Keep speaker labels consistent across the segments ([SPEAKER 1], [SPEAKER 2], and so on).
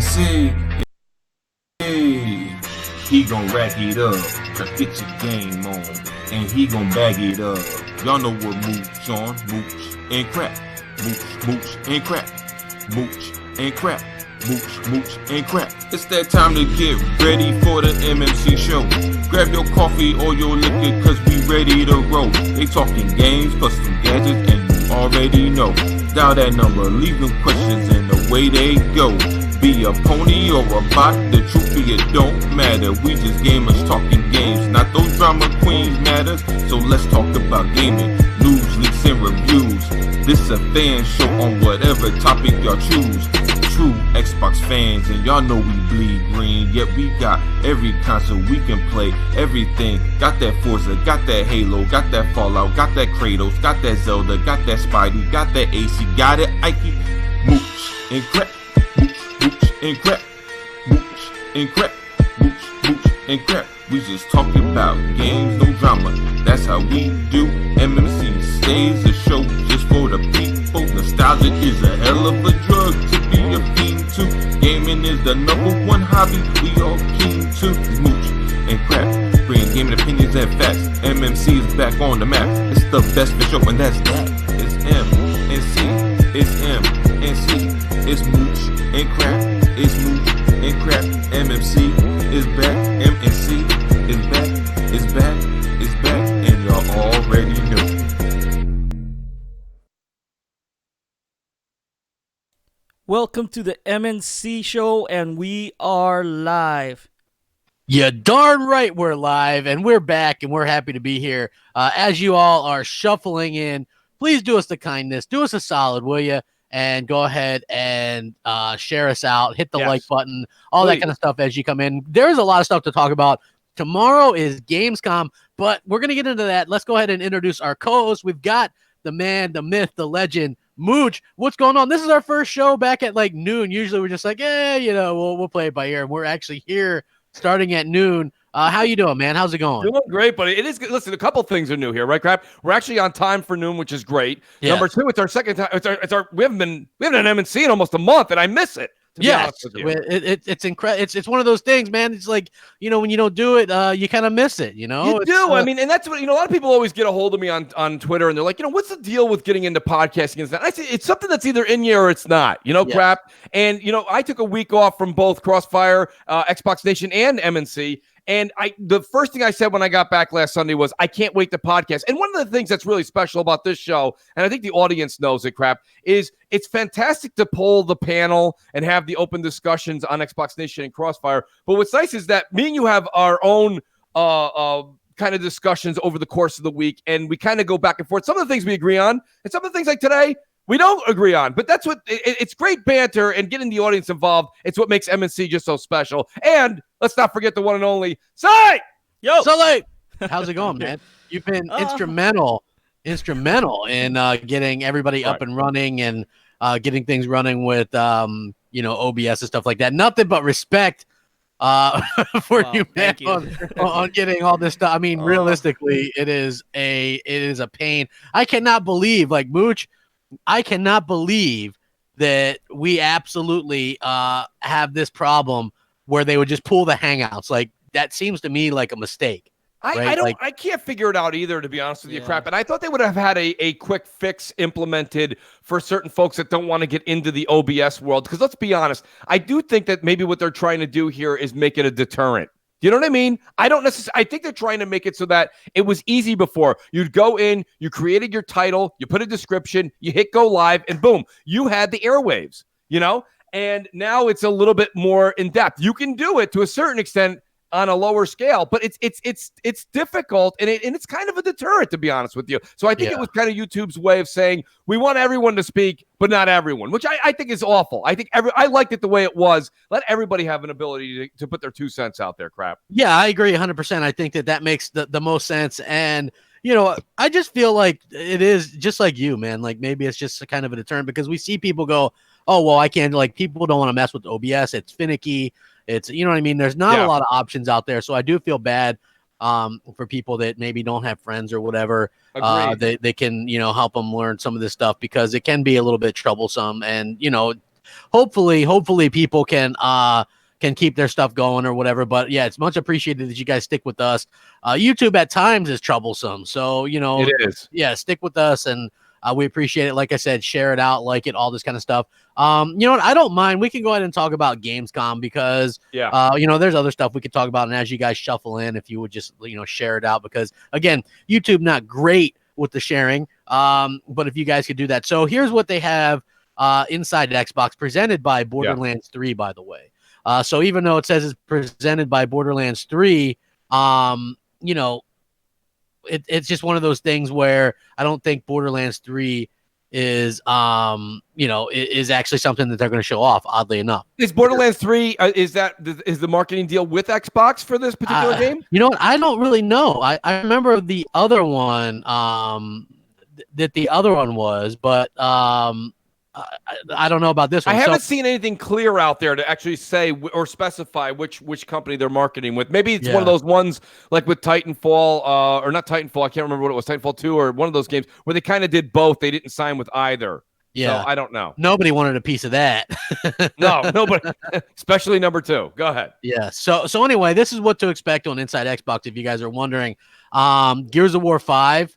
[SPEAKER 1] MNC. Hey, he gon' rack it up, to get your game on, and he gon' bag it up. Y'all know what mooch on, mooch and crap, mooch and crap, mooch and crap, mooch and crap. It's that time to get ready for the MMC show. Grab your coffee or your liquor, cause we ready to roll. They talking games, custom gadgets, and you already know. Dial that number, leave them questions, and away they go. Be a pony or a bot, the truth be it don't matter. We just gamers talking games, not those drama queens matters. So let's talk about gaming, news, leaks, and reviews. This a fan show on whatever topic y'all choose. True Xbox fans, and y'all know we bleed green. Yet we got every console we can play, everything. Got that Forza, got that Halo, got that Fallout, got that Kratos, got that Zelda, got that Spidey, got that AC, got it Ike, mooch and crap. And crap, mooch and crap, mooch and crap. We just talking about games, no drama. That's how we do. MMC stays a show just for the people. Nostalgia is a hell of a drug to be a fiend to. Gaming is the #1 hobby we all keen to. Mooch and crap, bringing gaming opinions and facts. MMC is back on the map. It's the best for show, and that's that. It's M and C. It's M and C. It's mooch and crap. It's mooch and crap. MMC is back. MNC is back. It's back. It's back. And y'all already know.
[SPEAKER 2] Welcome to the MNC show, and we are live.
[SPEAKER 3] Yeah, darn right we're live, and we're back, and we're happy to be here. As you all are shuffling in, please do us the kindness. Do us a solid, will you? And go ahead and share us out, hit the like button, all that kind of stuff as you come in. There's a lot of stuff to talk about. Tomorrow is Gamescom, but we're going to get into that. Let's go ahead and introduce our co-host. We've got the man, the myth, the legend, Mooch. What's going on? This is our first show back at like noon. Usually we're just like, we'll play it by ear. And we're actually here starting at noon. How you doing, man? How's it going?
[SPEAKER 4] Doing great, buddy. It is good. Listen, a couple things are new here, right, Crap? We're actually on time for noon, which is great. Yes. Number two, it's our second time. We haven't an MNC in almost a month, and I miss it.
[SPEAKER 3] Yes, it's incredible. It's one of those things, man. It's like, when you don't do it, you kind of miss it. You
[SPEAKER 4] do. I mean, and that's what a lot of people always get a hold of me on Twitter, and they're like, what's the deal with getting into podcasting? And I say it's something that's either in you or it's not. Crap. And I took a week off from both Crossfire, Xbox Nation, and MNC. And the first thing I said when I got back last Sunday was, I can't wait to podcast. And one of the things that's really special about this show, and I think the audience knows it, Crap, is it's fantastic to poll the panel and have the open discussions on Xbox Nation and Crossfire. But what's nice is that me and you have our own kind of discussions over the course of the week, and we kind of go back and forth. Some of the things we agree on, and some of the things like today, we don't agree on, but that's what it's great banter and getting the audience involved. It's what makes MNC just so special. And let's not forget the one and only Sai.
[SPEAKER 3] Yo, Sully, how's it going, man? You've been instrumental in getting everybody up and running and getting things running with OBS and stuff like that. Nothing but respect for you, man, on getting all this stuff. I mean, realistically, it is a pain. I cannot believe, like, Mooch. I cannot believe that we absolutely have this problem where they would just pull the Hangouts. Like, that seems to me like a mistake. Right?
[SPEAKER 4] I can't figure it out either, to be honest with you, Crap. And I thought they would have had a quick fix implemented for certain folks that don't want to get into the OBS world. Because let's be honest, I do think that maybe what they're trying to do here is make it a deterrent. You know what I mean? I think they're trying to make it so that it was easy before. You'd go in, you created your title, you put a description, you hit go live, and boom, you had the airwaves, And now it's a little bit more in depth. You can do it to a certain extent on a lower scale, but it's difficult, and it's kind of a deterrent, to be honest with you. So I think it was kind of YouTube's way of saying, we want everyone to speak, but not everyone, which I think is awful. I think I liked it the way it was. Let everybody have an ability to put their 2 cents out there, Crap.
[SPEAKER 3] Yeah, I agree 100%. I think that makes the most sense. And, I just feel like it is just like you, man. Like, maybe it's just a kind of a deterrent because we see people go, oh, well, I can't, like, people don't want to mess with OBS. It's finicky. It's, what I mean? There's not a lot of options out there. So I do feel bad for people that maybe don't have friends or whatever. They can, help them learn some of this stuff because it can be a little bit troublesome. And, hopefully people can keep their stuff going or whatever. But yeah, it's much appreciated that you guys stick with us. YouTube at times is troublesome, so
[SPEAKER 4] it is.
[SPEAKER 3] Yeah, stick with us, and we appreciate it. Like I said, share it out, like it, all this kind of stuff. You know what? I don't mind. We can go ahead and talk about Gamescom because there's other stuff we could talk about. And as you guys shuffle in, if you would just share it out, because again, YouTube not great with the sharing. But if you guys could do that. So here's what they have inside Xbox, presented by Borderlands 3, by the way. So even though it says it's presented by Borderlands 3, it's just one of those things where I don't think Borderlands 3 is is actually something that they're going to show off, oddly enough.
[SPEAKER 4] Is Borderlands 3 is the marketing deal with Xbox for this particular game?
[SPEAKER 3] You know what? I don't really know. I remember the other one that the other one was, but I don't know about this one.
[SPEAKER 4] I haven't seen anything clear out there to actually say or specify which company they're marketing with. Maybe it's one of those ones like with Titanfall, or not Titanfall. I can't remember what it was, Titanfall 2 or one of those games where they kind of did both. They didn't sign with either. Yeah, so I don't know.
[SPEAKER 3] Nobody wanted a piece of that.
[SPEAKER 4] No, nobody, especially number 2. Go ahead.
[SPEAKER 3] Yeah. So anyway, this is what to expect on Inside Xbox. If you guys are wondering, Gears of War 5.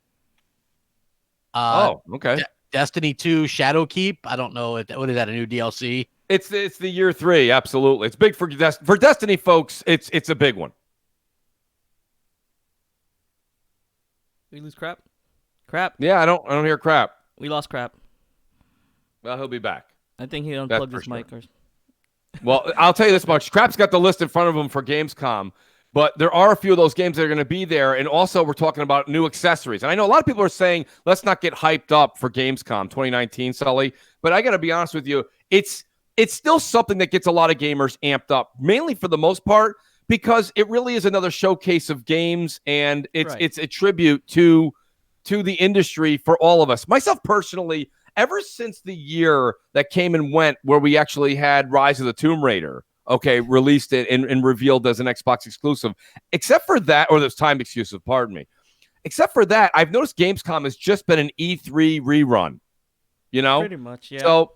[SPEAKER 4] Okay.
[SPEAKER 3] Destiny 2 Shadowkeep. I don't know what is that, a new DLC?
[SPEAKER 4] It's the year 3, absolutely. It's big for Destiny folks. It's a big one.
[SPEAKER 2] We lose crap. Crap.
[SPEAKER 4] Yeah, I don't hear crap.
[SPEAKER 2] We lost crap.
[SPEAKER 4] Well, he'll be back.
[SPEAKER 2] I think he unplugged his mic.
[SPEAKER 4] Well, I'll tell you this much. Crap's got the list in front of him for Gamescom. But there are a few of those games that are going to be there. And also we're talking about new accessories. And I know a lot of people are saying, let's not get hyped up for Gamescom 2019, Sully. But I got to be honest with you. It's still something that gets a lot of gamers amped up, mainly for the most part, because it really is another showcase of games. And it's a tribute to the industry for all of us. Myself personally, ever since the year that came and went where we actually had Rise of the Tomb Raider, released it and revealed as an Xbox exclusive. Except for that, or this time exclusive, pardon me. Except for that, I've noticed Gamescom has just been an E3 rerun.
[SPEAKER 2] Pretty much, yeah.
[SPEAKER 4] So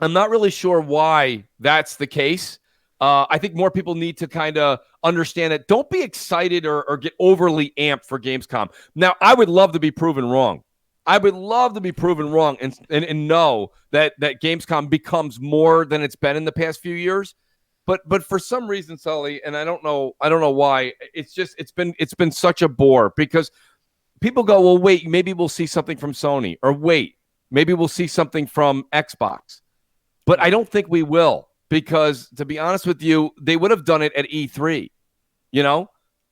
[SPEAKER 4] I'm not really sure why that's the case. I think more people need to kind of understand that. Don't be excited or get overly amped for Gamescom. Now, I would love to be proven wrong. I would love to be proven wrong and know that Gamescom becomes more than it's been in the past few years. But for some reason, Sully, and I don't know why, it's been such a bore, because people go, well, wait, maybe we'll see something from Sony, or wait, maybe we'll see something from Xbox. But I don't think we will, because to be honest with you, they would have done it at E3,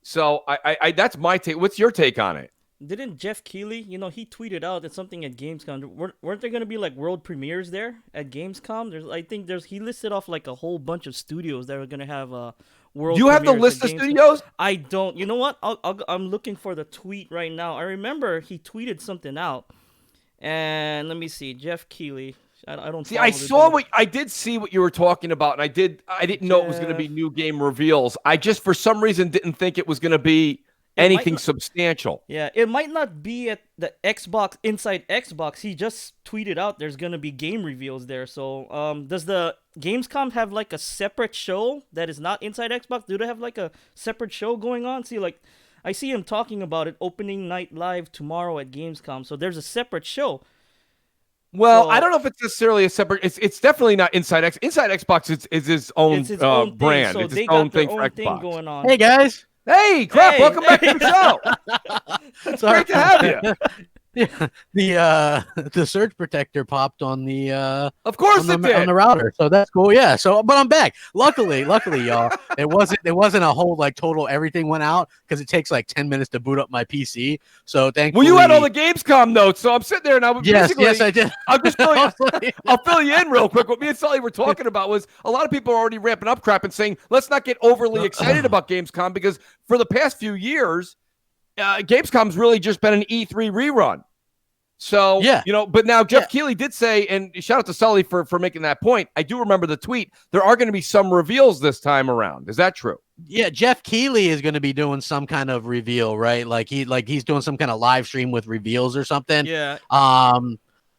[SPEAKER 4] So I that's my take. What's your take on it?
[SPEAKER 2] Didn't Jeff Keighley, he tweeted out that something at Gamescom. Weren't there going to be like world premieres there at Gamescom? He listed off like a whole bunch of studios that are going to have world.
[SPEAKER 4] You have the list of studios?
[SPEAKER 2] I don't. You know what? I'm looking for the tweet right now. I remember he tweeted something out, and let me see. Jeff Keighley. I don't
[SPEAKER 4] see. I did see what you were talking about, and I didn't know it was going to be new game reveals. I just for some reason didn't think it was going to be anything substantial.
[SPEAKER 2] Yeah, it might not be at the Xbox, inside Xbox. He just tweeted out there's going to be game reveals there. So does the Gamescom have like a separate show that is not inside Xbox? Do they have like a separate show going on? See, like I see him talking about it, opening night live tomorrow at Gamescom. So there's a separate show.
[SPEAKER 4] Well, I don't know if it's necessarily a separate. It's definitely not Inside Xbox. Inside Xbox is its own brand.
[SPEAKER 2] So
[SPEAKER 4] it's its own thing for Xbox.
[SPEAKER 2] Going on.
[SPEAKER 3] Hey guys.
[SPEAKER 4] Hey, Crap! Welcome back to the show. It's great to have you.
[SPEAKER 3] Yeah, the surge protector popped on the
[SPEAKER 4] of course
[SPEAKER 3] on
[SPEAKER 4] it did
[SPEAKER 3] on the router, so that's cool. Yeah, but I'm back. Luckily, y'all, it wasn't a whole like total everything went out, because it takes like 10 minutes to boot up my PC. So thankfully,
[SPEAKER 4] well, you had all the Gamescom notes, so I'm sitting there now.
[SPEAKER 3] Yes, I did.
[SPEAKER 4] I'll fill you in real quick. What me and Sully were talking about was a lot of people are already ramping up Crap and saying, let's not get overly excited about Gamescom, because for the past few years, Gamescom's really just been an E3 rerun. So,
[SPEAKER 3] yeah.
[SPEAKER 4] But now Jeff Keighley did say, and shout out to Sully for making that point. I do remember the tweet. There are going to be some reveals this time around. Is that true?
[SPEAKER 3] Yeah, Jeff Keighley is going to be doing some kind of reveal, right? Like he's doing some kind of live stream with reveals or something.
[SPEAKER 2] Yeah.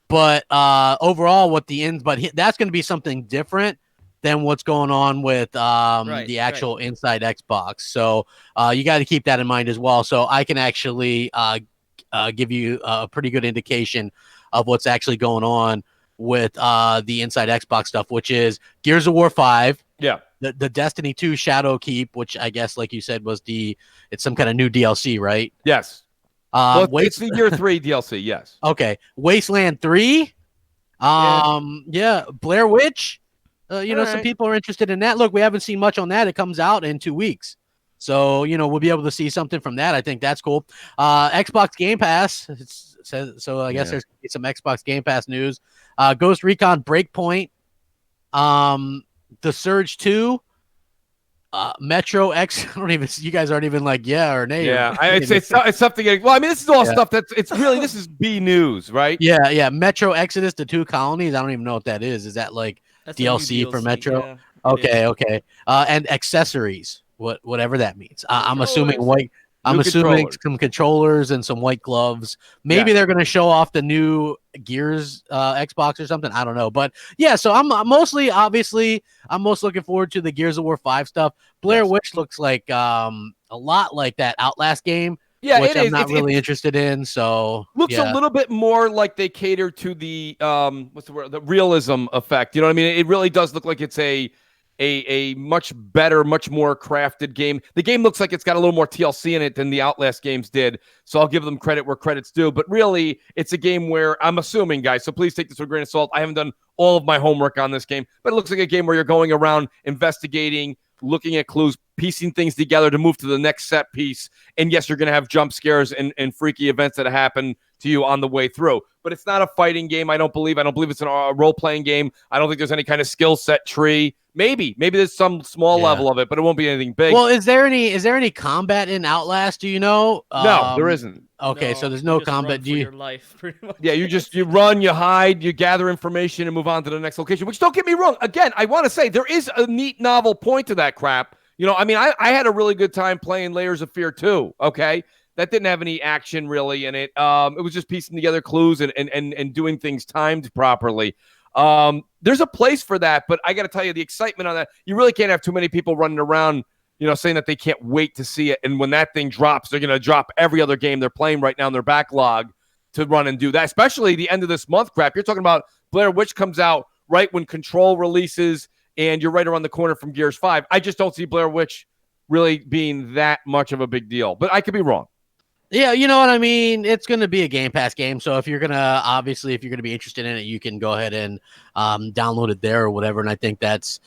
[SPEAKER 3] But overall, that's going to be something different than what's going on with the actual inside Xbox. So you got to keep that in mind as well. So I can actually give you a pretty good indication of what's actually going on with the inside Xbox stuff, which is Gears of War 5.
[SPEAKER 4] Yeah.
[SPEAKER 3] The Destiny 2 Shadow Keep, which I guess, like you said, it's some kind of new DLC, right?
[SPEAKER 4] Yes. It's the Year 3 DLC, yes.
[SPEAKER 3] Okay. Wasteland 3. Yeah. Blair Witch. Some people are interested in that. Look, we haven't seen much on that. It comes out in 2 weeks. So, we'll be able to see something from that. I think that's cool. Xbox Game Pass. So I guess there's some Xbox Game Pass news. Ghost Recon Breakpoint. The Surge 2. Metro X. You guys aren't even like, yeah or nay.
[SPEAKER 4] Yeah, it's something. Well, I mean, this is all stuff this is B news, right?
[SPEAKER 3] Yeah. Metro Exodus, the 2 colonies. I don't even know what that is. Is that like DLC for Metro? Yeah, okay. And accessories, whatever that means. I'm assuming white. I'm assuming some controllers and some white gloves. Maybe they're going to show off the new Gears Xbox or something. I don't know. But yeah, so I'm most looking forward to the Gears of War 5 stuff. Blair Witch looks like a lot like that Outlast game. Yeah, which I'm not really interested in. So
[SPEAKER 4] looks a little bit more like they cater to the what's the word? The realism effect. You know what I mean? It really does look like it's a much better, much more crafted game. The game looks like it's got a little more TLC in it than the Outlast games did. So I'll give them credit where credit's due. But really, it's a game where I'm assuming, guys, so please take this with a grain of salt. I haven't done all of my homework on this game, but it looks like a game where you're going around investigating, looking at clues, piecing things together to move to the next set piece. And yes, you're going to have jump scares and freaky events that happen to you on the way through. But it's not a fighting game, I don't believe. I don't believe it's a role-playing game. I don't think there's any kind of skill set tree. Maybe there's some small level of it, but it won't be anything big.
[SPEAKER 3] Well, is there any combat in Outlast? Do you know?
[SPEAKER 4] No, there isn't.
[SPEAKER 3] Okay, so there's no combat.
[SPEAKER 2] Do you? Your life, pretty much.
[SPEAKER 4] Yeah, you run, you hide, you gather information, and move on to the next location. Which, don't get me wrong. Again, I want to say there is a neat novel point to that crap. I mean, I had a really good time playing Layers of Fear 2. Okay, that didn't have any action really in it. It was just piecing together clues and doing things timed properly. There's a place for that, but I got to tell you, the excitement on that, you really can't have too many people running around, saying that they can't wait to see it. And when that thing drops, they're going to drop every other game they're playing right now in their backlog to run and do that, especially the end of this month crap. You're talking about Blair Witch comes out right when Control releases, and you're right around the corner from Gears 5. I just don't see Blair Witch really being that much of a big deal, but I could be wrong.
[SPEAKER 3] Yeah, you know what I mean? It's going to be a Game Pass game. So if you're going to be interested in it, you can go ahead and download it there or whatever. And I think that's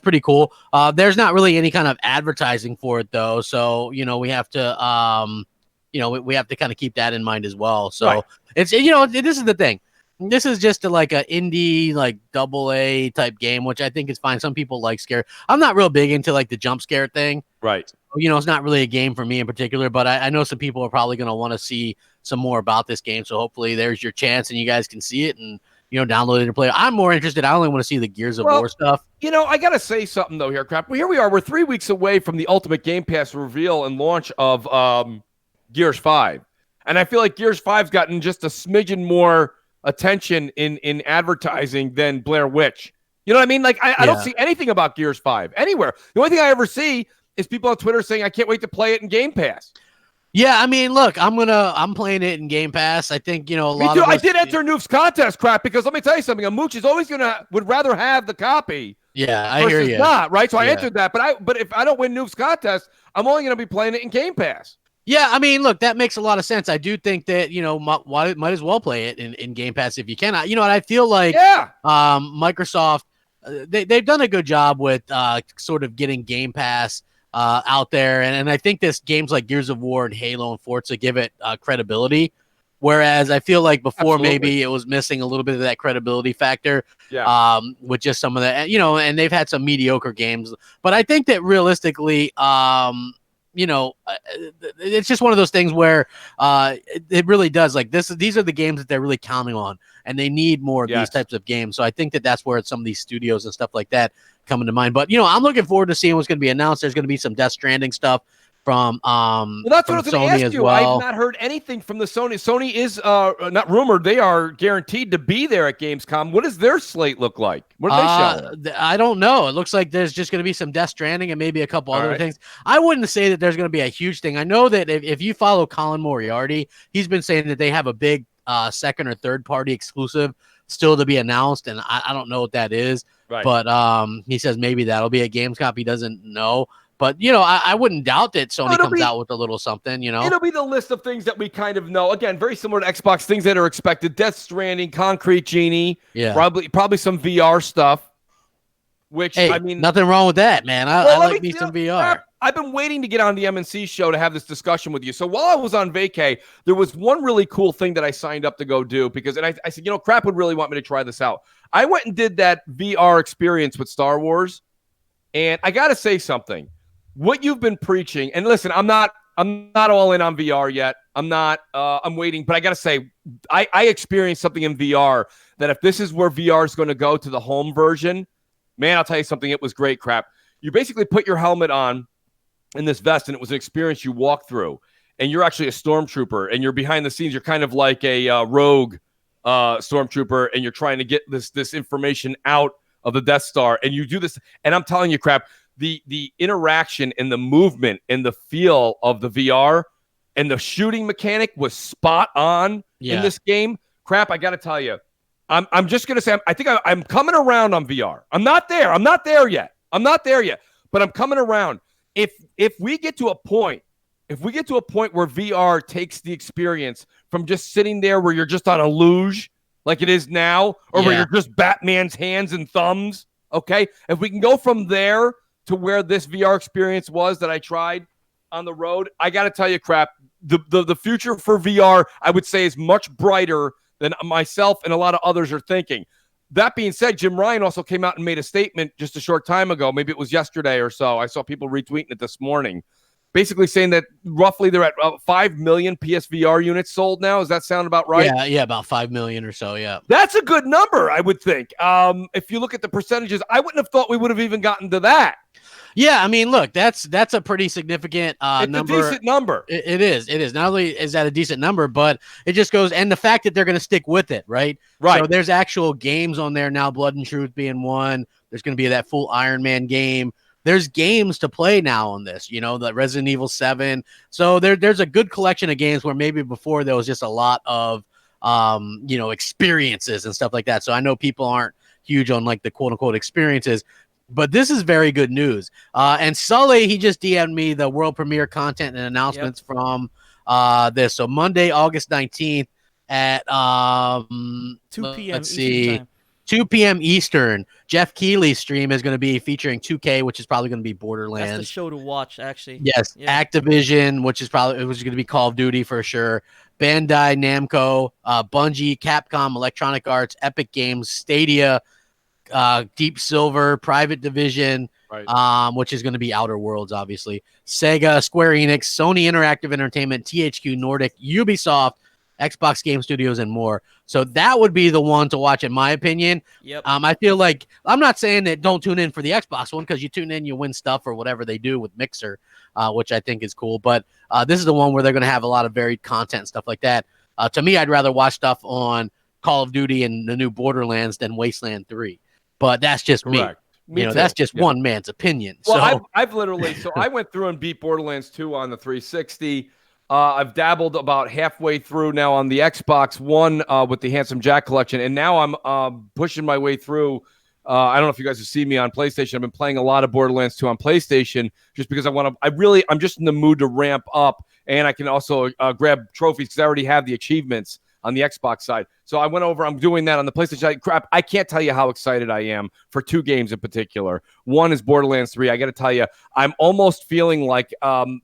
[SPEAKER 3] pretty cool. There's not really any kind of advertising for it though. So, we have to, we have to kind of keep that in mind as well. So it's, this is the thing. This is just like an indie, like AA type game, which I think is fine. Some people like scare. I'm not real big into like the jump scare thing.
[SPEAKER 4] Right.
[SPEAKER 3] It's not really a game for me in particular, but I know some people are probably going to want to see some more about this game. So hopefully there's your chance and you guys can see it and, download it and play it. I'm more interested. I only want to see the Gears of War stuff.
[SPEAKER 4] I got to say something though here, crap. Well, here we are. We're 3 weeks away from the Ultimate Game Pass reveal and launch of Gears 5. And I feel like Gears 5's gotten just a smidgen more attention in advertising than Blair Witch. You know what I mean? Like I don't see anything about Gears 5 anywhere. The only thing I ever see is people on Twitter saying I can't wait to play it in Game Pass.
[SPEAKER 3] Yeah, I mean, look, I'm playing it in Game Pass. I think a lot of us,
[SPEAKER 4] I did enter Noof's contest crap because let me tell you something. A mooch is always would rather have the copy.
[SPEAKER 3] Yeah, I hear you.
[SPEAKER 4] Not right, so I entered that. But if I don't win Noof's contest, I'm only going to be playing it in Game Pass.
[SPEAKER 3] Yeah, I mean, look, that makes a lot of sense. I do think that might as well play it in Game Pass if you can. And I feel like Microsoft they've done a good job with sort of getting Game Pass out there, and I think this games like Gears of War and Halo and Forza give it credibility. Whereas I feel like before maybe it was missing a little bit of that credibility factor. Yeah. With just some of that, and they've had some mediocre games, but I think that realistically, it's just one of those things where it really does like this. These are the games that they're really counting on, and they need more of these types of games. So I think that that's where some of these studios and stuff like that come into mind. But I'm looking forward to seeing what's going to be announced. There's going to be some Death Stranding stuff from
[SPEAKER 4] Well, that's what I was going to
[SPEAKER 3] Sony
[SPEAKER 4] ask
[SPEAKER 3] as
[SPEAKER 4] you.
[SPEAKER 3] well.
[SPEAKER 4] I've not heard anything from the Sony. Sony is not rumored. They are guaranteed to be there at Gamescom. What does their slate look like? What are they showing?
[SPEAKER 3] I don't know. It looks like there's just going to be some Death Stranding and maybe a couple
[SPEAKER 4] All
[SPEAKER 3] other
[SPEAKER 4] right.
[SPEAKER 3] things. I wouldn't say that there's going to be a huge thing. I know that if you follow Colin Moriarty, he's been saying that they have a big second or third party exclusive still to be announced, and I don't know what that is.
[SPEAKER 4] Right.
[SPEAKER 3] But he says maybe that'll be at Gamescom. He doesn't know. But, you know, I wouldn't doubt that Sony comes out with a little something, you know.
[SPEAKER 4] It'll be the list of things that we kind of know. Again, very similar to Xbox, things that are expected. Death Stranding, Concrete Genie, probably some VR stuff. Which,
[SPEAKER 3] hey,
[SPEAKER 4] I mean,
[SPEAKER 3] nothing wrong with that, man. I like me some VR.
[SPEAKER 4] I've been waiting to get on the MNC show to have this discussion with you. So while I was on vacay, there was one really cool thing that I signed up to go do because I said, you know, Crap would really want me to try this out. I went and did that VR experience with Star Wars, and I got to say something. What you've been preaching, and listen, I'm not all in on VR yet. I'm waiting, but I got to say, I experienced something in VR that if this is where VR is going to go to the home version, man, I'll tell you something. It was great, Crap. You basically put your helmet on in this vest, and it was an experience you walk through, and you're actually a stormtrooper, and you're behind the scenes. You're kind of like a rogue stormtrooper, and you're trying to get this information out of the Death Star, and you do this, and I'm telling you, Crap, the interaction and the movement and the feel of the VR and the shooting mechanic was spot on in this game. Crap, I got to tell you, I'm just going to say, I think I'm coming around on VR. I'm not there yet, but I'm coming around. If we get to a point where VR takes the experience from just sitting there where you're just on a luge like it is now, or where you're just Batman's hands and thumbs, okay? If we can go from there to where this VR experience was that I tried on the road, I got to tell you, Crap, the future for VR, I would say, is much brighter than myself and a lot of others are thinking. That being said, Jim Ryan also came out and made a statement just a short time ago. Maybe it was yesterday or so. I saw people retweeting it this morning, basically saying that roughly they're at 5 million PSVR units sold now. Does that sound about right?
[SPEAKER 3] Yeah, about 5 million or so, yeah.
[SPEAKER 4] That's a good number, I would think. If you look at the percentages, I wouldn't have thought we would have even gotten to that.
[SPEAKER 3] Yeah, I mean, look, that's a pretty significant
[SPEAKER 4] it's
[SPEAKER 3] number.
[SPEAKER 4] It's a decent number.
[SPEAKER 3] It is. Not only is that a decent number, but it just goes, and the fact that they're going to stick with it, right?
[SPEAKER 4] Right.
[SPEAKER 3] So there's actual games on there now, Blood and Truth being one. There's going to be that full Iron Man game. There's games to play now on this, you know, the Resident Evil 7. So there's a good collection of games where maybe before there was just a lot of, you know, experiences and stuff like that. So I know people aren't huge on like the quote unquote experiences, but this is very good news. And Sully, he just DM'd me the world premiere content and announcements from this. So Monday, August 19th at
[SPEAKER 2] 2 p.m. Eastern time.
[SPEAKER 3] 2 p.m. Eastern. Jeff Keighley's stream is going to be featuring 2K, which is probably going to be Borderlands.
[SPEAKER 2] That's the show to watch, actually.
[SPEAKER 3] Yes, yeah. Activision, which is probably going to be Call of Duty for sure. Bandai Namco, Bungie, Capcom, Electronic Arts, Epic Games, Stadia, Deep Silver, Private Division, right. Which is going to be Outer Worlds, obviously. Sega, Square Enix, Sony Interactive Entertainment, THQ Nordic, Ubisoft, Xbox Game Studios, and more. So that would be the one to watch, in my opinion.
[SPEAKER 2] Yep.
[SPEAKER 3] I feel like I'm not saying that don't tune in for the Xbox one, because you tune in, you win stuff or whatever they do with Mixer, which I think is cool. But this is the one where they're going to have a lot of varied content and stuff like that. To me, I'd rather watch stuff on Call of Duty and the new Borderlands than Wasteland 3. But that's just
[SPEAKER 4] Correct.
[SPEAKER 3] me. You know, that's just one man's opinion.
[SPEAKER 4] Well,
[SPEAKER 3] so
[SPEAKER 4] I've literally, so I went through and beat Borderlands 2 on the 360. I've dabbled about halfway through now on the Xbox One with the Handsome Jack collection, and now I'm pushing my way through. I don't know if you guys have seen me on PlayStation. I've been playing a lot of Borderlands 2 on PlayStation just because I'm just in the mood to ramp up, and I can also grab trophies because I already have the achievements on the Xbox side. So I went over, I'm doing that on the PlayStation side. Crap, I can't tell you how excited I am for two games in particular. One is Borderlands 3. I got to tell you, I'm almost feeling like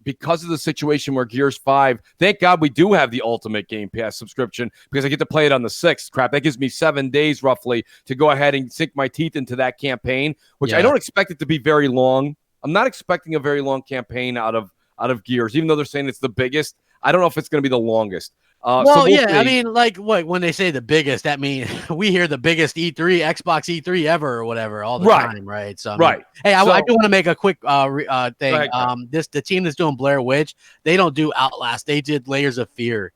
[SPEAKER 4] because of the situation where Gears 5, thank God we do have the Ultimate Game Pass subscription because I get to play it on the 6th. Crap, that gives me 7 days roughly to go ahead and sink my teeth into that campaign, which I don't expect it to be very long. I'm not expecting a very long campaign out of Gears, even though they're saying it's the biggest. I don't know if it's going to be the longest.
[SPEAKER 3] Well,
[SPEAKER 4] so we'll
[SPEAKER 3] yeah,
[SPEAKER 4] see.
[SPEAKER 3] I mean, like, what when they say the biggest, that means we hear the biggest E3, Xbox E3 ever or whatever all the time, right? So, I mean, hey, I do want to make a quick thing.
[SPEAKER 4] ahead,
[SPEAKER 3] The team that's doing Blair Witch, they don't do Outlast, they did Layers of Fear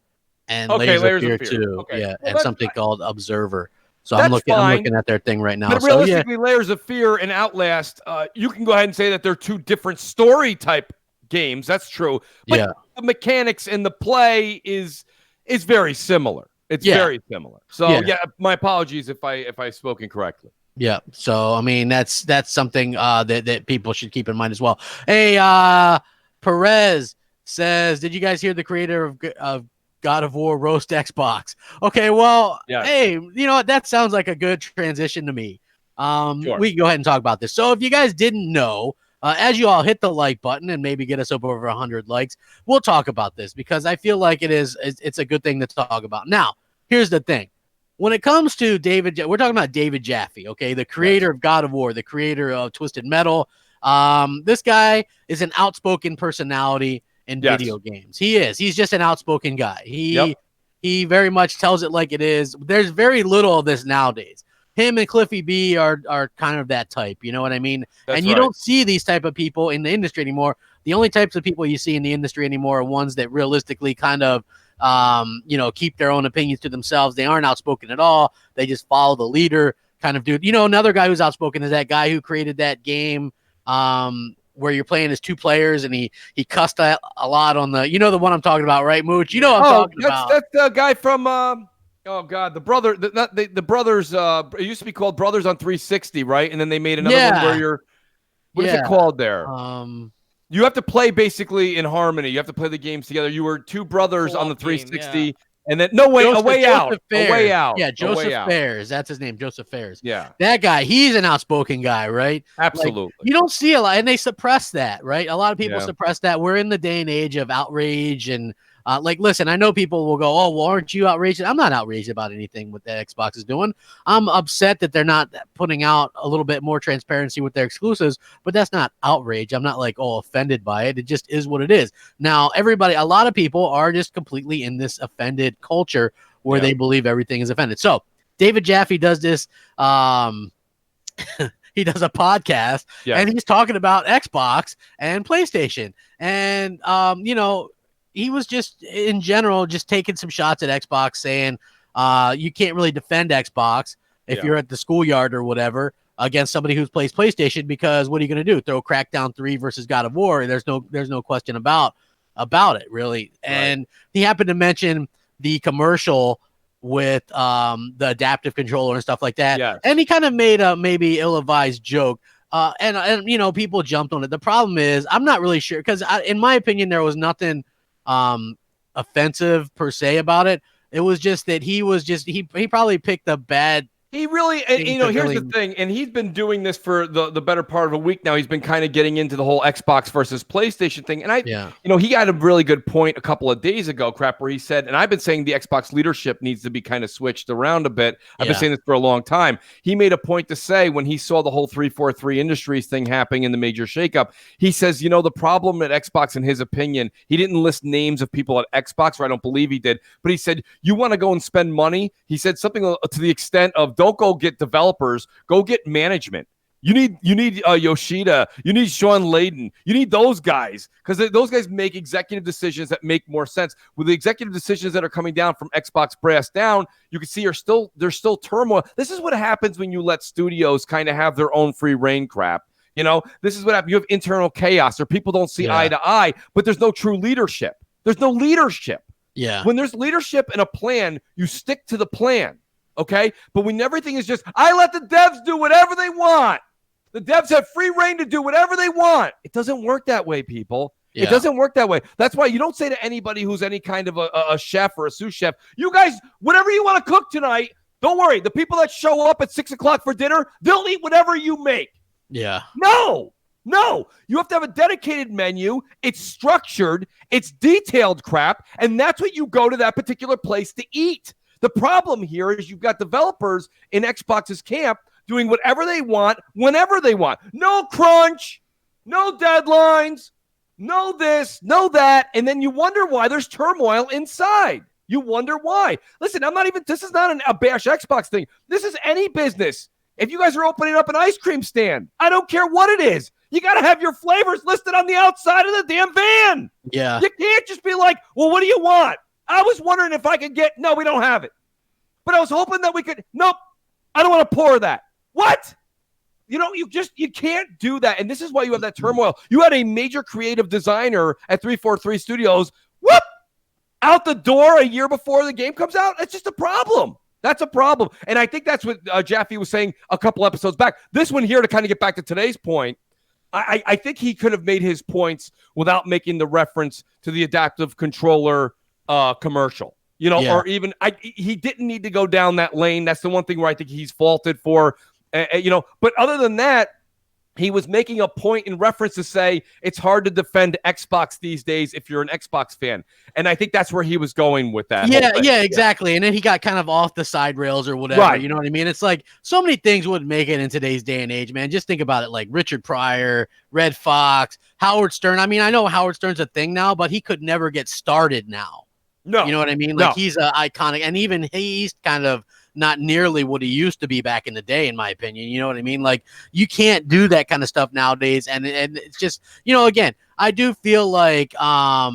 [SPEAKER 3] and
[SPEAKER 4] Layers
[SPEAKER 3] Layers of Fear
[SPEAKER 4] too.
[SPEAKER 3] too, yeah,
[SPEAKER 4] Well,
[SPEAKER 3] and something called Observer. So
[SPEAKER 4] that's
[SPEAKER 3] I'm looking at their thing right now.
[SPEAKER 4] But realistically, Layers of Fear and Outlast, you can go ahead and say that they're two different story type games. That's true. But the mechanics and the play is very similar. It's very similar. So my apologies if I spoke incorrectly.
[SPEAKER 3] Yeah. So I mean that's something that people should keep in mind as well. Hey, Perez says, did you guys hear the creator of God of War roast Xbox? Okay, well, hey, you know what? That sounds like a good transition to me. We can go ahead and talk about this. So if you guys didn't know, as you all hit the like button and maybe get us up over 100 likes, we'll talk about this because I feel like it's a good thing to talk about. Now, here's the thing. When it comes to we're talking about David Jaffe, okay, the creator of God of War, the creator of Twisted Metal. This guy is an outspoken personality in video games. He's just an outspoken guy. He very much tells it like it is. There's very little of this nowadays. Him and Cliffy B are kind of that type, you know what I mean? And you don't see these type of people in the industry anymore. The only types of people you see in the industry anymore are ones that realistically kind of keep their own opinions to themselves. They aren't outspoken at all. They just follow the leader kind of dude. You know, another guy who's outspoken is that guy who created that game where you're playing as two players, and he cussed a lot on the, you know, the one I'm talking about, right, Mooch? You know what I'm talking about.
[SPEAKER 4] That's the guy from oh God, the brothers. It used to be called Brothers on 360, right? And then they made another one where you're. What is it called there? You have to play basically in harmony. You have to play the games together. You were two brothers on the 360, and then a way out.
[SPEAKER 3] Yeah, Joseph Fares. That's his name, Joseph Fares.
[SPEAKER 4] Yeah,
[SPEAKER 3] that guy. He's an outspoken guy, right?
[SPEAKER 4] Absolutely.
[SPEAKER 3] Like, you don't see a lot, and they suppress that, right? A lot of people suppress that. We're in the day and age of outrage and. Listen, I know people will go, oh, well, aren't you outraged? I'm not outraged about anything what the Xbox is doing. I'm upset that they're not putting out a little bit more transparency with their exclusives, but that's not outrage. I'm not like, offended by it. It just is what it is. Now, a lot of people are just completely in this offended culture where they believe everything is offended. So David Jaffe does this. He does a podcast and he's talking about Xbox and PlayStation. And, he was just in general just taking some shots at Xbox, saying you can't really defend Xbox if you're at the schoolyard or whatever against somebody who plays PlayStation, because what are you going to do? Throw Crackdown 3 versus God of War? There's no question about it, really. And he happened to mention the commercial with the adaptive controller and stuff like that. And he kind of made a maybe ill-advised joke. And people jumped on it. The problem is I'm not really sure, because in my opinion, there was nothing offensive per se about it. It was just that he probably picked a bad.
[SPEAKER 4] He really, and here's the thing, and he's been doing this for the better part of a week now. He's been kind of getting into the whole Xbox versus PlayStation thing. And he had a really good point a couple of days ago, where he said, and I've been saying the Xbox leadership needs to be kind of switched around a bit. I've been saying this for a long time. He made a point to say when he saw the whole 343 Industries thing happening in the major shakeup, he says, the problem at Xbox, in his opinion, he didn't list names of people at Xbox, or I don't believe he did, but he said, you want to go and spend money? He said something to the extent of, don't go get developers, go get management. You need Yoshida, you need Sean Layden, you need those guys, because those guys make executive decisions that make more sense. With the executive decisions that are coming down from Xbox brass down, you can see there's still turmoil. This is what happens when you let studios kind of have their own free reign crap. This is what happens. You have internal chaos, or people don't see eye to eye, but there's no true leadership. There's no leadership.
[SPEAKER 3] Yeah.
[SPEAKER 4] When there's leadership and a plan, you stick to the plan. Okay, but when everything is just, I let the devs do whatever they want. The devs have free reign to do whatever they want. It doesn't work that way, people. Yeah. It doesn't work that way. That's why you don't say to anybody who's any kind of a chef or a sous chef, you guys, whatever you want to cook tonight, don't worry. The people that show up at 6 o'clock for dinner, they'll eat whatever you make.
[SPEAKER 3] Yeah.
[SPEAKER 4] No. You have to have a dedicated menu. It's structured. It's detailed crap. And that's what you go to that particular place to eat. The problem here is you've got developers in Xbox's camp doing whatever they want, whenever they want. No crunch, no deadlines, no this, no that. And then you wonder why there's turmoil inside. You wonder why. Listen, this is not a bash Xbox thing. This is any business. If you guys are opening up an ice cream stand, I don't care what it is. You got to have your flavors listed on the outside of the damn van.
[SPEAKER 3] Yeah.
[SPEAKER 4] You can't just be like, well, what do you want? I was wondering if I could no, we don't have it. But I was hoping that we could, nope, I don't want to pour that. What? You can't do that. And this is why you have that turmoil. You had a major creative designer at 343 Studios, whoop, out the door a year before the game comes out. It's just a problem. That's a problem. And I think that's what Jaffe was saying a couple episodes back. This one here, to kind of get back to today's point, I think he could have made his points without making the reference to the adaptive controller commercial. Or even he didn't need to go down that lane. That's the one thing where I think he's faulted for, But other than that, he was making a point in reference to say it's hard to defend Xbox these days if you're an Xbox fan. And I think that's where he was going with that.
[SPEAKER 3] Yeah, exactly. And then he got kind of off the side rails or whatever. Right. You know what I mean? It's like so many things wouldn't make it in today's day and age, man. Just think about it, like Richard Pryor, Red Fox, Howard Stern. I mean, I know Howard Stern's a thing now, but he could never get started now.
[SPEAKER 4] No.
[SPEAKER 3] You know what I mean? Like he's an iconic, and even he's kind of not nearly what he used to be back in the day, in my opinion. You know what I mean? Like you can't do that kind of stuff nowadays. And it's just, again, I do feel like, that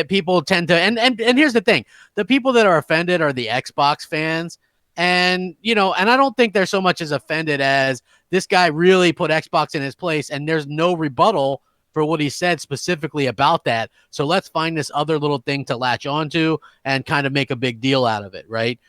[SPEAKER 3] people tend to, and here's the thing, the people that are offended are the Xbox fans. And, and I don't think they're so much as offended as this guy really put Xbox in his place and there's no rebuttal for what he said specifically about that. So let's find this other little thing to latch onto and kind of make a big deal out of it, right?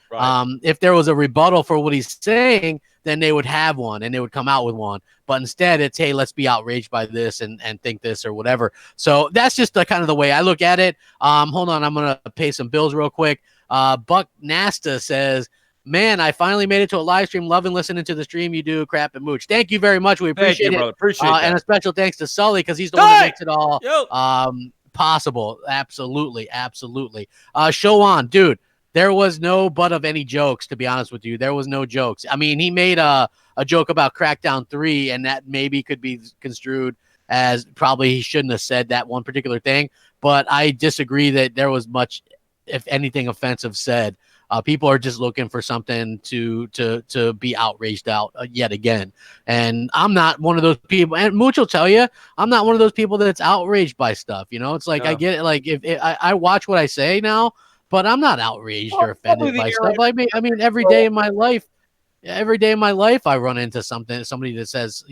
[SPEAKER 3] If there was a rebuttal for what he's saying, then they would have one and they would come out with one. But instead it's, hey, let's be outraged by this and think this or whatever. So that's just the kind of the way I look at it. Hold on, I'm going to pay some bills real quick. Buck Nasta says, man, I finally made it to a live stream. Loving listening to the stream you do, Crap and Mooch. Thank you very much. We appreciate it.
[SPEAKER 4] Brother. Appreciate that.
[SPEAKER 3] And a special thanks to Sully because he's the one that makes it all possible. Absolutely. Show on, dude. There was no butt of any jokes, to be honest with you. There was no jokes. I mean, he made a joke about Crackdown 3, and that maybe could be construed as probably he shouldn't have said that one particular thing. But I disagree that there was much, if anything, offensive said. People are just looking for something to be outraged out yet again. And I'm not one of those people. And Mooch will tell you, I'm not one of those people that's outraged by stuff. It's like, I get it. Like if I watch what I say now, but I'm not outraged or offended by stuff. I mean, every day in my life, I run into somebody that says,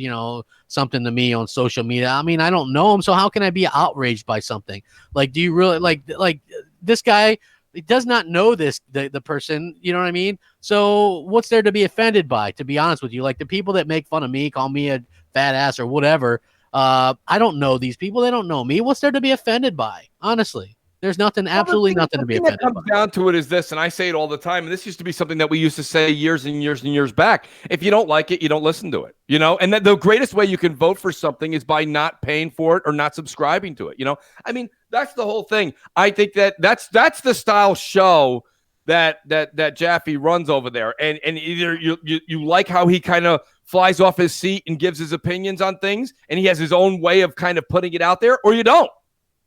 [SPEAKER 3] something to me on social media. I mean, I don't know him. So how can I be outraged by something? Like, do you really like this guy? He does not know the person, you know what I mean? So what's there to be offended by, to be honest with you? Like the people that make fun of me, call me a fat ass or whatever. I don't know these people. They don't know me. What's there to be offended by? Honestly, there's absolutely nothing to be offended by.
[SPEAKER 4] What comes down to it is this, and I say it all the time, and this used to be something that we used to say years and years and years back. If you don't like it, you don't listen to it, and that the greatest way you can vote for something is by not paying for it or not subscribing to it. I mean, that's the whole thing. I think that's the style show that Jaffe runs over there. And either you like how he kind of flies off his seat and gives his opinions on things, and he has his own way of kind of putting it out there, or you don't.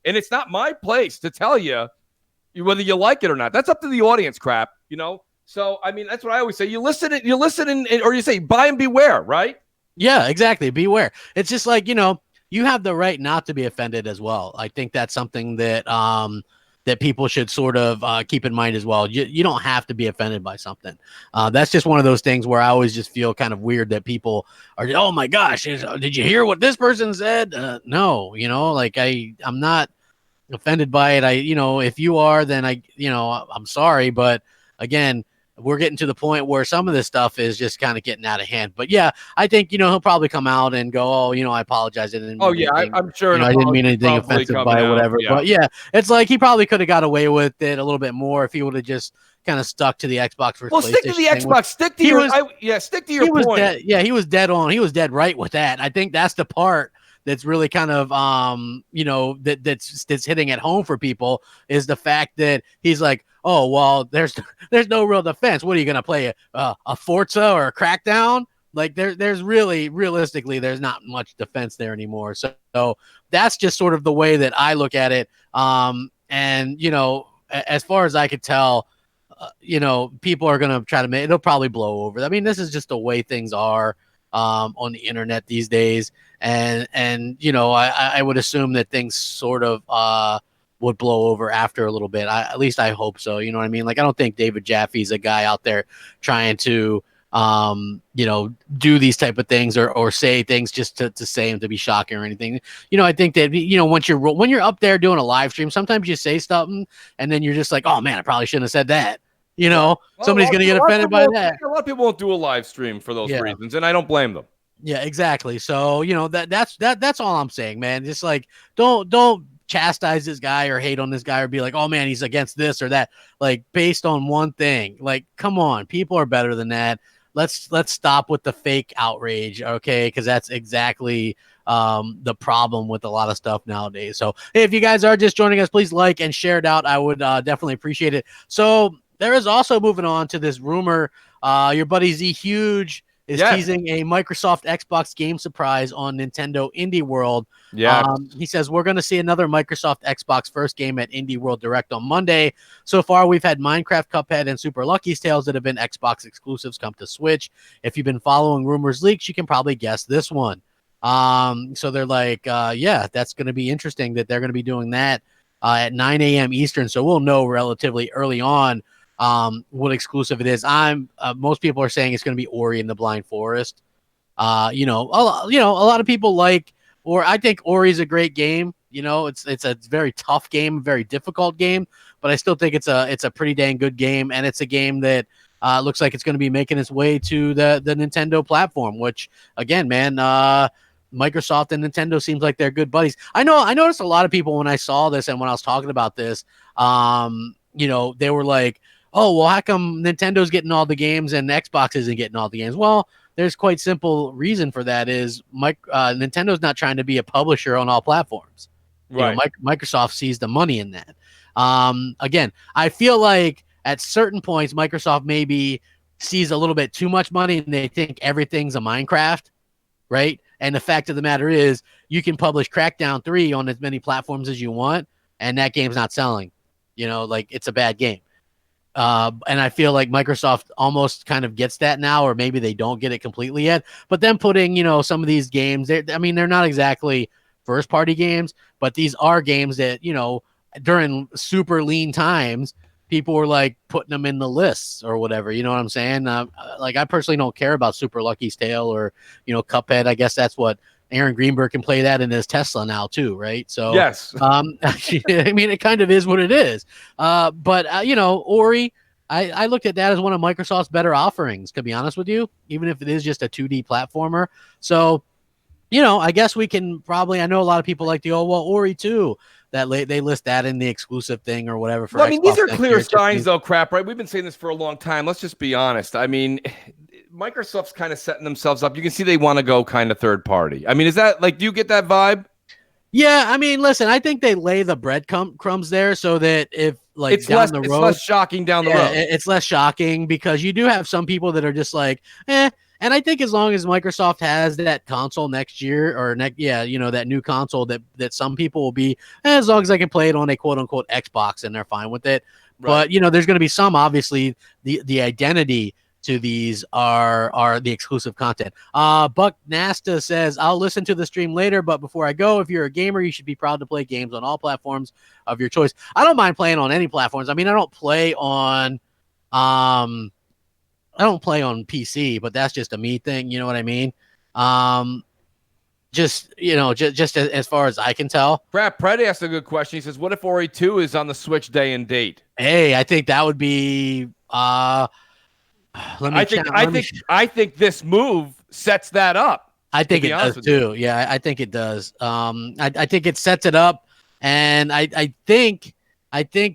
[SPEAKER 4] And it's not my place to tell you whether you like it or not. That's up to the audience, Crap. So I mean, that's what I always say. You listen, or you say buy and beware, right?
[SPEAKER 3] Yeah, exactly. Beware. It's just like, you have the right not to be offended as well. I think that's something that that people should sort of keep in mind as well. You don't have to be offended by something. That's just one of those things where I always just feel kind of weird that people are, oh my gosh, did you hear what this person said? No, like I'm not offended by it. If you are, then I'm sorry. But again, we're getting to the point where some of this stuff is just kind of getting out of hand. But yeah, I think, he'll probably come out and go, oh, I apologize.
[SPEAKER 4] I'm sure.
[SPEAKER 3] I didn't mean anything offensive by it, whatever. Yeah. But yeah, it's like he probably could have got away with it a little bit more if he would have just kind of stuck to the Xbox versus PlayStation.
[SPEAKER 4] Stick to the Xbox. Stick to your point.
[SPEAKER 3] He was dead on. He was dead right with that. I think that's the part that's really kind of that's hitting at home for people, is the fact that he's like, oh well, there's no real defense. What are you gonna play, a Forza or a Crackdown? Like there's really, realistically, there's not much defense there anymore. So that's just sort of the way that I look at it. And as far as I could tell, people are going to try to make, it'll probably blow over. I mean, this is just the way things are on the internet these days. And I would assume that things sort of would blow over after a little bit. At least I hope so. You know what I mean? Like, I don't think David Jaffe's a guy out there trying to, do these type of things or say things just to say them to be shocking or anything. I think that, when you're up there doing a live stream, sometimes you say something and then you're just like, oh man, I probably shouldn't have said that. Somebody's going to get offended by that.
[SPEAKER 4] A lot of people won't do a live stream for those reasons, and I don't blame them.
[SPEAKER 3] Yeah, exactly. So, that's all I'm saying, man. Just like, don't chastise this guy or hate on this guy or be like, oh man, he's against this or that, like based on one thing. Like, come on, people are better than that. Let's stop with the fake outrage, okay? Because that's exactly the problem with a lot of stuff nowadays. So if you guys are just joining us, please like and share it out. I would definitely appreciate it. So there is also, moving on to this rumor, your buddy Z Huge is teasing a Microsoft Xbox game surprise on Nintendo Indie World.
[SPEAKER 4] Yeah.
[SPEAKER 3] He says, we're going to see another Microsoft Xbox first game at Indie World Direct on Monday. So far, we've had Minecraft, Cuphead, and Super Lucky's Tales that have been Xbox exclusives come to Switch. If you've been following rumors leaks, you can probably guess this one. So they're like, that's going to be interesting that they're going to be doing that at 9 a.m. Eastern. So we'll know relatively early on what exclusive it is. Most people are saying it's going to be Ori and the Blind Forest. A lot of people like, or I think Ori's a great game. It's a very tough game, very difficult game, but I still think it's a pretty dang good game, and it's a game that looks like it's going to be making its way to the Nintendo platform. Which, again, man, Microsoft and Nintendo seems like they're good buddies. I noticed a lot of people when I saw this and when I was talking about this, they were like, oh, well, how come Nintendo's getting all the games and Xbox isn't getting all the games? Well, there's quite simple reason for that is Nintendo's not trying to be a publisher on all platforms.
[SPEAKER 4] Right.
[SPEAKER 3] Microsoft sees the money in that. Again, I feel like at certain points, Microsoft maybe sees a little bit too much money and they think everything's a Minecraft, right? And the fact of the matter is you can publish Crackdown 3 on as many platforms as you want, and that game's not selling. It's a bad game. And I feel like Microsoft almost kind of gets that now, or maybe they don't get it completely yet. But then putting, some of these games, they're not exactly first-party games, but these are games that, during super lean times, people were like putting them in the lists or whatever. You know what I'm saying? I personally don't care about Super Lucky's Tale or, Cuphead. I guess that's what Aaron Greenberg can play that in his Tesla now too, right? So
[SPEAKER 4] yes,
[SPEAKER 3] it kind of is what it is. But Ori, I looked at that as one of Microsoft's better offerings, to be honest with you, even if it is just a 2D platformer. So, I guess we can probably, I know a lot of people like to go, well, Ori 2, they list that in the exclusive thing or whatever. For Xbox
[SPEAKER 4] these are clear signs though, crap, right? We've been saying this for a long time. Let's just be honest. Microsoft's kind of setting themselves up. You can see they want to go kind of third party. Is that do you get that vibe?
[SPEAKER 3] Yeah, listen, I think they lay the breadcrumbs there so that if it's down the road,
[SPEAKER 4] it's less shocking down the road.
[SPEAKER 3] It's less shocking because you do have some people that are just like, eh. And I think as long as Microsoft has that console next year or that new console that some people will be, as long as I can play it on a quote unquote Xbox and they're fine with it. Right. But there's going to be some, obviously the identity to these are the exclusive content. Buck Nasta says, I'll listen to the stream later, but before I go, if you're a gamer, you should be proud to play games on all platforms of your choice. I don't mind playing on any platforms. I don't play on PC, but that's just a me thing. You know what I mean? Just as far as I can tell.
[SPEAKER 4] Brad Pred asked a good question. He says, what if Ori 2 is on the Switch day and date?
[SPEAKER 3] Hey, I think that would be,
[SPEAKER 4] I think this move sets that up.
[SPEAKER 3] I think it does too. Yeah, I think it does. I think it sets it up, and I think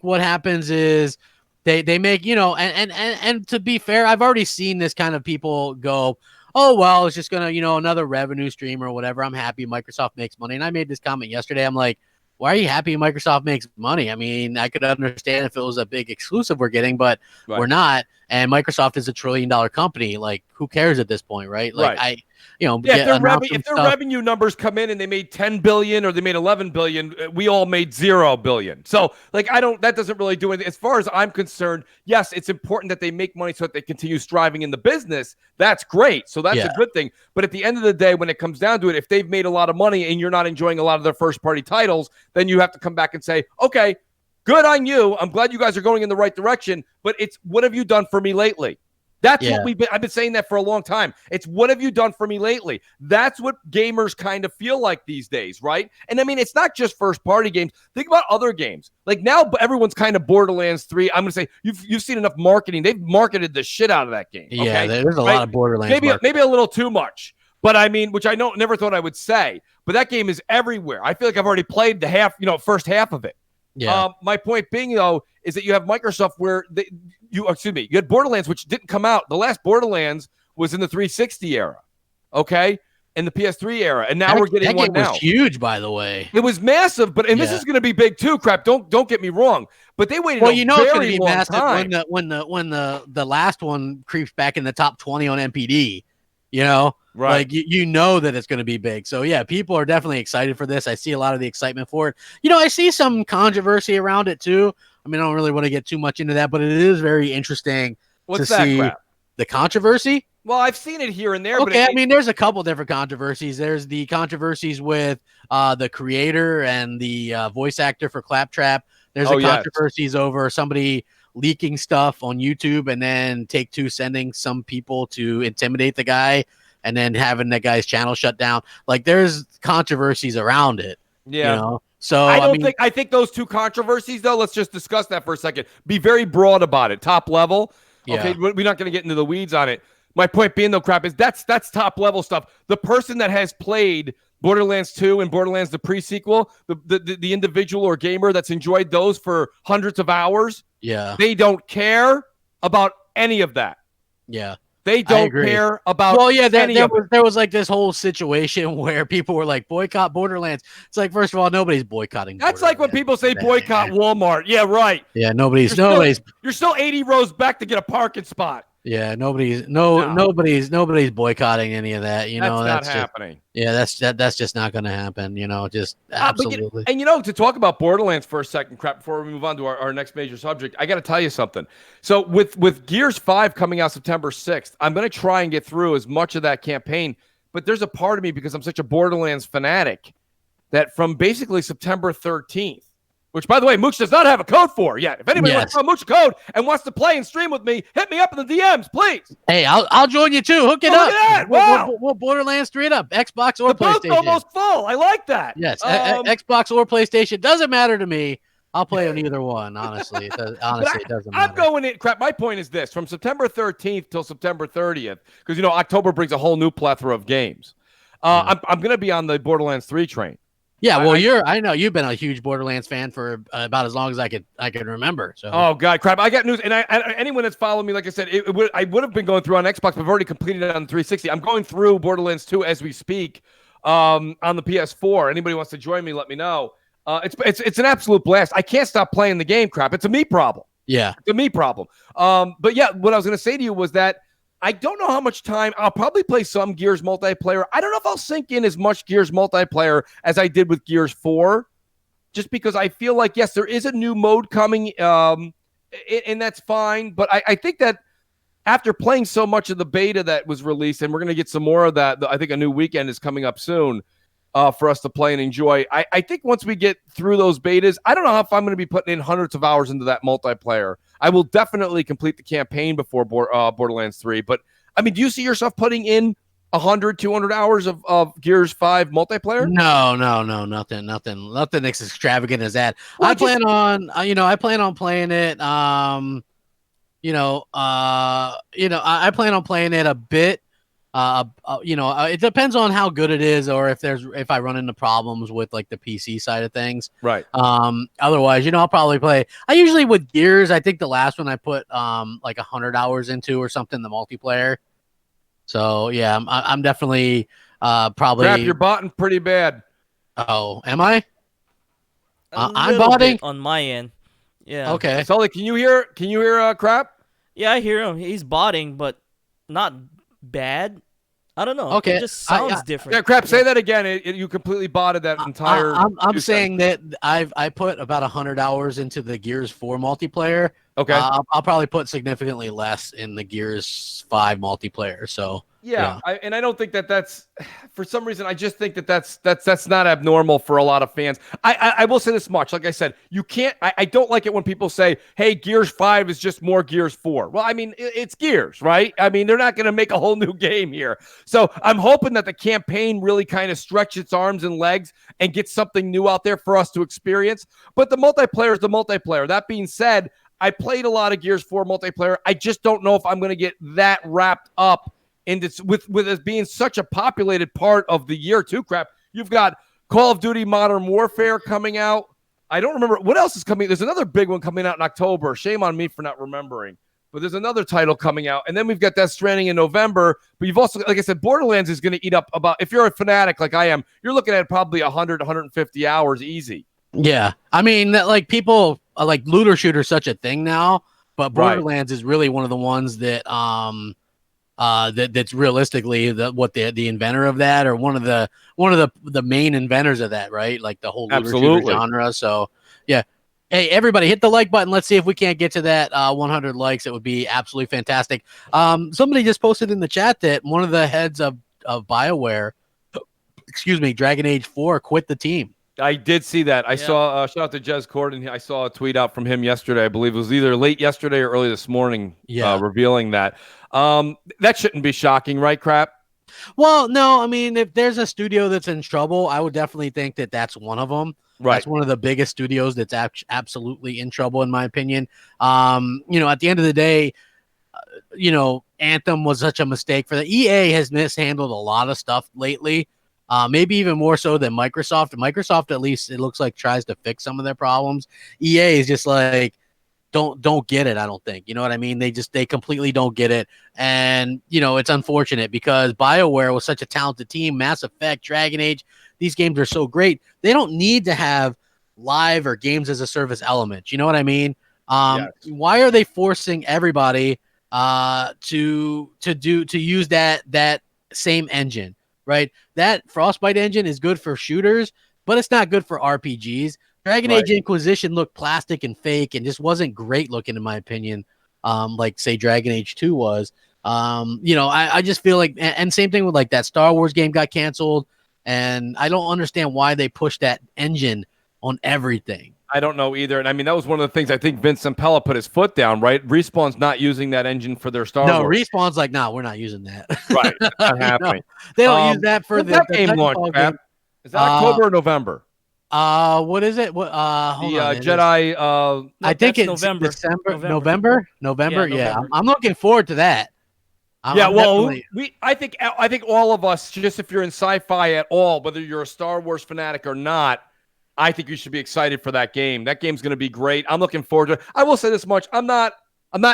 [SPEAKER 3] what happens is they make and to be fair, I've already seen this kind of people go, oh well, it's just gonna another revenue stream or whatever. I'm happy Microsoft makes money, and I made this comment yesterday. I'm like, why are you happy Microsoft makes money? I could understand if it was a big exclusive we're getting, but we're not. and Microsoft is a $1 trillion company. Like, who cares at this point, right? Like,
[SPEAKER 4] Right.
[SPEAKER 3] if
[SPEAKER 4] their revenue numbers come in and they made 10 billion or they made 11 billion, we all made 0 billion. So like, that doesn't really do anything. As far as I'm concerned, yes, it's important that they make money so that they continue striving in the business. That's great. So that's a good thing. But at the end of the day, when it comes down to it, if they've made a lot of money and you're not enjoying a lot of their first party titles, then you have to come back and say, okay, good on you. I'm glad you guys are going in the right direction, but it's, what have you done for me lately? That's what I've been saying that for a long time. It's, what have you done for me lately? That's what gamers kind of feel like these days, right? And I mean, it's not just first party games. Think about other games. Like now everyone's kind of Borderlands 3. I'm going to say you've seen enough marketing. They've marketed the shit out of that game. Okay?
[SPEAKER 3] Yeah, there's a lot of Borderlands.
[SPEAKER 4] Maybe a little too much. But I mean, which I never thought I would say, but that game is everywhere. I feel like I've already played the first half of it.
[SPEAKER 3] Yeah.
[SPEAKER 4] My point being, though, is that you have Microsoft where you had Borderlands, which didn't come out. The last Borderlands was in the 360 era, okay, and the PS3 era, and now we're getting one now.
[SPEAKER 3] That game was huge, by the way.
[SPEAKER 4] It was massive, but this is going to be big too. Crap, don't get me wrong, but they waited. Well,
[SPEAKER 3] it's going to be massive when the last one creeps back in the top 20 on MPD. You know,
[SPEAKER 4] right?
[SPEAKER 3] Like you know that it's going to be big. So yeah, people are definitely excited for this. I see a lot of the excitement for it. You know, I see some controversy around it too. I mean, I don't really want to get too much into that, but it is very interesting to see the controversy.
[SPEAKER 4] Well, I've seen it here and there.
[SPEAKER 3] Okay, I mean, there's a couple different controversies. There's the controversies with the creator and the voice actor for Claptrap. There's controversies over somebody leaking stuff on YouTube and then Take-Two sending some people to intimidate the guy and then having that guy's channel shut down. Like, there's controversies around it.
[SPEAKER 4] Yeah.
[SPEAKER 3] You know? So
[SPEAKER 4] I think those two controversies, though, let's just discuss that for a second. Be very broad about it, top level. Okay, we're not going to get into the weeds on it. My point being, though, Crap, is that's top level stuff. The person that has played Borderlands 2 and Borderlands the pre-sequel, the individual or gamer that's enjoyed those for hundreds of hours, they don't care about any of that.
[SPEAKER 3] Yeah.
[SPEAKER 4] They don't care about
[SPEAKER 3] there was like this whole situation where people were like, boycott Borderlands. It's like, first of all, nobody's boycotting
[SPEAKER 4] That's like when people say boycott Walmart. Yeah, right.
[SPEAKER 3] Yeah, nobody's
[SPEAKER 4] you're still 80 rows back to get a parking spot.
[SPEAKER 3] Yeah, nobody's boycotting any of that. You know,
[SPEAKER 4] that's not happening.
[SPEAKER 3] Yeah, that's just not going to happen. You know, just absolutely.
[SPEAKER 4] To talk about Borderlands for a second, Crap, before we move on to our next major subject, I got to tell you something. So with Gears 5 coming out September 6th, I'm going to try and get through as much of that campaign. But there's a part of me, because I'm such a Borderlands fanatic, that from basically September 13th. Which, by the way, Mooch does not have a code for yet. If anybody wants to Mooch a code and wants to play and stream with me, hit me up in the DMs, please.
[SPEAKER 3] Hey, I'll join you too. Hook it up.
[SPEAKER 4] Look at that. Wow.
[SPEAKER 3] We'll Borderlands 3 it up. Xbox or PlayStation.
[SPEAKER 4] The boat's almost full. I like that.
[SPEAKER 3] Yes, Xbox or PlayStation. Doesn't matter to me. I'll play on either one, honestly. It doesn't matter.
[SPEAKER 4] I'm going in. Crap, my point is this. From September 13th till September 30th, because, October brings a whole new plethora of games. I'm going to be on the Borderlands 3 train.
[SPEAKER 3] Yeah, well, I know you've been a huge Borderlands fan for about as long as I can remember. So,
[SPEAKER 4] oh god, Crap! I got news, and anyone that's following me, like I said, I would have been going through on Xbox, but I've already completed it on 360. I'm going through Borderlands 2 as we speak on the PS4. Anybody wants to join me? Let me know. It's an absolute blast. I can't stop playing the game. Crap! It's a me problem.
[SPEAKER 3] Yeah,
[SPEAKER 4] it's a me problem. But yeah, what I was going to say to you was that I don't know how much time. I'll probably play some Gears multiplayer. I don't know if I'll sink in as much Gears multiplayer as I did with Gears 4, just because I feel like, yes, there is a new mode coming, and that's fine. But I think that after playing so much of the beta that was released, and we're going to get some more of that, I think a new weekend is coming up soon for us to play and enjoy. I think once we get through those betas, I don't know if I'm going to be putting in hundreds of hours into that multiplayer. I will definitely complete the campaign before Borderlands 3. But, I mean, do you see yourself putting in 100, 200 hours of Gears 5 multiplayer?
[SPEAKER 3] No, nothing as extravagant as that. I plan on playing it. I plan on playing it a bit. It depends on how good it is, or if I run into problems with like the PC side of things.
[SPEAKER 4] Right.
[SPEAKER 3] Otherwise, I'll probably play. I usually with Gears, I think the last one I put like 100 hours into or something, the multiplayer. So yeah, I'm definitely probably.
[SPEAKER 4] Crap, you're botting pretty bad.
[SPEAKER 3] Oh, am I?
[SPEAKER 2] I'm botting on my end. Yeah.
[SPEAKER 3] Okay.
[SPEAKER 4] Sully, can you hear Crap?
[SPEAKER 2] Yeah, I hear him. He's botting, but not bad. I don't know.
[SPEAKER 3] Okay,
[SPEAKER 2] It just sounds different.
[SPEAKER 4] Yeah, Crap, say that again. You completely botted that entire.
[SPEAKER 3] I'm saying that I put about 100 hours into the Gears 4 multiplayer.
[SPEAKER 4] Okay.
[SPEAKER 3] I'll probably put significantly less in the Gears 5 multiplayer. So
[SPEAKER 4] yeah. I don't think that's for some reason. I just think that's not abnormal for a lot of fans. I will say this much. Like I said, you can't. I don't like it when people say, "Hey, Gears 5 is just more Gears 4." Well, I mean, it's Gears, right? I mean, they're not going to make a whole new game here. So I'm hoping that the campaign really kind of stretch its arms and legs and get something new out there for us to experience. But the multiplayer is the multiplayer. That being said, I played a lot of Gears 4 multiplayer. I just don't know if I'm going to get that wrapped up into with it being such a populated part of the year too. Crap, you've got Call of Duty Modern Warfare coming out. I don't remember what else is coming. There's another big one coming out in October. Shame on me for not remembering. But there's another title coming out. And then we've got Death Stranding in November. But you've also, like I said, Borderlands is going to eat up about, if you're a fanatic like I am, you're looking at probably 100, 150 hours easy.
[SPEAKER 3] Yeah. I mean, that like people like looter shooter is such a thing now, but Borderlands is really one of the ones that that's realistically the inventor of that, or one of the main inventors of that, right? Like the whole looter shooter genre. So yeah. Hey, everybody, hit the like button. Let's see if we can't get to that 100 likes. It would be absolutely fantastic. Somebody just posted in the chat that one of the heads of BioWare, Dragon Age 4, quit the team.
[SPEAKER 4] I did see that. I saw, shout out to Jez Corden. I saw a tweet out from him yesterday. I believe it was either late yesterday or early this morning, revealing that. That shouldn't be shocking, right, Crap?
[SPEAKER 3] Well, no. I mean, if there's a studio that's in trouble, I would definitely think that that's one of them. Right. That's one of the biggest studios that's absolutely in trouble, in my opinion. At the end of the day, Anthem was such a mistake for the EA has mishandled a lot of stuff lately. Maybe even more so than Microsoft. Microsoft, at least it looks like, tries to fix some of their problems. EA is just like, don't get it. I don't think, you know what I mean? They completely don't get it. And, it's unfortunate because BioWare was such a talented team. Mass Effect, Dragon Age, these games are so great. They don't need to have live or games as a service elements. You know what I mean? Why are they forcing everybody to use that same engine, right? That Frostbite engine is good for shooters, but it's not good for RPGs. Dragon Age Inquisition looked plastic and fake and just wasn't great looking, in my opinion. Like say Dragon Age 2 was. I just feel like, and same thing with like that Star Wars game got canceled, and I don't understand why they pushed that engine on everything.
[SPEAKER 4] I don't know either. And I mean, that was one of the things I think Vince Zampella put his foot down, right? Respawn's not using that engine for their Star Wars.
[SPEAKER 3] No, Respawn's like, no, we're not using that.
[SPEAKER 4] Right. That's not happening.
[SPEAKER 3] They don't use that for the
[SPEAKER 4] game launch. Is that October or November?
[SPEAKER 3] What is it? Hold on,
[SPEAKER 4] Jedi.
[SPEAKER 3] I think it's
[SPEAKER 2] November.
[SPEAKER 3] December. November.
[SPEAKER 2] Yeah.
[SPEAKER 3] I'm looking forward to that.
[SPEAKER 4] I think all of us, just if you're in sci-fi at all, whether you're a Star Wars fanatic or not, I think you should be excited for that game. That game's going to be great. I'm looking forward to it. I will say this much: I'm not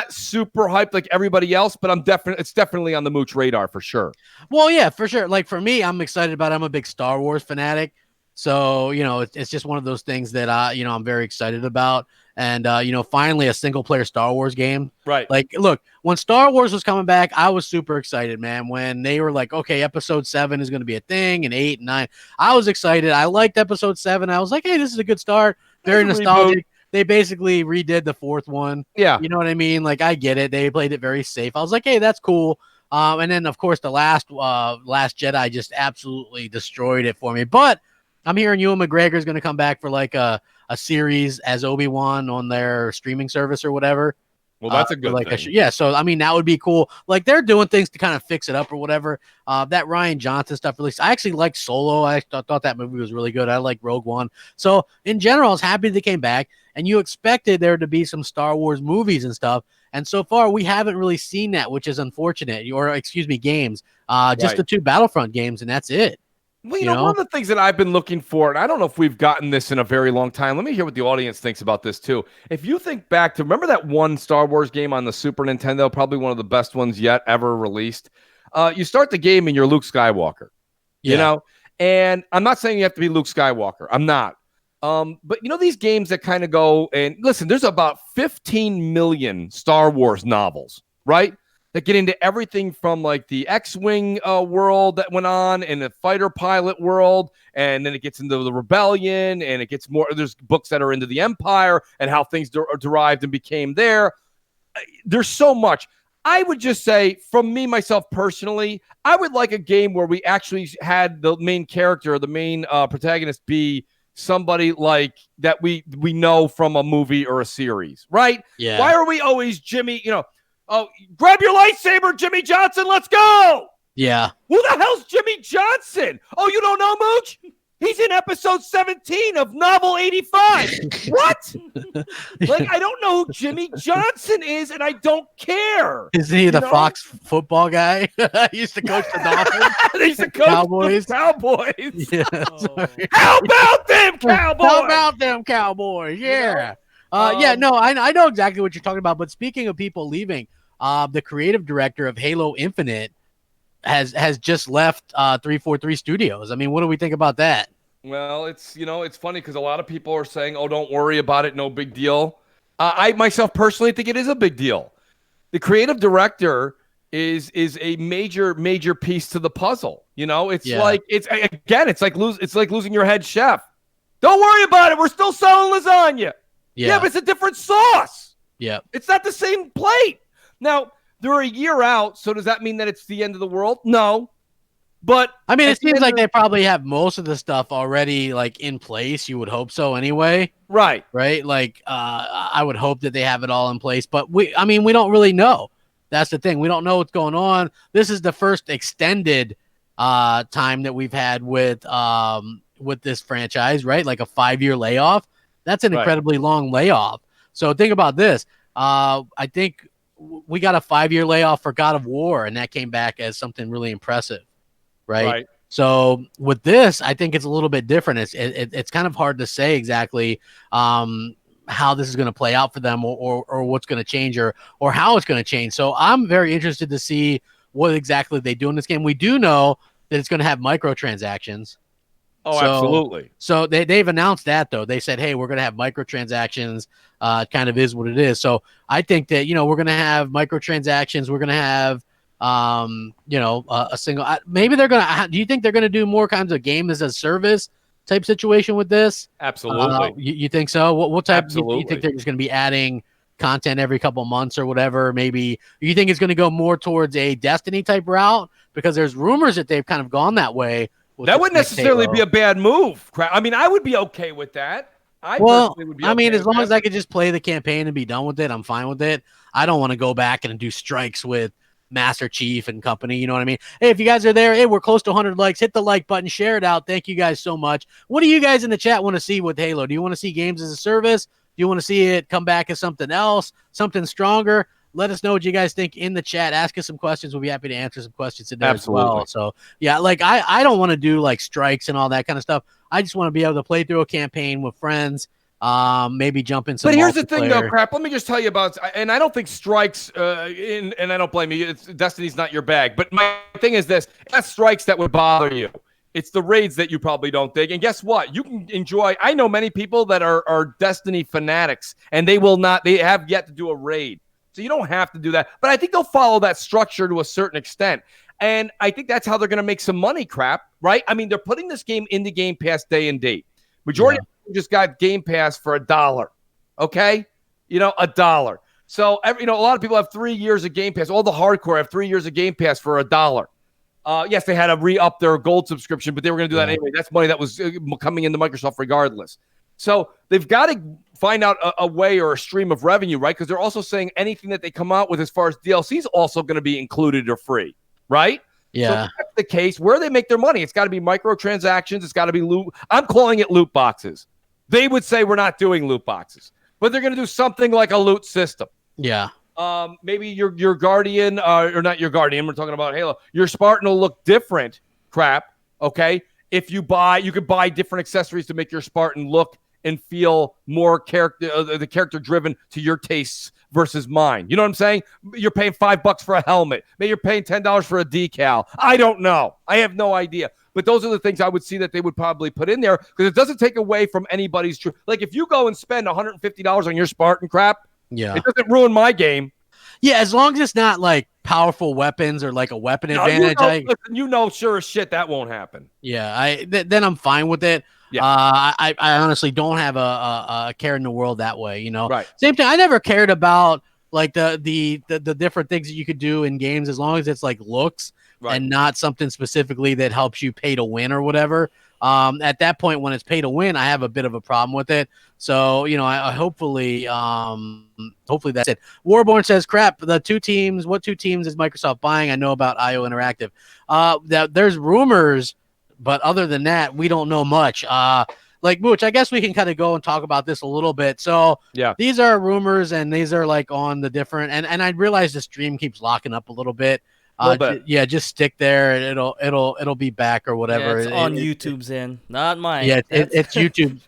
[SPEAKER 4] super hyped like everybody else, but it's definitely on the Mooch radar for sure.
[SPEAKER 3] Well, yeah, for sure. Like for me, I'm excited about it. I'm a big Star Wars fanatic. So, it's just one of those things that I'm very excited about. And finally a single player Star Wars game.
[SPEAKER 4] Right.
[SPEAKER 3] Like, look, when Star Wars was coming back, I was super excited, man. When they were like, okay, episode 7 is going to be a thing, and 8 and 9. I was excited. I liked episode 7. I was like, hey, this is a good start. Very nostalgic. They basically redid the 4th one.
[SPEAKER 4] Yeah.
[SPEAKER 3] You know what I mean? Like, I get it. They played it very safe. I was like, hey, that's cool. And then of course the last Jedi just absolutely destroyed it for me. But I'm hearing Ewan McGregor is going to come back for like a series as Obi-Wan on their streaming service or whatever.
[SPEAKER 4] Well, that's a good thing.
[SPEAKER 3] So, I mean, that would be cool. Like, they're doing things to kind of fix it up or whatever. That Rian Johnson stuff released. I actually like Solo. I thought that movie was really good. I like Rogue One. So, in general, I was happy they came back. And you expected there to be some Star Wars movies and stuff. And so far, we haven't really seen that, which is unfortunate. Games. Just the 2 Battlefront games, and that's it.
[SPEAKER 4] Well, you know, one of the things that I've been looking for, and I don't know if we've gotten this in a very long time. Let me hear what the audience thinks about this, too. If you think back to, remember that one Star Wars game on the Super Nintendo, probably one of the best ones yet ever released? You start the game and you're Luke Skywalker, you know? And I'm not saying you have to be Luke Skywalker. I'm not. But these games that kind of go and listen, there's about 15 million Star Wars novels, right? That get into everything from like the X-Wing world that went on and the fighter pilot world. And then it gets into the rebellion and it gets more. There's books that are into the Empire and how things are derived and became there. There's so much. I would just say, from me, myself personally, I would like a game where we actually had the main character, the main protagonist be somebody like that we know from a movie or a series, right?
[SPEAKER 3] Yeah.
[SPEAKER 4] Why are we always Jimmy, oh, grab your lightsaber, Jimmy Johnson, let's go.
[SPEAKER 3] Yeah.
[SPEAKER 4] Who the hell's Jimmy Johnson? Oh, you don't know, Mooch? He's in episode 17 of Novel 85. What? Like, I don't know who Jimmy Johnson is, and I don't care.
[SPEAKER 3] Isn't he the Fox football guy? He used to coach the Dolphins.
[SPEAKER 4] He used to coach
[SPEAKER 3] Cowboys.
[SPEAKER 4] the Cowboys.
[SPEAKER 3] Yeah.
[SPEAKER 4] How about them Cowboys?
[SPEAKER 3] How about them Cowboys? Yeah. No, I know exactly what you're talking about. But speaking of people leaving, the creative director of Halo Infinite has just left 343 Studios. I mean, what do we think about that?
[SPEAKER 4] Well, it's funny because a lot of people are saying, "Oh, don't worry about it, no big deal." I myself personally think it is a big deal. The creative director is a major piece to the puzzle. It's like losing your head chef. Don't worry about it. We're still selling lasagna. Yeah, but it's a different sauce.
[SPEAKER 3] Yeah,
[SPEAKER 4] it's not the same plate. Now they're a year out, so does that mean that it's the end of the world? No. But
[SPEAKER 3] I mean, it seems like they probably have most of the stuff already like in place. You would hope so anyway.
[SPEAKER 4] Right.
[SPEAKER 3] Like, I would hope that they have it all in place, but we don't really know. That's the thing. We don't know what's going on. This is the first extended time that we've had with this franchise, right? Like a 5-year layoff. That's an incredibly long layoff. So think about this. I think we got a 5-year layoff for God of War, and that came back as something really impressive. Right. So with this, I think it's a little bit different. It's kind of hard to say exactly how this is going to play out for them or what's going to change or how it's going to change. So I'm very interested to see what exactly they do in this game. We do know that it's going to have microtransactions.
[SPEAKER 4] Oh, absolutely.
[SPEAKER 3] So they've announced that, though. They said, hey, we're going to have microtransactions. Kind of is what it is. So I think that, we're going to have microtransactions. We're going to have a single. Maybe they're gonna. Do you think they're gonna do more kinds of game as a service type situation with this?
[SPEAKER 4] Absolutely.
[SPEAKER 3] You think so? What type?
[SPEAKER 4] Absolutely.
[SPEAKER 3] You think they're just gonna be adding content every couple months or whatever? Maybe you think it's gonna go more towards a Destiny type route because there's rumors that they've kind of gone that way.
[SPEAKER 4] That wouldn't necessarily be a bad move. I mean, I would be okay with that. I mean,
[SPEAKER 3] as long as I could just play the campaign and be done with it, I'm fine with it. I don't want to go back and do strikes with Master Chief and company, you know what I mean? Hey, if you guys are there, hey, we're close to 100 likes. Hit the like button, share it out. Thank you guys so much. What do you guys in the chat want to see with Halo? Do you want to see games as a service? Do you want to see it come back as something else, something stronger? Let us know what you guys think in the chat. Ask us some questions. We'll be happy to answer some questions in there as well. So, yeah, like I don't want to do like strikes and all that kind of stuff. I just want to be able to play through a campaign with friends. Maybe jump in some.
[SPEAKER 4] But here's the thing, though, Crap. Let me just tell you about, and I don't think strikes, and I don't blame you. Destiny's not your bag. But my thing is this: it's not strikes that would bother you. It's the raids that you probably don't dig. And guess what? You can enjoy. I know many people that are Destiny fanatics, and they will not. They have yet to do a raid, so you don't have to do that. But I think they'll follow that structure to a certain extent. And I think that's how they're going to make some money, Crap. Right? I mean, they're putting this game into Game Pass day and date. Majority of people just got Game Pass for $1. Okay? $1. So, a lot of people have 3 years of Game Pass. All the hardcore have 3 years of Game Pass for $1. Yes, they had to re-up their gold subscription, but they were going to do that anyway. That's money that was coming into Microsoft regardless. So they've got to find out a way or a stream of revenue, right? Because they're also saying anything that they come out with as far as DLC is also going to be included or free, right?
[SPEAKER 3] Yeah.
[SPEAKER 4] So if that's the case, where they make their money, it's got to be microtransactions. It's got to be loot. I'm calling it loot boxes. They would say we're not doing loot boxes, but they're going to do something like a loot system.
[SPEAKER 3] Yeah.
[SPEAKER 4] Maybe your Guardian, or not your Guardian, we're talking about Halo. Your Spartan will look different, Crap, okay? If you could buy different accessories to make your Spartan look and feel more the character driven to your tastes versus mine. You know what I'm saying? You're paying $5 for a helmet. Maybe you're paying $10 for a decal. I don't know. I have no idea. but those are the things I would see that they would probably put in there because it doesn't take away from anybody's true. Like if you go and spend $150 on your Spartan crap, it doesn't ruin my game.
[SPEAKER 3] Yeah, as long as it's not like powerful weapons or like a weapon advantage.
[SPEAKER 4] Sure as shit that won't happen.
[SPEAKER 3] Yeah, then I'm fine with it. Yeah. I honestly don't have a care in the world that way, you know.
[SPEAKER 4] Right.
[SPEAKER 3] Same thing. I never cared about like the different things that you could do in games as long as it's like looks and not something specifically that helps you pay to win or whatever. At that point when it's pay to win, I have a bit of a problem with it. So, you know, I hopefully that's it. Warborn says, crap, what two teams is Microsoft buying? I know about IO Interactive. That there's rumors, but other than that, we don't know much. Like Mooch, I guess we can kind of go and talk about this a little bit. So these are rumors and these are like on the different, and I realize the stream keeps locking up a little bit. Just stick there and it'll be back or whatever.
[SPEAKER 2] Yeah, it's on YouTube's end, not mine.
[SPEAKER 3] Yeah, it's YouTube.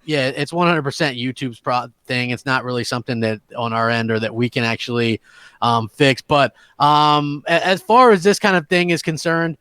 [SPEAKER 3] Yeah, it's 100% YouTube's thing. It's not really something that on our end or that we can actually fix. But as far as this kind of thing is concerned,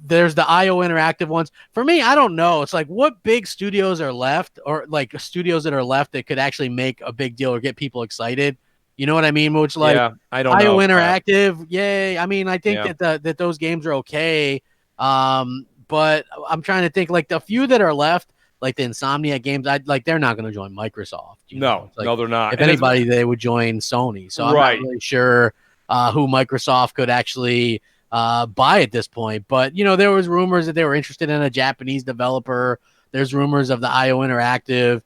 [SPEAKER 3] there's the IO Interactive ones. For me, I don't know. It's like what big studios are left or like studios that are left that could actually make a big deal or get people excited. You know what I mean? Which like
[SPEAKER 4] I don't
[SPEAKER 3] IO
[SPEAKER 4] know.
[SPEAKER 3] Interactive, yay. I mean, I think that those games are okay. But I'm trying to think like the few that are left, like the Insomniac games, they're not going to join Microsoft.
[SPEAKER 4] No, they're not.
[SPEAKER 3] If anybody, they would join Sony. So I'm not really sure who Microsoft could actually buy at this point. But, you know, there was rumors that they were interested in a Japanese developer. There's rumors of the IO Interactive,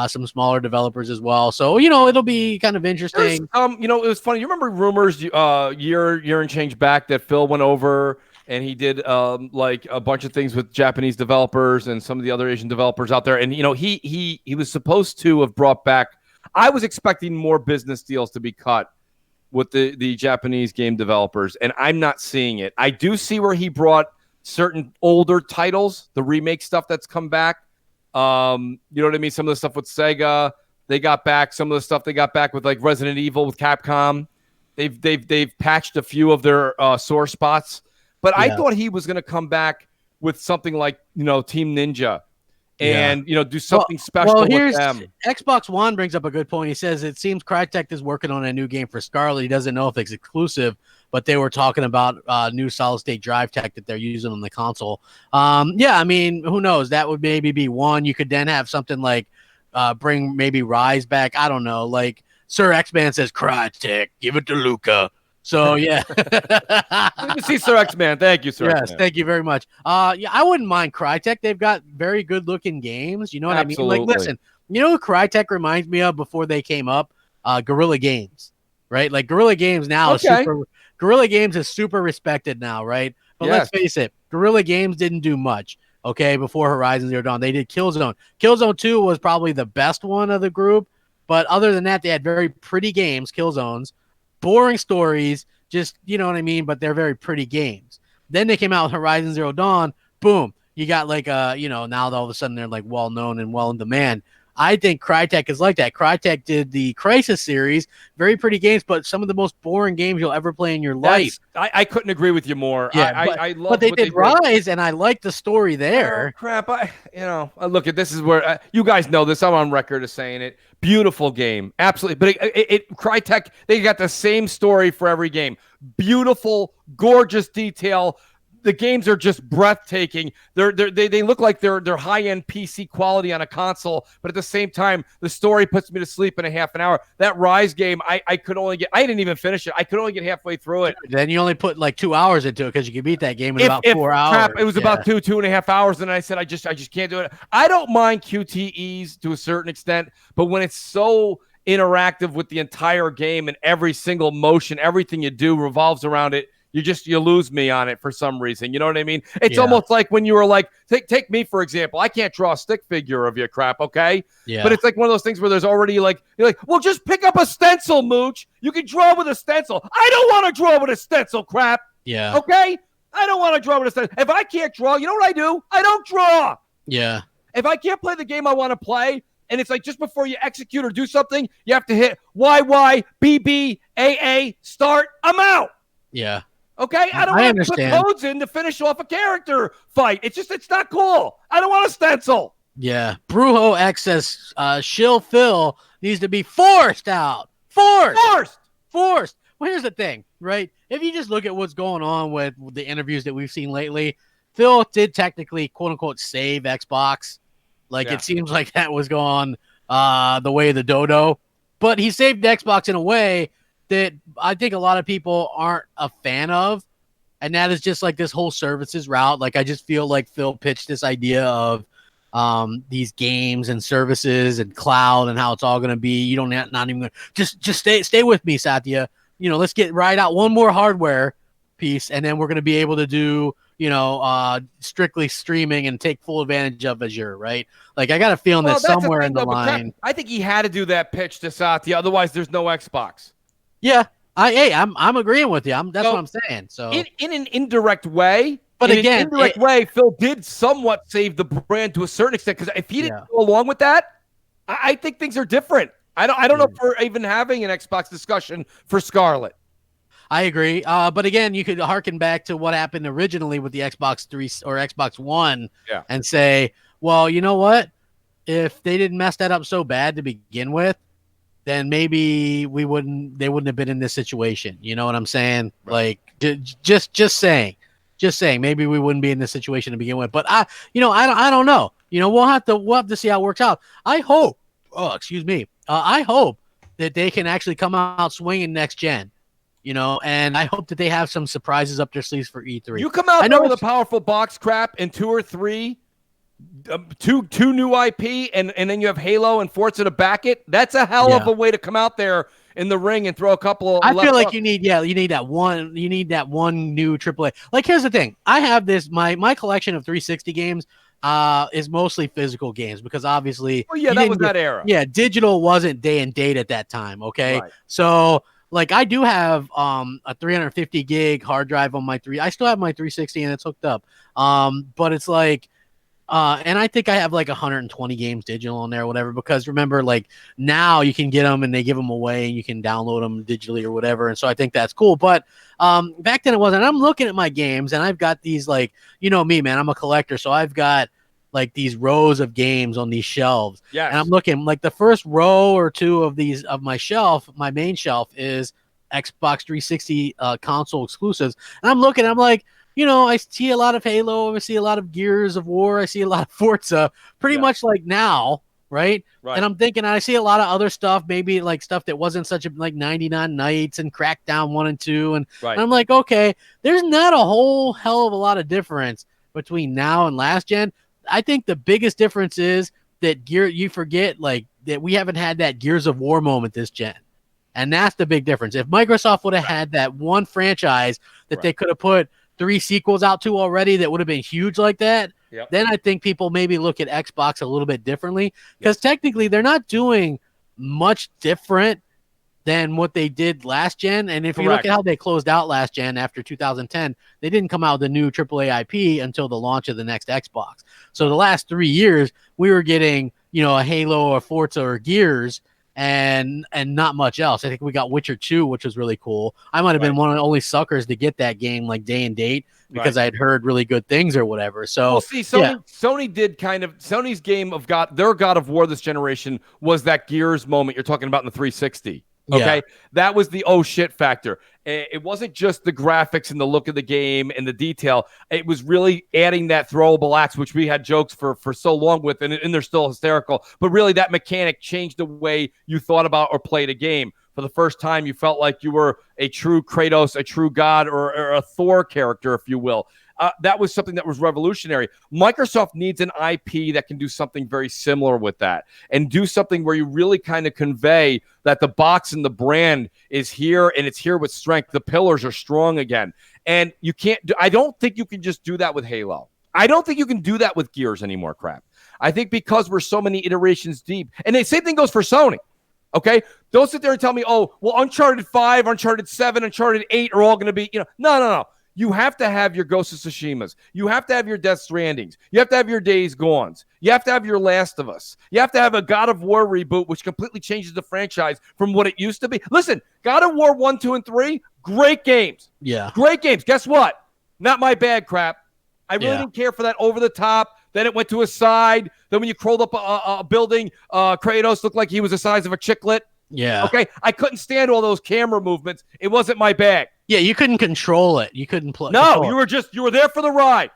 [SPEAKER 3] some smaller developers as well. So, you know, it'll be kind of interesting.
[SPEAKER 4] You know, it was funny. You remember rumors year and change back that Phil went over and he did like a bunch of things with Japanese developers and some of the other Asian developers out there. And, you know, he was supposed to have brought back, I was expecting more business deals to be cut with the Japanese game developers, and I'm not seeing it. I do see where he brought certain older titles, the remake stuff that's come back. You know what I mean? Some of the stuff with Sega, they got back. Some of the stuff they got back with like Resident Evil with Capcom. They've patched a few of their sore spots. But I thought he was going to come back with something like, you know, Team Ninja. And, you know, do something special with them.
[SPEAKER 3] Xbox One brings up a good point. He says it seems Crytek is working on a new game for Scarlet. He doesn't know if it's exclusive, but they were talking about new solid-state drive tech that they're using on the console. I mean, who knows? That would maybe be one. You could then have something like bring maybe Rise back. I don't know. Like Sir X-Man says, Crytek, give it to Luca. So, yeah.
[SPEAKER 4] Let me see Sir X-Man. Thank you, Sir
[SPEAKER 3] Yes,
[SPEAKER 4] X-Man.
[SPEAKER 3] thank you very much. I wouldn't mind Crytek. They've got very good-looking games. You know what I mean? Like, listen, you know who Crytek reminds me of before they came up? Guerrilla Games, right? Like, Guerrilla Games now Guerrilla Games is super respected now, right? But let's face it, Guerrilla Games didn't do much, okay, before Horizon Zero Dawn. They did Killzone. Killzone 2 was probably the best one of the group, but other than that, they had very pretty games, Killzones. Boring stories, just, you know what I mean? But they're very pretty games. Then they came out with Horizon Zero Dawn. Boom. You got like, you know, now all of a sudden they're like well known and well in demand. I think Crytek is like that. Crytek did the Crysis series, very pretty games, but some of the most boring games you'll ever play in your life.
[SPEAKER 4] I couldn't agree with you more.
[SPEAKER 3] Yeah,
[SPEAKER 4] I love
[SPEAKER 3] but they did Rise, and I like the story there.
[SPEAKER 4] Oh, crap. Look at this is where you guys know this. I'm on record as saying it. Beautiful game, absolutely. But Crytek, they got the same story for every game. Beautiful, gorgeous detail. The games are just breathtaking. They look like they're high-end PC quality on a console, but at the same time, the story puts me to sleep in a half an hour. That Rise game, I didn't even finish it. I could only get halfway through it.
[SPEAKER 3] Then you only put like 2 hours into it because you could beat that game in about 4 hours.
[SPEAKER 4] Crap, it was about 2.5 hours, and I said I just can't do it. I don't mind QTEs to a certain extent, but when it's so interactive with the entire game and every single motion, everything you do revolves around it, you lose me on it for some reason. You know what I mean? It's almost like when you were like, take me, for example. I can't draw a stick figure of your crap, okay?
[SPEAKER 3] Yeah.
[SPEAKER 4] But it's like one of those things where there's already like, you're like, well, just pick up a stencil, Mooch. You can draw with a stencil. I don't want to draw with a stencil, crap.
[SPEAKER 3] Yeah.
[SPEAKER 4] Okay? I don't want to draw with a stencil. If I can't draw, you know what I do? I don't draw.
[SPEAKER 3] Yeah.
[SPEAKER 4] If I can't play the game I want to play, and it's like just before you execute or do something, you have to hit YYBBAA start. I'm out.
[SPEAKER 3] Yeah.
[SPEAKER 4] Okay, I don't
[SPEAKER 3] I
[SPEAKER 4] want to put
[SPEAKER 3] understand.
[SPEAKER 4] codes in to finish off a character fight. It's not cool. I don't want a stencil.
[SPEAKER 3] Yeah, Brujo X says Shill Phil needs to be forced out. Forced. Well, here's the thing, right? If you just look at what's going on with the interviews that we've seen lately, Phil did technically, quote unquote, save Xbox. Like it seems like that was going the way of the dodo, but he saved Xbox in a way that I think a lot of people aren't a fan of. And that is just like this whole services route. Like I just feel like Phil pitched this idea of these games and services and cloud and how it's all going to be. You don't not even gonna, just stay with me, Satya. Let's get right out one more hardware piece, and then we're going to be able to do strictly streaming and take full advantage of Azure, right? Like I got a feeling that somewhere in the line,
[SPEAKER 4] I think he had to do that pitch to Satya. Otherwise, there's no Xbox.
[SPEAKER 3] Yeah, I'm agreeing with you. That's what I'm saying. So
[SPEAKER 4] in an indirect way.
[SPEAKER 3] But again,
[SPEAKER 4] Phil did somewhat save the brand to a certain extent, because if he didn't go along with that, I think things are different. I don't know if we're even having an Xbox discussion for Scarlett.
[SPEAKER 3] I agree. But again, you could harken back to what happened originally with the Xbox 3 or Xbox One and say, well, you know what? If they didn't mess that up so bad to begin with, then maybe they wouldn't have been in this situation. You know what I'm saying? Right. Like just saying. Just saying, maybe we wouldn't be in this situation to begin with. But I don't know. We'll have to see how it works out. I hope. Oh, excuse me. I hope that they can actually come out swinging next gen. And I hope that they have some surprises up their sleeves for E3.
[SPEAKER 4] You come out there with a powerful box crap and 2 or 3, two new IP, and then you have Halo and Forza to back it. That's a hell of a way to come out there in the ring and throw a couple of.
[SPEAKER 3] I feel like you need that one new AAA. Like here's the thing. I have this my collection of 360 games is mostly physical games, because obviously
[SPEAKER 4] that was that era.
[SPEAKER 3] Yeah, digital wasn't day and date at that time, okay? Right. So like I do have a 350 gig hard drive on my I still have my 360 and it's hooked up. But it's like and I think I have like 120 games digital on there or whatever, because remember, like now you can get them and they give them away and you can download them digitally or whatever. And so I think that's cool. But back then it wasn't. I'm looking at my games and I've got these, like, me, man, I'm a collector. So I've got like these rows of games on these shelves. Yeah. And I'm looking like the first row or two of these of my shelf, my main shelf is Xbox 360 console exclusives. And I'm looking, I'm like, I see a lot of Halo, I see a lot of Gears of War, I see a lot of Forza, pretty much like now, right? And I'm thinking, I see a lot of other stuff, maybe like stuff that wasn't such a, like 99 Nights and Crackdown 1 and 2, and I'm like, okay, there's not a whole hell of a lot of difference between now and last gen. I think the biggest difference is that you forget, like, that we haven't had that Gears of War moment this gen. And that's the big difference. If Microsoft would have had that one franchise that they could have put 3 sequels out to already that would have been huge like that, then I think people maybe look at Xbox a little bit differently, because technically they're not doing much different than what they did last gen. And if you look at how they closed out last gen after 2010, they didn't come out with a new AAA IP until the launch of the next Xbox. So the last 3 years, we were getting, a Halo or Forza or Gears, and not much else. I think we got Witcher 2, which was really cool. I might have been one of the only suckers to get that game like day and date, because I had heard really good things or whatever. So
[SPEAKER 4] Sony did kind of, Sony's game of their God of War this generation was that Gears moment you're talking about in the 360. Okay, that was the oh shit factor. It wasn't just the graphics and the look of the game and the detail. It was really adding that throwable axe, which we had jokes for so long with, and they're still hysterical. But really, that mechanic changed the way you thought about or played a game. For the first time, you felt like you were a true Kratos, a true God, or a Thor character, if you will. That was something that was revolutionary. Microsoft needs an IP that can do something very similar with that, and do something where you really kind of convey that the box and the brand is here, and it's here with strength. The pillars are strong again. And you can't I don't think you can just do that with Halo. I don't think you can do that with Gears anymore, crap. I think because we're so many iterations deep, and the same thing goes for Sony. Okay? Don't sit there and tell me, oh, well, Uncharted 5, Uncharted 7, Uncharted 8 are all going to be, no. You have to have your Ghost of Tsushimas. You have to have your Death Strandings. You have to have your Days Gones. You have to have your Last of Us. You have to have a God of War reboot, which completely changes the franchise from what it used to be. Listen, God of War 1, 2, and 3, great games.
[SPEAKER 3] Yeah.
[SPEAKER 4] Great games. Guess what? Not my bad, crap. I really didn't care for that over the top. Then it went to a side. Then when you crawled up a building, Kratos looked like he was the size of a chicklet.
[SPEAKER 3] Yeah.
[SPEAKER 4] Okay. I couldn't stand all those camera movements. It wasn't my bag.
[SPEAKER 3] Yeah, you couldn't control it. You couldn't play.
[SPEAKER 4] No, you were there for the ride.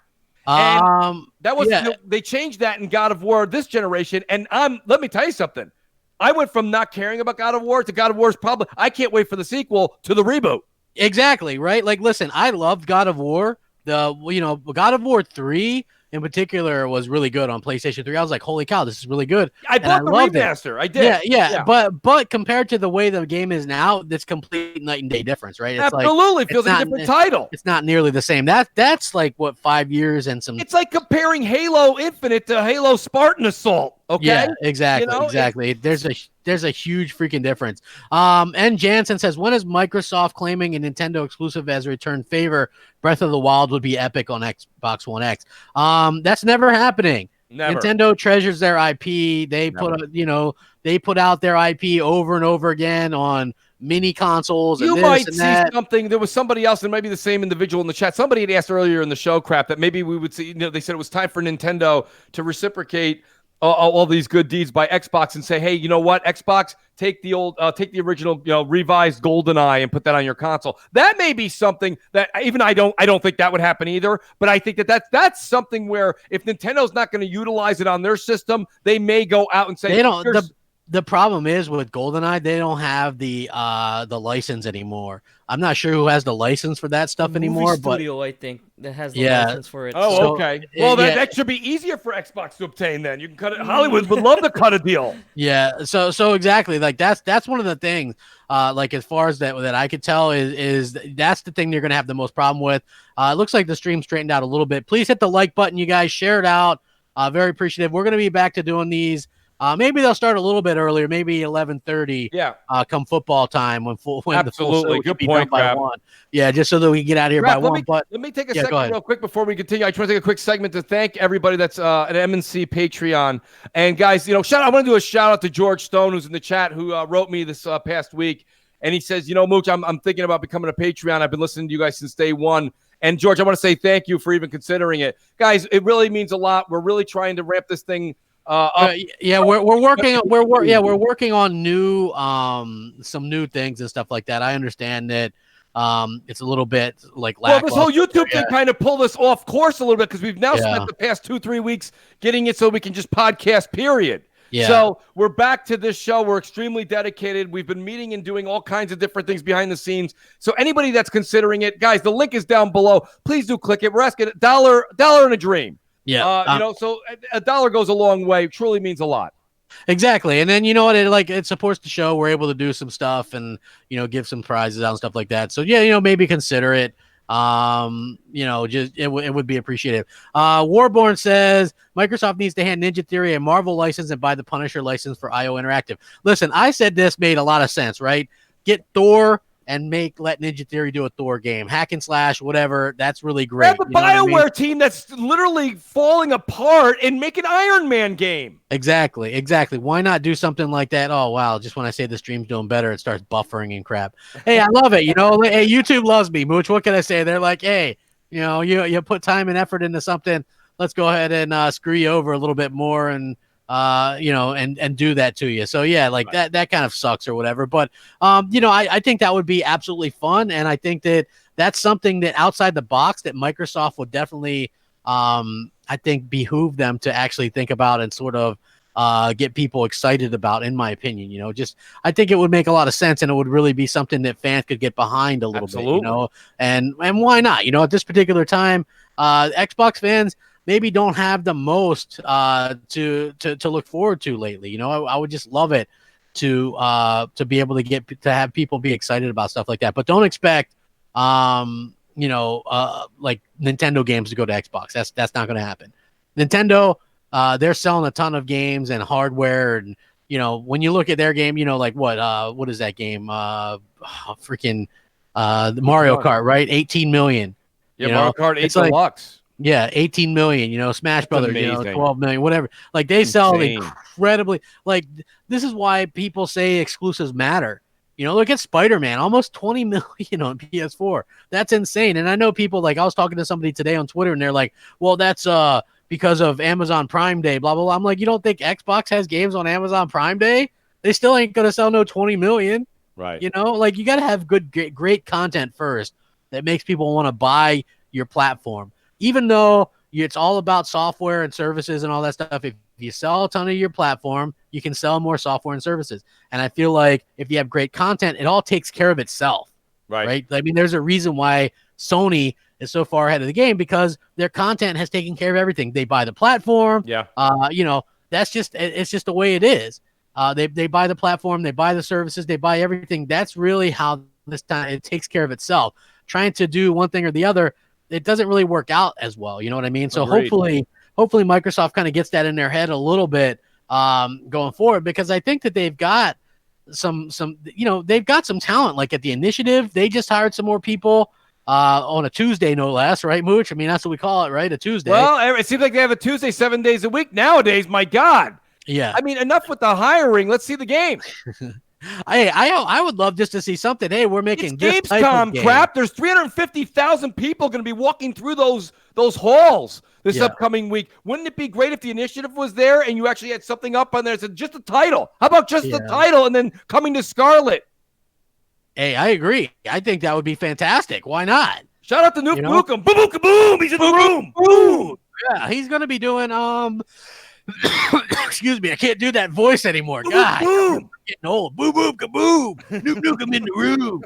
[SPEAKER 4] And that was they changed that in God of War this generation. And let me tell you something. I went from not caring about God of War to God of War's probably I can't wait for the sequel to the reboot.
[SPEAKER 3] Exactly, right? Like, listen, I loved God of War. God of War 3 in particular was really good on PlayStation 3. I was like, holy cow, this is really good.
[SPEAKER 4] I bought the remaster. I did.
[SPEAKER 3] Yeah. But compared to the way the game is now, it's complete night and day difference, right? It's
[SPEAKER 4] absolutely. Feels like a different title.
[SPEAKER 3] It's not nearly the same. That's like, what, 5 years and some...
[SPEAKER 4] It's like comparing Halo Infinite to Halo Spartan Assault. Okay.
[SPEAKER 3] Yeah, exactly. Exactly. There's a huge freaking difference. And Jansen says, when is Microsoft claiming a Nintendo exclusive as a return favor? Breath of the Wild would be epic on Xbox One X. That's never happening.
[SPEAKER 4] Never.
[SPEAKER 3] Nintendo treasures their IP. They put out their IP over and over again on mini consoles.
[SPEAKER 4] You
[SPEAKER 3] and
[SPEAKER 4] might
[SPEAKER 3] and
[SPEAKER 4] see
[SPEAKER 3] that.
[SPEAKER 4] something. There was somebody else, and maybe the same individual in the chat. Somebody had asked earlier in the show, crap, that maybe we would see. They said it was time for Nintendo to reciprocate all these good deeds by Xbox and say, hey, you know what, Xbox, take the original, revised GoldenEye and put that on your console. That may be something that even I don't think that would happen either. But I think that's something where if Nintendo's not going to utilize it on their system, they may go out and say
[SPEAKER 3] they don't. The problem is with GoldenEye, they don't have the license anymore. I'm not sure who has the license for that stuff anymore.
[SPEAKER 2] Studio, I think, that has the license for it.
[SPEAKER 4] Oh,
[SPEAKER 2] so,
[SPEAKER 4] okay. Well, that should be easier for Xbox to obtain. Then you can cut it. Hollywood would love to cut a deal.
[SPEAKER 3] Yeah. So exactly. Like that's one of the things. Like as far as that I could tell is that's the thing you're gonna have the most problem with. It looks like the stream straightened out a little bit. Please hit the like button, you guys. Share it out. Very appreciative. We're gonna be back to doing these. Maybe they'll start a little bit earlier, maybe 11:30.
[SPEAKER 4] Yeah.
[SPEAKER 3] Come football time when
[SPEAKER 4] absolutely
[SPEAKER 3] the full
[SPEAKER 4] good point,
[SPEAKER 3] by 1. Yeah, just so that we can get out of here by 1. But
[SPEAKER 4] let me take a second real quick before we continue. I just want to take a quick segment to thank everybody that's at MNC Patreon. And guys, I want to do a shout out to George Stone, who's in the chat, who wrote me this past week, and he says, Mooch, I'm thinking about becoming a Patreon. I've been listening to you guys since day one. And George, I want to say thank you for even considering it, guys. It really means a lot. We're really trying to ramp this thing.
[SPEAKER 3] We're working on new some new things and stuff like that. I understand that it's a little bit like
[SPEAKER 4] this whole YouTube thing kind of pulled us off course a little bit because we've now spent the past 2-3 weeks getting it so we can just podcast, period.
[SPEAKER 3] Yeah.
[SPEAKER 4] So we're back to this show. We're extremely dedicated. We've been meeting and doing all kinds of different things behind the scenes. So anybody that's considering it, guys, the link is down below. Please do click it. We're asking $1 and a dream.
[SPEAKER 3] Yeah.
[SPEAKER 4] So $1 goes a long way. Truly means a lot.
[SPEAKER 3] Exactly. And then it supports the show. We're able to do some stuff and give some prizes out and stuff like that. So maybe consider it. It would be appreciated. Warborn says Microsoft needs to hand Ninja Theory a Marvel license and buy the Punisher license for IO Interactive. Listen, I said this made a lot of sense, right? Get Thor and let Ninja Theory do a Thor game. Hack and slash, whatever. That's really great.
[SPEAKER 4] Have a Bioware team that's literally falling apart and make an Iron Man game.
[SPEAKER 3] Exactly. Why not do something like that? Oh, wow. Just when I say the stream's doing better, it starts buffering and crap. Hey, I love it. Hey, YouTube loves me, Mooch. What can I say? They're like, hey, you put time and effort into something. Let's go ahead and screw you over a little bit more and and do that to you. So yeah, like that kind of sucks or whatever. But I think that would be absolutely fun, and I think that's something that outside the box that Microsoft would definitely I think behoove them to actually think about and sort of get people excited about, in my opinion. I think it would make a lot of sense, and it would really be something that fans could get behind a little bit, and why not? At this particular time, Xbox fans maybe don't have the most to look forward to lately. I would just love it to be able to have people be excited about stuff like that. But don't expect like Nintendo games to go to Xbox. That's not going to happen. Nintendo, they're selling a ton of games and hardware, and when you look at their game, like what is that game? The Mario Kart, right? 18 million.
[SPEAKER 4] Yeah, Mario Kart 8
[SPEAKER 3] it's like,
[SPEAKER 4] Deluxe.
[SPEAKER 3] yeah, 18 million, Smash Brothers,
[SPEAKER 4] amazing.
[SPEAKER 3] 12 million, whatever. Like they sell incredibly. Like this is why people say exclusives matter. Look at Spider-Man, almost 20 million on PS4. That's insane. And I know people, like, I was talking to somebody today on Twitter and they're like, well, that's because of Amazon Prime Day, blah, blah, blah. I'm like, you don't think Xbox has games on Amazon Prime Day? They still ain't going to sell no 20 million.
[SPEAKER 4] Right.
[SPEAKER 3] Like you got to have great content first that makes people want to buy your platform. Even though it's all about software and services and all that stuff, if you sell a ton of your platform, you can sell more software and services. And I feel like if you have great content, it all takes care of itself. Right? I mean, there's a reason why Sony is so far ahead of the game, because their content has taken care of everything. They buy the platform.
[SPEAKER 4] Yeah.
[SPEAKER 3] It's just the way it is. They buy the platform, they buy the services, they buy everything. That's really how this time it takes care of itself. Trying to do one thing or the other, it doesn't really work out as well. You know what I mean? So hopefully Microsoft kind of gets that in their head a little bit going forward, because I think that they've got they've got some talent. Like at the Initiative, they just hired some more people on a Tuesday, no less, right, Mooch? I mean, that's what we call it, right? A Tuesday.
[SPEAKER 4] Well, it seems like they have a Tuesday 7 days a week nowadays. My God.
[SPEAKER 3] Yeah.
[SPEAKER 4] I mean, enough with the hiring. Let's see the game.
[SPEAKER 3] I would love just to see something. Hey, we're making this
[SPEAKER 4] Gamescom crap. There's 350,000 people going to be walking through those halls this upcoming week. Wouldn't it be great if the Initiative was there and you actually had something up on there that said just a title? How about just the title and then coming to Scarlet?
[SPEAKER 3] Hey, I agree. I think that would be fantastic. Why not?
[SPEAKER 4] Shout out to Nuke Nukem. Boom, boom, kaboom. He's in the room. Boom.
[SPEAKER 3] Yeah, he's going to be doing excuse me, I can't do that voice anymore. God, I'm getting old. Boom, boom, kaboom. Nuke Nukem in the room.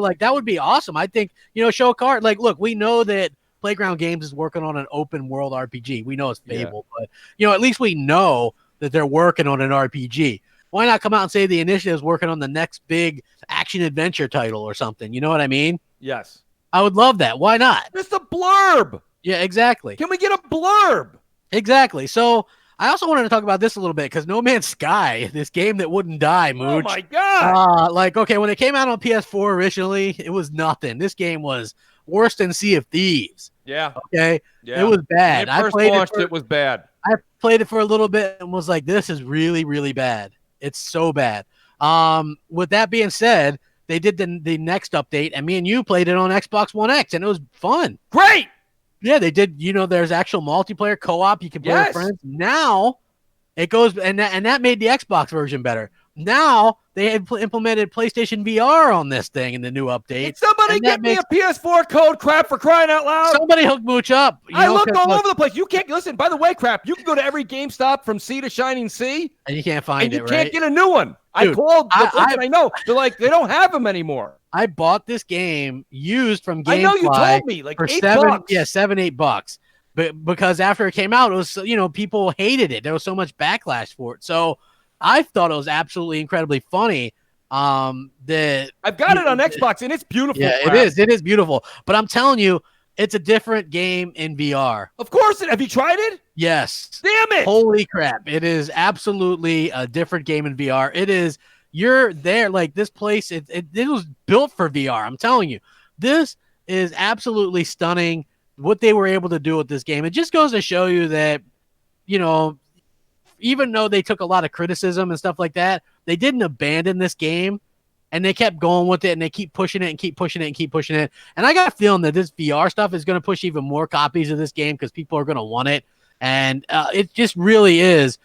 [SPEAKER 3] Like that would be awesome. I think, show a card. Like, look, we know that Playground Games is working on an open world RPG. We know it's Fable, but at least we know that they're working on an RPG. Why not come out and say the Initiative is working on the next big action adventure title or something? You know what I mean?
[SPEAKER 4] Yes.
[SPEAKER 3] I would love that. Why not?
[SPEAKER 4] Just a blurb.
[SPEAKER 3] Yeah, exactly.
[SPEAKER 4] Can we get a blurb?
[SPEAKER 3] Exactly. So I also wanted to talk about this a little bit, because No Man's Sky, this game that wouldn't die, Mooch.
[SPEAKER 4] Oh my God.
[SPEAKER 3] When it came out on PS4 originally, it was nothing. This game was worse than Sea of Thieves.
[SPEAKER 4] Yeah.
[SPEAKER 3] Okay.
[SPEAKER 4] Yeah.
[SPEAKER 3] It was bad.
[SPEAKER 4] When it first launched, it was bad.
[SPEAKER 3] I played it for a little bit and was like, this is really, really bad. It's so bad. With that being said, they did the next update, and me and you played it on Xbox One X, and it was fun.
[SPEAKER 4] Great.
[SPEAKER 3] Yeah, they did. There's actual multiplayer co-op. You can play with friends. Now it goes, and that made the Xbox version better. Now they have implemented PlayStation VR on this thing in the new update.
[SPEAKER 4] Did somebody get me a PS4 code, crap, for crying out loud?
[SPEAKER 3] Somebody hook Mooch up.
[SPEAKER 4] I looked all over the place. You can't listen. By the way, crap, you can go to every GameStop from sea to shining sea,
[SPEAKER 3] and you can't find it.
[SPEAKER 4] You can't get a new one.
[SPEAKER 3] Dude,
[SPEAKER 4] I called the person I know. They're like, they don't have them anymore.
[SPEAKER 3] I bought this game used from GameFly.
[SPEAKER 4] I know you told me, like
[SPEAKER 3] for
[SPEAKER 4] $8.
[SPEAKER 3] Yeah, $7-8. But because after it came out, it was people hated it. There was so much backlash for it. So I thought it was absolutely incredibly funny. That
[SPEAKER 4] I've got it on Xbox and it's beautiful.
[SPEAKER 3] Yeah,
[SPEAKER 4] crap.
[SPEAKER 3] It is beautiful. But I'm telling you, it's a different game in VR.
[SPEAKER 4] Of course. Have you tried it?
[SPEAKER 3] Yes.
[SPEAKER 4] Damn it.
[SPEAKER 3] Holy crap. It is absolutely a different game in VR. It is. You're there, like this place. It was built for VR. I'm telling you, this is absolutely stunning. What they were able to do with this game. It just goes to show you that, even though they took a lot of criticism and stuff like that, they didn't abandon this game, and they kept going with it, and they keep pushing it and keep pushing it and keep pushing it. And I got a feeling that this VR stuff is going to push even more copies of this game because people are going to want it. And it just really is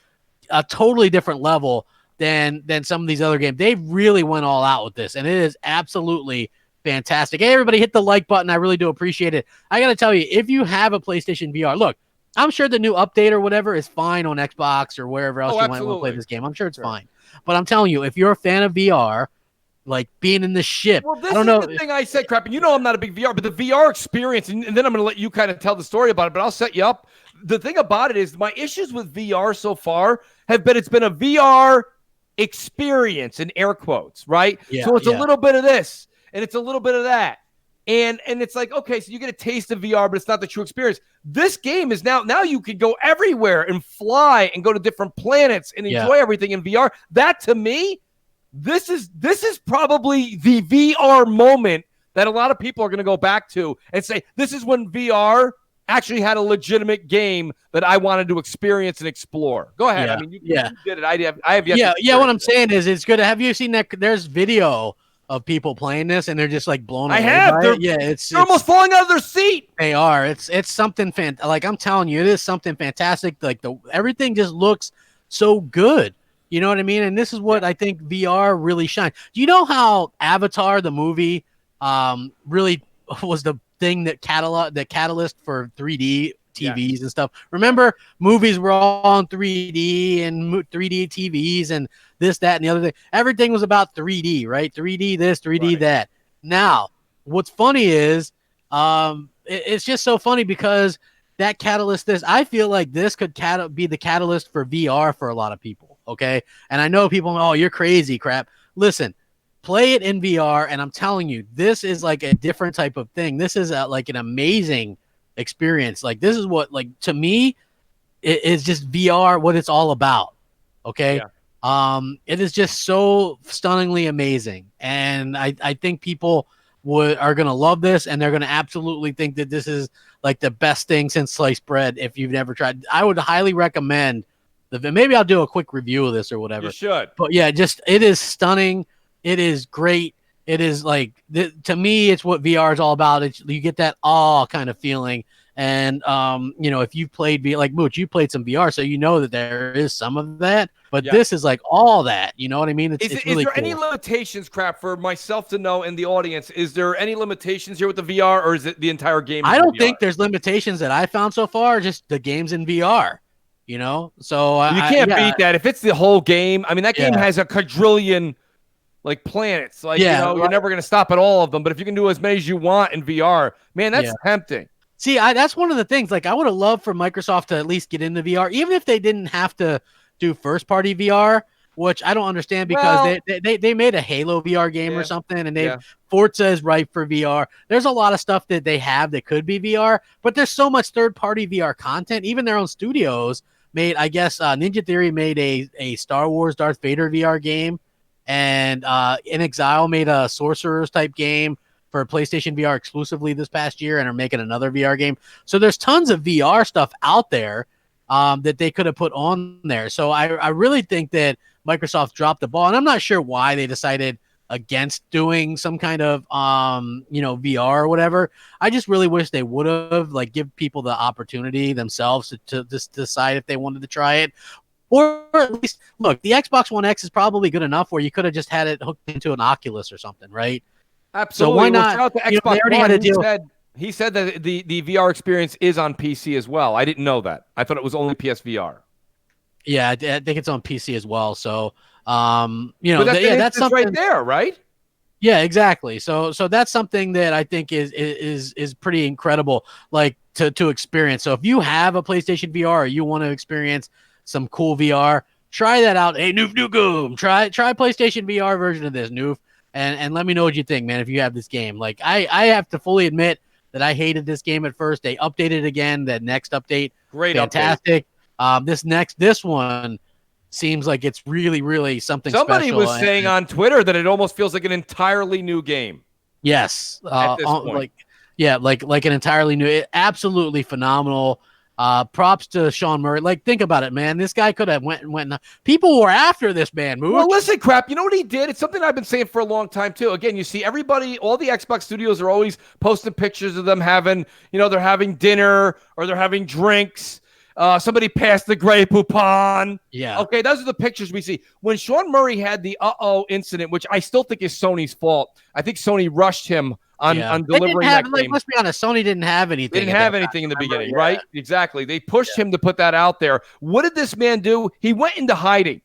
[SPEAKER 3] a totally different level than some of these other games. They really went all out with this, and it is absolutely fantastic. Hey, everybody, hit the like button. I really do appreciate it. I got to tell you, if you have a PlayStation VR, look, I'm sure the new update or whatever is fine on Xbox or wherever else you might want to play this game. I'm sure it's fine. But I'm telling you, if you're a fan of VR, like being in the ship,
[SPEAKER 4] well, this
[SPEAKER 3] I don't
[SPEAKER 4] is
[SPEAKER 3] know.
[SPEAKER 4] The thing I said, crap, and I'm not a big VR, but the VR experience, and then I'm going to let you kind of tell the story about it, but I'll set you up. The thing about it is my issues with VR so far have been it's been a VR experience in air quotes, right?
[SPEAKER 3] Yeah,
[SPEAKER 4] so it's a little bit of this and it's a little bit of that. And it's like, okay, so you get a taste of VR, but it's not the true experience. This game is now you can go everywhere and fly and go to different planets and enjoy everything in VR. That to me, this is probably the VR moment that a lot of people are going to go back to and say, this is when VR actually had a legitimate game that I wanted to experience and explore. Go ahead.
[SPEAKER 3] Yeah.
[SPEAKER 4] I mean, you did it. I have yet to
[SPEAKER 3] Yeah. What I'm
[SPEAKER 4] it.
[SPEAKER 3] saying is, it's good. Have you seen that? There's video of people playing this, and they're just like blown away.
[SPEAKER 4] I have.
[SPEAKER 3] By it. Yeah, it's
[SPEAKER 4] almost falling out of their seat.
[SPEAKER 3] They are. It's something like I'm telling you, it is something fantastic. Like everything just looks so good. You know what I mean? And this is what I think VR really shines. Do you know how Avatar the movie really was the thing that catalyst for 3D TVs and stuff? Remember, movies were all on 3D and 3D TVs and this, that, and the other thing. Everything was about 3D, right? 3D this, 3D that. Now, what's funny is it's just so funny because that catalyst, I feel like this could be the catalyst for VR for a lot of people. Okay. And I know people, oh, you're crazy crap. Listen, play it in VR. And I'm telling you, this is like a different type of thing. This is like an amazing experience. Like this is what, like, to me, it is just VR, what it's all about. Okay. Yeah. It is just so stunningly amazing. And I think people are going to love this, and they're going to absolutely think that this is like the best thing since sliced bread. If you've never tried, I would highly recommend maybe I'll do a quick review of this or whatever.
[SPEAKER 4] You should.
[SPEAKER 3] But yeah, it is stunning. It is great. It is like, to me, it's what VR is all about. You get that awe kind of feeling. And, if you've played like Mooch, you played some VR, so you know that there is some of that. But this is like all that. You know what I mean? It's really
[SPEAKER 4] there
[SPEAKER 3] cool.
[SPEAKER 4] any limitations, crap, for myself to know in the audience? Is there any limitations here with the VR, or is it the entire game?
[SPEAKER 3] I don't think there's limitations that I found so far. Just the game's in VR. So
[SPEAKER 4] you can't beat that if it's the whole game. I mean, that game has a quadrillion like planets. Like, you're never going to stop at all of them. But if you can do as many as you want in VR, man, that's tempting.
[SPEAKER 3] See, that's one of the things. Like, I would have loved for Microsoft to at least get into VR, even if they didn't have to do first-party VR, which I don't understand because they made a Halo VR game or something, and Forza is ripe for VR. There's a lot of stuff that they have that could be VR, but there's so much third-party VR content. Even their own studios made, I guess, Ninja Theory made a Star Wars Darth Vader VR game, and In Exile made a Sorcerers type game for PlayStation VR exclusively this past year, and are making another VR game. So there's tons of VR stuff out there that they could have put on there. So I really think that Microsoft dropped the ball, and I'm not sure why they decided against doing some kind of VR or whatever. I just really wish they would have give people the opportunity themselves to just decide if they wanted to try it. Or at least, look, the Xbox One X is probably good enough where you could have just had it hooked into an Oculus or something, right?
[SPEAKER 4] Absolutely.
[SPEAKER 3] So why not?
[SPEAKER 4] Shout out to Xbox One. He said that the VR experience is on PC as well. I didn't know that. I thought it was only PSVR.
[SPEAKER 3] Yeah, I think it's on PC as well. So,
[SPEAKER 4] that's something right there, right?
[SPEAKER 3] Yeah, exactly. So that's something that I think is pretty incredible, like to experience. So if you have a PlayStation VR or you want to experience some cool VR, try that out. Hey, Noof Nukem, try PlayStation VR version of this, Noof, and let me know what you think, man. If you have this game, like I have to fully admit that I hated this game at first. They updated it again. That next update,
[SPEAKER 4] great,
[SPEAKER 3] fantastic. Update. This one seems like it's really, really something
[SPEAKER 4] Somebody
[SPEAKER 3] special.
[SPEAKER 4] Was saying on Twitter that it almost feels like an entirely new game.
[SPEAKER 3] Yes.
[SPEAKER 4] At this point.
[SPEAKER 3] Like an entirely new, absolutely phenomenal. Props to Sean Murray. Like, think about it, man. This guy could have went. People were after this man. Mooch.
[SPEAKER 4] Well, listen, crap. You know what he did? It's something I've been saying for a long time too. Again, you see everybody, all the Xbox studios are always posting pictures of them having, they're having dinner or they're having drinks. Somebody passed the Grey Poupon.
[SPEAKER 3] Yeah.
[SPEAKER 4] Okay, those are the pictures we see. When Sean Murray had the incident, which I still think is Sony's fault. I think Sony rushed him on delivering that game.
[SPEAKER 3] Let's be honest, Sony didn't have anything.
[SPEAKER 4] They didn't have anything in the beginning, right? Exactly. They pushed him to put that out there. What did this man do? He went into hiding.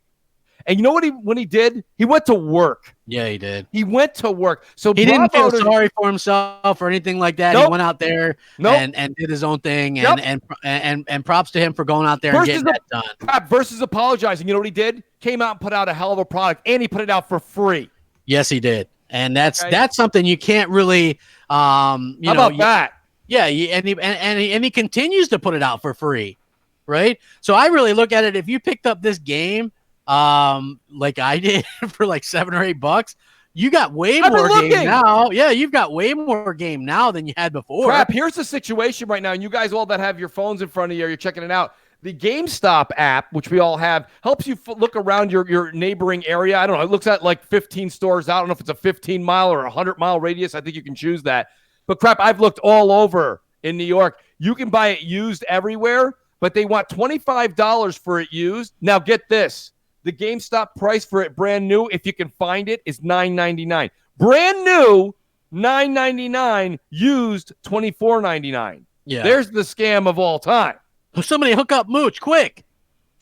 [SPEAKER 4] And you know what when he did? He went to work.
[SPEAKER 3] Yeah, he did.
[SPEAKER 4] He went to work. So
[SPEAKER 3] he didn't feel sorry for himself or anything like that.
[SPEAKER 4] Nope.
[SPEAKER 3] He went out there and did his own thing. And props to him for going out there and getting that done.
[SPEAKER 4] Versus apologizing. You know what he did? Came out and put out a hell of a product, and he put it out for free.
[SPEAKER 3] Yes, he did. And that's something you can't really
[SPEAKER 4] How about that?
[SPEAKER 3] Yeah, and he continues to put it out for free, right? So I really look at it, if you picked up this game like I did for like $7 or $8, You got way
[SPEAKER 4] I've been
[SPEAKER 3] more game
[SPEAKER 4] looking.
[SPEAKER 3] now. Yeah, you've got way more game now than you had before.
[SPEAKER 4] Crap, here's the situation right now, and you guys all that have your phones in front of you, you're checking it out. The GameStop app, which we all have, helps you look around your neighboring area. I don't know. It looks at like 15 stores. I don't know if it's a 15-mile or a 100-mile radius. I think you can choose that. But crap, I've looked all over in New York. You can buy it used everywhere, but they want $25 for it used. Now get this. The GameStop price for it brand new, if you can find it, is $9.99. Brand new, $9.99. Used, $24.99.
[SPEAKER 2] Yeah.
[SPEAKER 4] There's the scam of all time.
[SPEAKER 3] Somebody hook up Mooch, quick.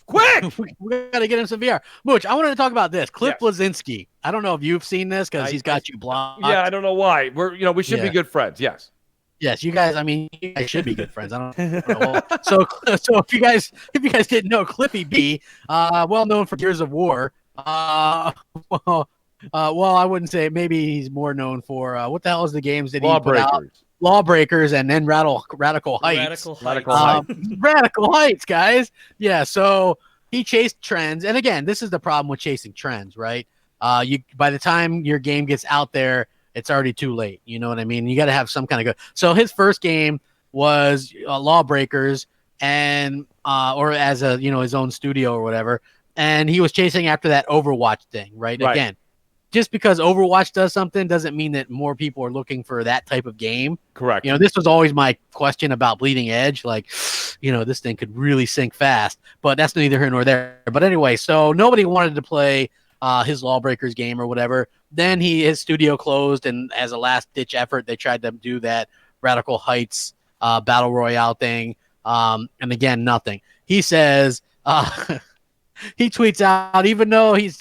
[SPEAKER 4] Quick!
[SPEAKER 3] We got to get him some VR. Mooch, I wanted to talk about this. Cliff
[SPEAKER 4] Yes.
[SPEAKER 3] Bleszinski. I don't know if you've seen this because he's got you blocked.
[SPEAKER 4] Yeah, I don't know why. We should be good friends. Yes.
[SPEAKER 3] Yes, you guys. I mean, you guys should be good friends. I don't know. So if you guys didn't know, Cliffy B, well known for Gears of War. Well, I wouldn't say. Maybe he's more known for what the hell is the games that he put out? Lawbreakers, and then Radical Heights. Radical Heights, guys. Yeah. So he chased trends, and again, this is the problem with chasing trends, right? By the time your game gets out there, it's already too late. You know what I mean? You got to have some kind of good. So his first game was Lawbreakers, and or as a his own studio or whatever, and he was chasing after that Overwatch thing, right? Again, just because Overwatch does something doesn't mean that more people are looking for that type of game.
[SPEAKER 4] Correct.
[SPEAKER 3] This was always my question about Bleeding Edge, like, this thing could really sink fast, but that's neither here nor there. But anyway, so nobody wanted to play his Lawbreakers game or whatever. Then his studio closed, and as a last-ditch effort, they tried to do that Radical Heights Battle Royale thing, and again, nothing. He says, he tweets out, even though he's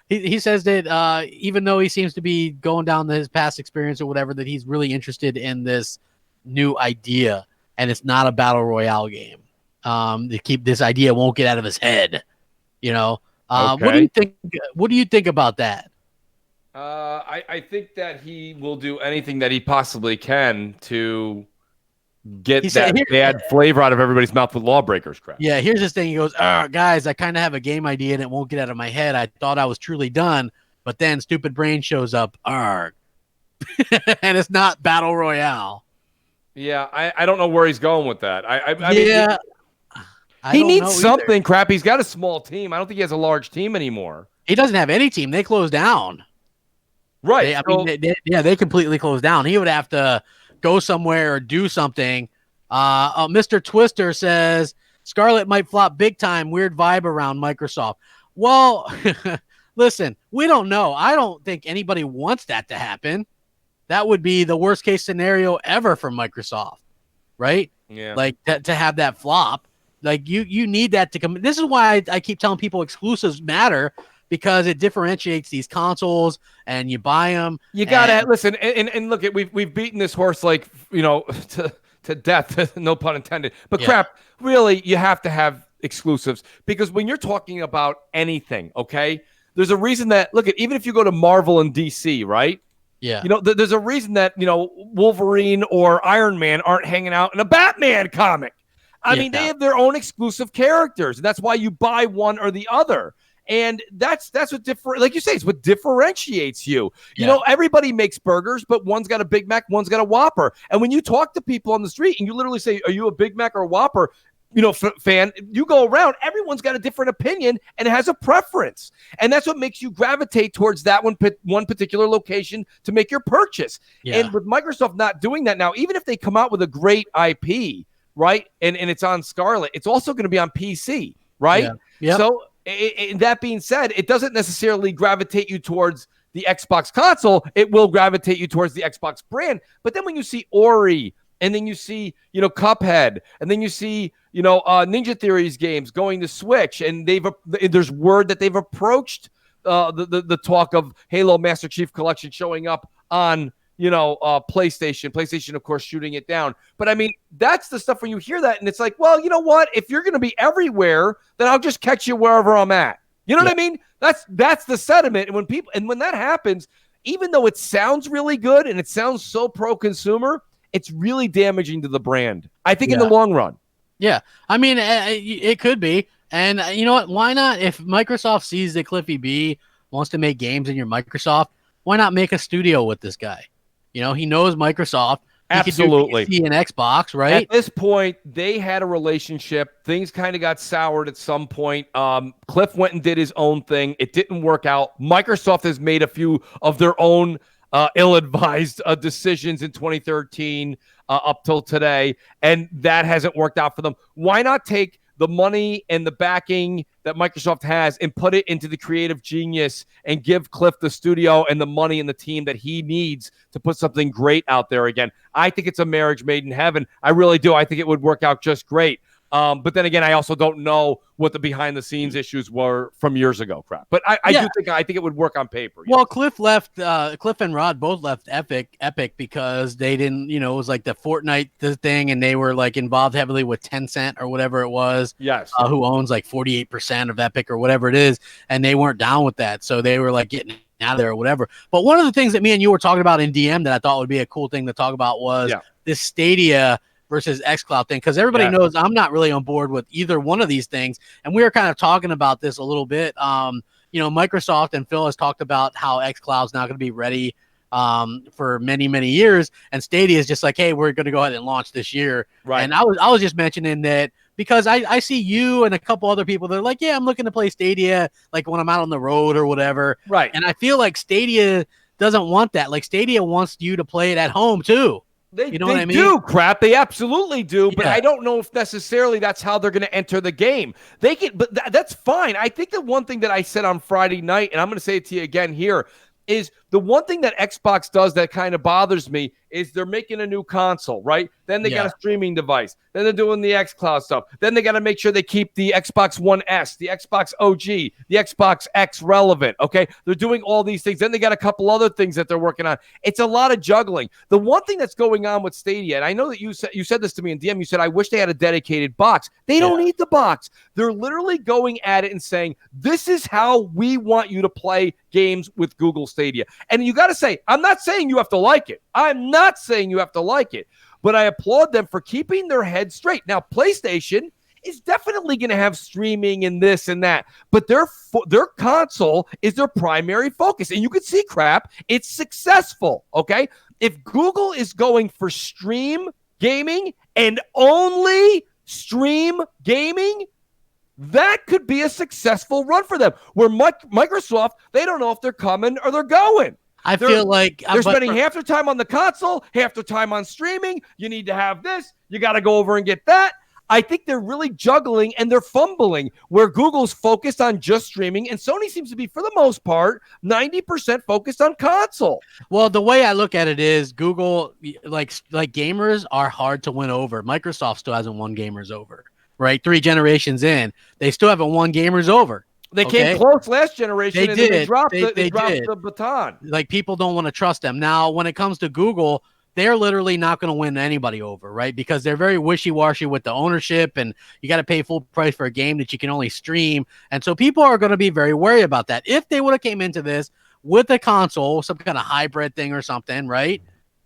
[SPEAKER 3] he says that even though he seems to be going down his past experience or whatever, that he's really interested in this new idea, and it's not a Battle Royale game. This idea won't get out of his head, Okay. What do you think? What do you think about that?
[SPEAKER 4] I think that he will do anything that he possibly can to get bad flavor out of everybody's mouth with Lawbreakers crap.
[SPEAKER 3] Yeah, here's this thing. He goes, guys, I kind of have a game idea and it won't get out of my head. I thought I was truly done, but then Stupid Brain shows up. And it's not Battle Royale.
[SPEAKER 4] Yeah, I don't know where he's going with that. I
[SPEAKER 3] mean,
[SPEAKER 4] he needs something, crap. He's got a small team. I don't think he has a large team anymore.
[SPEAKER 3] He doesn't have any team. They closed down.
[SPEAKER 4] Right.
[SPEAKER 3] They completely closed down. He would have to go somewhere or do something. Mr. Twister says, Scarlet might flop big time. Weird vibe around Microsoft. Well, listen, we don't know. I don't think anybody wants that to happen. That would be the worst case scenario ever for Microsoft, right?
[SPEAKER 4] Yeah.
[SPEAKER 3] Like to have that flop. Like you need that to come. This is why I keep telling people exclusives matter, because it differentiates these consoles, and you buy them.
[SPEAKER 4] You gotta listen and look at we've beaten this horse to death, no pun intended. But crap, really, you have to have exclusives, because when you're talking about anything, okay, there's a reason that even if you go to Marvel and DC, right?
[SPEAKER 3] Yeah.
[SPEAKER 4] There's a reason that Wolverine or Iron Man aren't hanging out in a Batman comic. I mean, they have their own exclusive characters, and that's why you buy one or the other. And that's what like you say, it's what differentiates you. You know, everybody makes burgers, but one's got a Big Mac, one's got a Whopper. And when you talk to people on the street and you literally say, "Are you a Big Mac or a Whopper?" Fan, you go around, everyone's got a different opinion and has a preference. And that's what makes you gravitate towards that one particular location to make your purchase. Yeah. And with Microsoft not doing that now, even if they come out with a great IP, right, and it's on Scarlet, it's also going to be on PC, right?
[SPEAKER 3] Yeah.
[SPEAKER 4] So that being said, it doesn't necessarily gravitate you towards the Xbox console. It will gravitate you towards the Xbox brand. But then when you see Ori, and then you see, Cuphead, and then you see, Ninja Theory's games going to Switch, and there's word that they've approached the talk of Halo Master Chief Collection showing up on PlayStation. PlayStation, of course, shooting it down. But I mean, that's the stuff when you hear that, and it's like, well, you know what? If you're going to be everywhere, then I'll just catch you wherever I'm at. You know what I mean? That's the sentiment. And when that happens, even though it sounds really good and it sounds so pro-consumer, it's really damaging to the brand, I think, in the long run.
[SPEAKER 3] Yeah. I mean, it could be. And you know what? Why not? If Microsoft sees that Cliffy B wants to make games in your Microsoft, why not make a studio with this guy? You know, he knows Microsoft. He
[SPEAKER 4] Absolutely.
[SPEAKER 3] could do PC and Xbox, right?
[SPEAKER 4] At this point, they had a relationship. Things kind of got soured at some point. Cliff went and did his own thing. It didn't work out. Microsoft has made a few of their own ill-advised decisions in 2013 up till today, and that hasn't worked out for them. Why not take the money and the backing that Microsoft has and put it into the creative genius and give Cliff the studio and the money and the team that he needs to put something great out there again? I think it's a marriage made in heaven. I really do. I think it would work out just great. But then again, I also don't know what the behind the scenes issues were from years ago. Crap. But I think it would work on paper.
[SPEAKER 3] Well, yes. Cliff and Rod both left Epic because they didn't, it was like the Fortnite thing, and they were like involved heavily with Tencent or whatever it was.
[SPEAKER 4] Yes.
[SPEAKER 3] Who owns like 48% of Epic or whatever it is, and they weren't down with that, so they were like getting out of there or whatever. But one of the things that me and you were talking about in DM that I thought would be a cool thing to talk about was this Stadia versus xCloud thing, because everybody knows I'm not really on board with either one of these things, and we were kind of talking about this a little bit. Microsoft and Phil has talked about how xCloud's not going to be ready for many years, and Stadia is just like, hey, we're going to go ahead and launch this year. Right. And I was just mentioning that because I see you and a couple other people that are like, yeah, I'm looking to play Stadia like when I'm out on the road or whatever. Right. And I feel like Stadia doesn't want that. Like Stadia wants you to play it at home too.
[SPEAKER 4] They do, Crap. They absolutely do, but I don't know if necessarily that's how they're going to enter the game. They can, but that's fine. I think the one thing that I said on Friday night, and I'm going to say it to you again here, is the one thing that Xbox does that kind of bothers me is they're making a new console, right? Then they got a streaming device. Then they're doing the xCloud stuff. Then they got to make sure they keep the Xbox One S, the Xbox OG, the Xbox X relevant, okay? They're doing all these things. Then they got a couple other things that they're working on. It's a lot of juggling. The one thing that's going on with Stadia, and I know that you said this to me in DM, you said, I wish they had a dedicated box. They don't need the box. They're literally going at it and saying, this is how we want you to play games with Google Stadia. And you got to say, I'm not saying you have to like it. I'm not saying you have to like it. But I applaud them for keeping their head straight. Now, PlayStation is definitely going to have streaming and this and that, but their console is their primary focus. And you can see, Crap, it's successful, okay? If Google is going for stream gaming and only stream gaming, that could be a successful run for them. Where Microsoft, they don't know if they're coming or they're going.
[SPEAKER 3] I feel like
[SPEAKER 4] they're spending half their time on the console, half their time on streaming. You need to have this. You got to go over and get that. I think they're really juggling and they're fumbling, where Google's focused on just streaming and Sony seems to be, for the most part, 90% focused on console.
[SPEAKER 3] Well, the way I look at it is Google, like gamers are hard to win over. Microsoft still hasn't won gamers over, right? 3 generations in, they still haven't won gamers over.
[SPEAKER 4] They came close last generation and they dropped the baton.
[SPEAKER 3] Like, people don't want to trust them. Now, when it comes to Google, they're literally not going to win anybody over, right? Because they're very wishy-washy with the ownership, and you got to pay full price for a game that you can only stream. And so people are going to be very wary about that. If they would have came into this with a console, some kind of hybrid thing or something, right?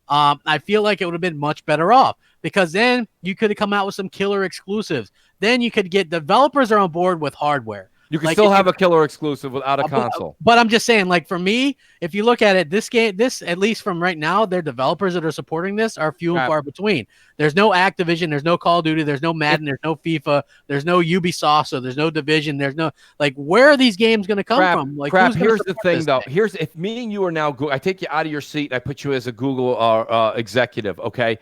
[SPEAKER 3] I feel like it would have been much better off, because then you could have come out with some killer exclusives. Then you could get developers are on board with hardware.
[SPEAKER 4] You can still have a killer exclusive without a console.
[SPEAKER 3] But I'm just saying, like, for me, if you look at it, this, at least from right now, their developers that are supporting this are few and far between. There's no Activision, there's no Call of Duty, there's no Madden, there's no FIFA, there's no Ubisoft, so there's no Division, there's no, like, where are these games going to come from? Like,
[SPEAKER 4] here's the thing, though. Here's, if me and you are now, I take you out of your seat, I put you as a Google executive, okay?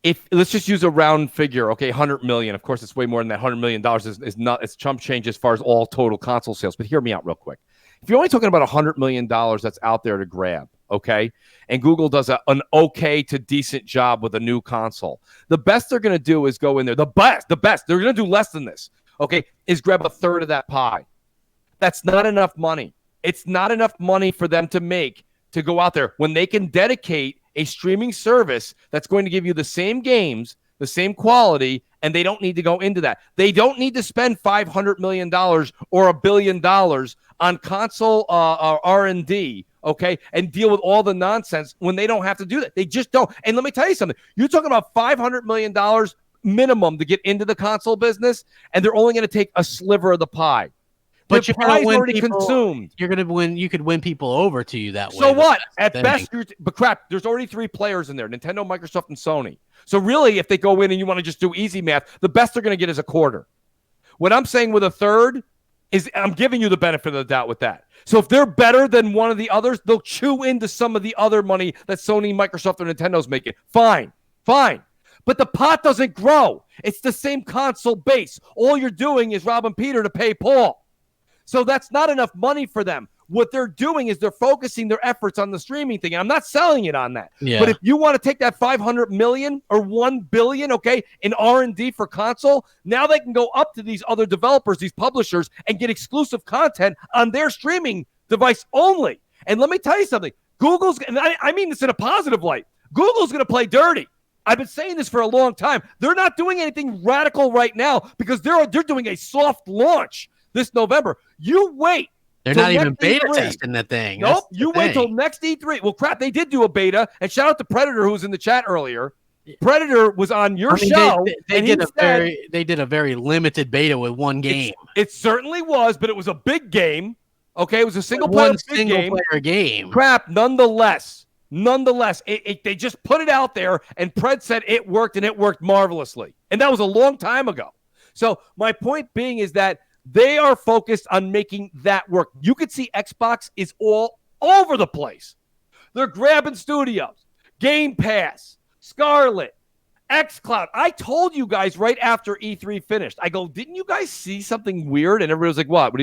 [SPEAKER 4] If let's just use a round figure, okay, 100 million. Of course, it's way more than that. $100 million is not, it's chump change as far as all total console sales. But hear me out real quick. If you're only talking about $100 million that's out there to grab, okay, and Google does an okay to decent job with a new console, the best they're going to do is go in there. The best, they're going to do less than this, okay, is grab a third of that pie. That's not enough money. It's not enough money for them to make to go out there when they can dedicate a streaming service that's going to give you the same games, the same quality, and they don't need to go into that. They don't need to spend $500 million or $1 billion on console R&D, okay, and deal with all the nonsense when they don't have to do that. They just don't. And let me tell you something. You're talking about $500 million minimum to get into the console business, and they're only going to take a sliver of the pie.
[SPEAKER 3] But
[SPEAKER 4] the
[SPEAKER 3] you're
[SPEAKER 4] pie's
[SPEAKER 3] win
[SPEAKER 4] already
[SPEAKER 3] people,
[SPEAKER 4] consumed.
[SPEAKER 3] You're gonna win. You could win people over to you that way.
[SPEAKER 4] So what? At
[SPEAKER 3] thing.
[SPEAKER 4] best, but crap. There's already 3 players in there: Nintendo, Microsoft, and Sony. So really, if they go in and you want to just do easy math, the best they're going to get is a quarter. What I'm saying with a third is I'm giving you the benefit of the doubt with that. So if they're better than one of the others, they'll chew into some of the other money that Sony, Microsoft, or Nintendo's making. Fine. But the pot doesn't grow. It's the same console base. All you're doing is robbing Peter to pay Paul. So that's not enough money for them. What they're doing is they're focusing their efforts on the streaming thing. And I'm not selling it on that.
[SPEAKER 3] Yeah.
[SPEAKER 4] But if you want to take that $500 million or $1 billion, okay, in R&D for console, now they can go up to these other developers, these publishers, and get exclusive content on their streaming device only. And let me tell you something. Google's, and I mean this in a positive light, Google's going to play dirty. I've been saying this for a long time. They're not doing anything radical right now because they're doing a soft launch this November. You wait.
[SPEAKER 3] They're not even beta testing that thing.
[SPEAKER 4] Nope. You wait till next E3. Well, crap, they did do a beta. And shout out to Predator, who was in the chat earlier. Predator was on your show.
[SPEAKER 3] They did a very limited beta with one game.
[SPEAKER 4] It certainly was, but it was a big game. Okay, it was a single player game. Crap, nonetheless, they just put it out there, and Pred said it worked, and it worked marvelously. And that was a long time ago. So my point being is that they are focused on making that work. You could see Xbox is all over the place. They're grabbing studios, Game Pass, Scarlet, xCloud. I told you guys right after E3 finished. I go, didn't you guys see something weird? And everybody was like, what?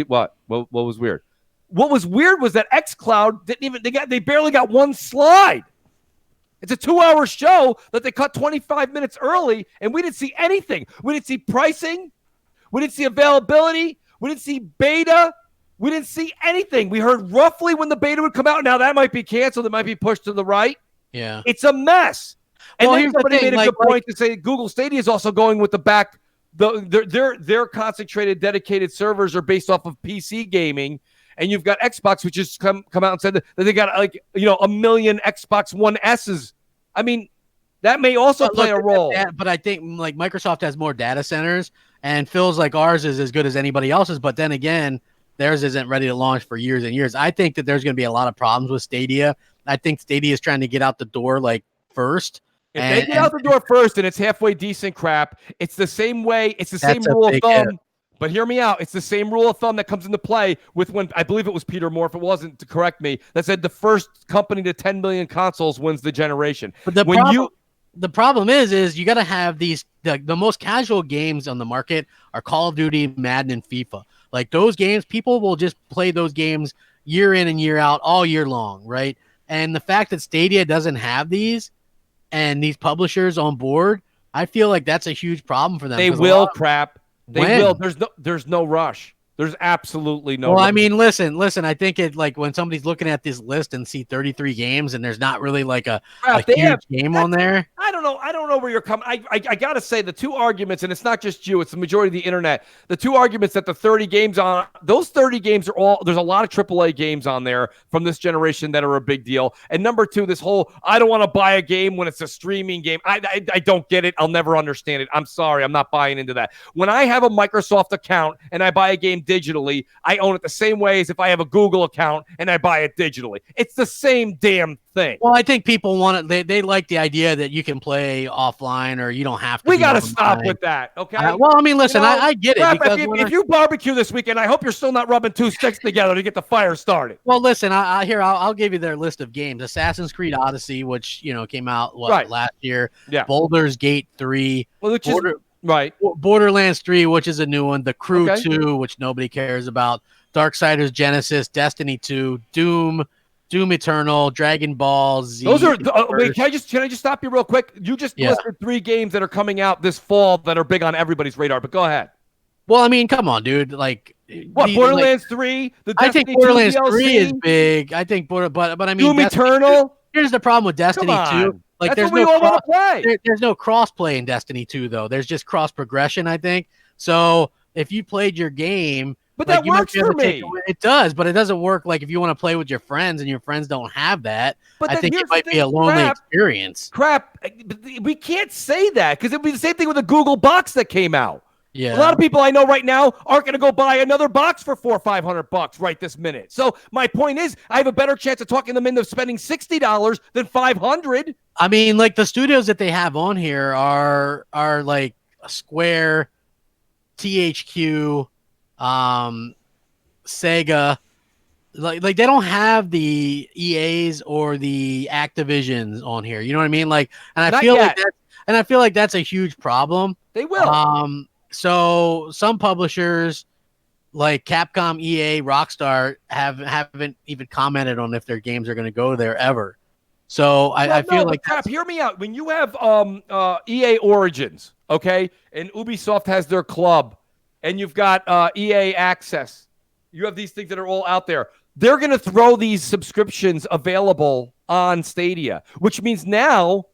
[SPEAKER 4] What was weird? What was weird was that xCloud they barely got one slide. It's a 2-hour show that they cut 25 minutes early, and we didn't see anything. We didn't see pricing. We didn't see availability. We didn't see beta. We didn't see anything. We heard roughly when the beta would come out. Now that might be canceled. It might be pushed to the right.
[SPEAKER 3] Yeah.
[SPEAKER 4] It's a mess. And then somebody made a good point to say Google Stadia is also going with the back. Their concentrated, dedicated servers are based off of PC gaming. And you've got Xbox, which has come out and said that they got 1 million Xbox One S's. I mean, that may also play a role.
[SPEAKER 3] But I think like Microsoft has more data centers and feels like ours is as good as anybody else's. But then again, theirs isn't ready to launch for years and years. I think that there's going to be a lot of problems with Stadia. I think Stadia is trying to get out the door first.
[SPEAKER 4] If they get out the door first and it's halfway decent crap, it's the same way. It's the same rule of thumb. But hear me out. It's the same rule of thumb that comes into play with when I believe it was Peter Moore, if it wasn't, to correct me, that said the first company to 10 million consoles wins the generation.
[SPEAKER 3] But the problem is you got to have these the most casual games on the market are Call of Duty, Madden, and FIFA. Like those games, people will just play those games year in and year out all year long, right? And the fact that Stadia doesn't have these and these publishers on board, I feel like that's a huge problem for them.
[SPEAKER 4] They will crap. They will. There's no rush. There's absolutely no rush.
[SPEAKER 3] I mean, listen. I think it when somebody's looking at this list and see 33 games and there's not really a huge game on there.
[SPEAKER 4] I don't know where you're coming. I got to say the two arguments, and it's not just you, it's the majority of the internet. The two arguments that the 30 games on, those 30 games are there's a lot of AAA games on there from this generation that are a big deal. And number two, this whole, I don't want to buy a game when it's a streaming game. I don't get it. I'll never understand it. I'm sorry. I'm not buying into that. When I have a Microsoft account and I buy a game digitally, I own it the same way as if I have a Google account and I buy it digitally. It's the same damn thing.
[SPEAKER 3] Well, I think people want it. They like the idea that you can play offline or you don't have to.
[SPEAKER 4] We got to stop with that, okay?
[SPEAKER 3] Well, I mean, listen, I get it. Because
[SPEAKER 4] if you barbecue this weekend, I hope you're still not rubbing two sticks together to get the fire started.
[SPEAKER 3] Well, listen, I'll give you their list of games. Assassin's Creed Odyssey, which came out last year.
[SPEAKER 4] Yeah.
[SPEAKER 3] Baldur's Gate 3.
[SPEAKER 4] Well, right.
[SPEAKER 3] Borderlands 3, which is a new one. The Crew 2, which nobody cares about. Darksiders Genesis, Destiny 2, Doom Eternal, Dragon Ball Z.
[SPEAKER 4] Those are wait, can I just stop you real quick? You just listed 3 games that are coming out this fall that are big on everybody's radar, but go ahead.
[SPEAKER 3] Well, I mean, come on, dude.
[SPEAKER 4] Borderlands 3?
[SPEAKER 3] I think Borderlands 3 is big. I think but I mean
[SPEAKER 4] Doom Eternal.
[SPEAKER 3] Here's the problem with Destiny 2.
[SPEAKER 4] Like that's what we all want to play.
[SPEAKER 3] There's no cross play in Destiny 2 though. There's just cross progression, I think. So if you played your game
[SPEAKER 4] But
[SPEAKER 3] like,
[SPEAKER 4] that works for me.
[SPEAKER 3] It does, but it doesn't work like if you want to play with your friends and your friends don't have that.
[SPEAKER 4] But
[SPEAKER 3] I think it might be a lonely experience.
[SPEAKER 4] We can't say that because it would be the same thing with the Google box that came out.
[SPEAKER 3] Yeah.
[SPEAKER 4] A lot of people I know right now aren't going to go buy another box for $400 or $500 right this minute. So my point is, I have a better chance of talking them into spending $60 than $500.
[SPEAKER 3] I mean, like the studios that they have on here are like Square, THQ, Sega. Like they don't have the EAs or the Activisions on here. You know what I mean? Like, and I feel like that's a huge problem.
[SPEAKER 4] They will.
[SPEAKER 3] So some publishers like Capcom, EA, Rockstar haven't even commented on if their games are going to go there ever. So I feel like
[SPEAKER 4] hear me out. When you have EA Origins, okay, and Ubisoft has their club, and you've got EA Access, you have these things that are all out there. They're going to throw these subscriptions available on Stadia, which means now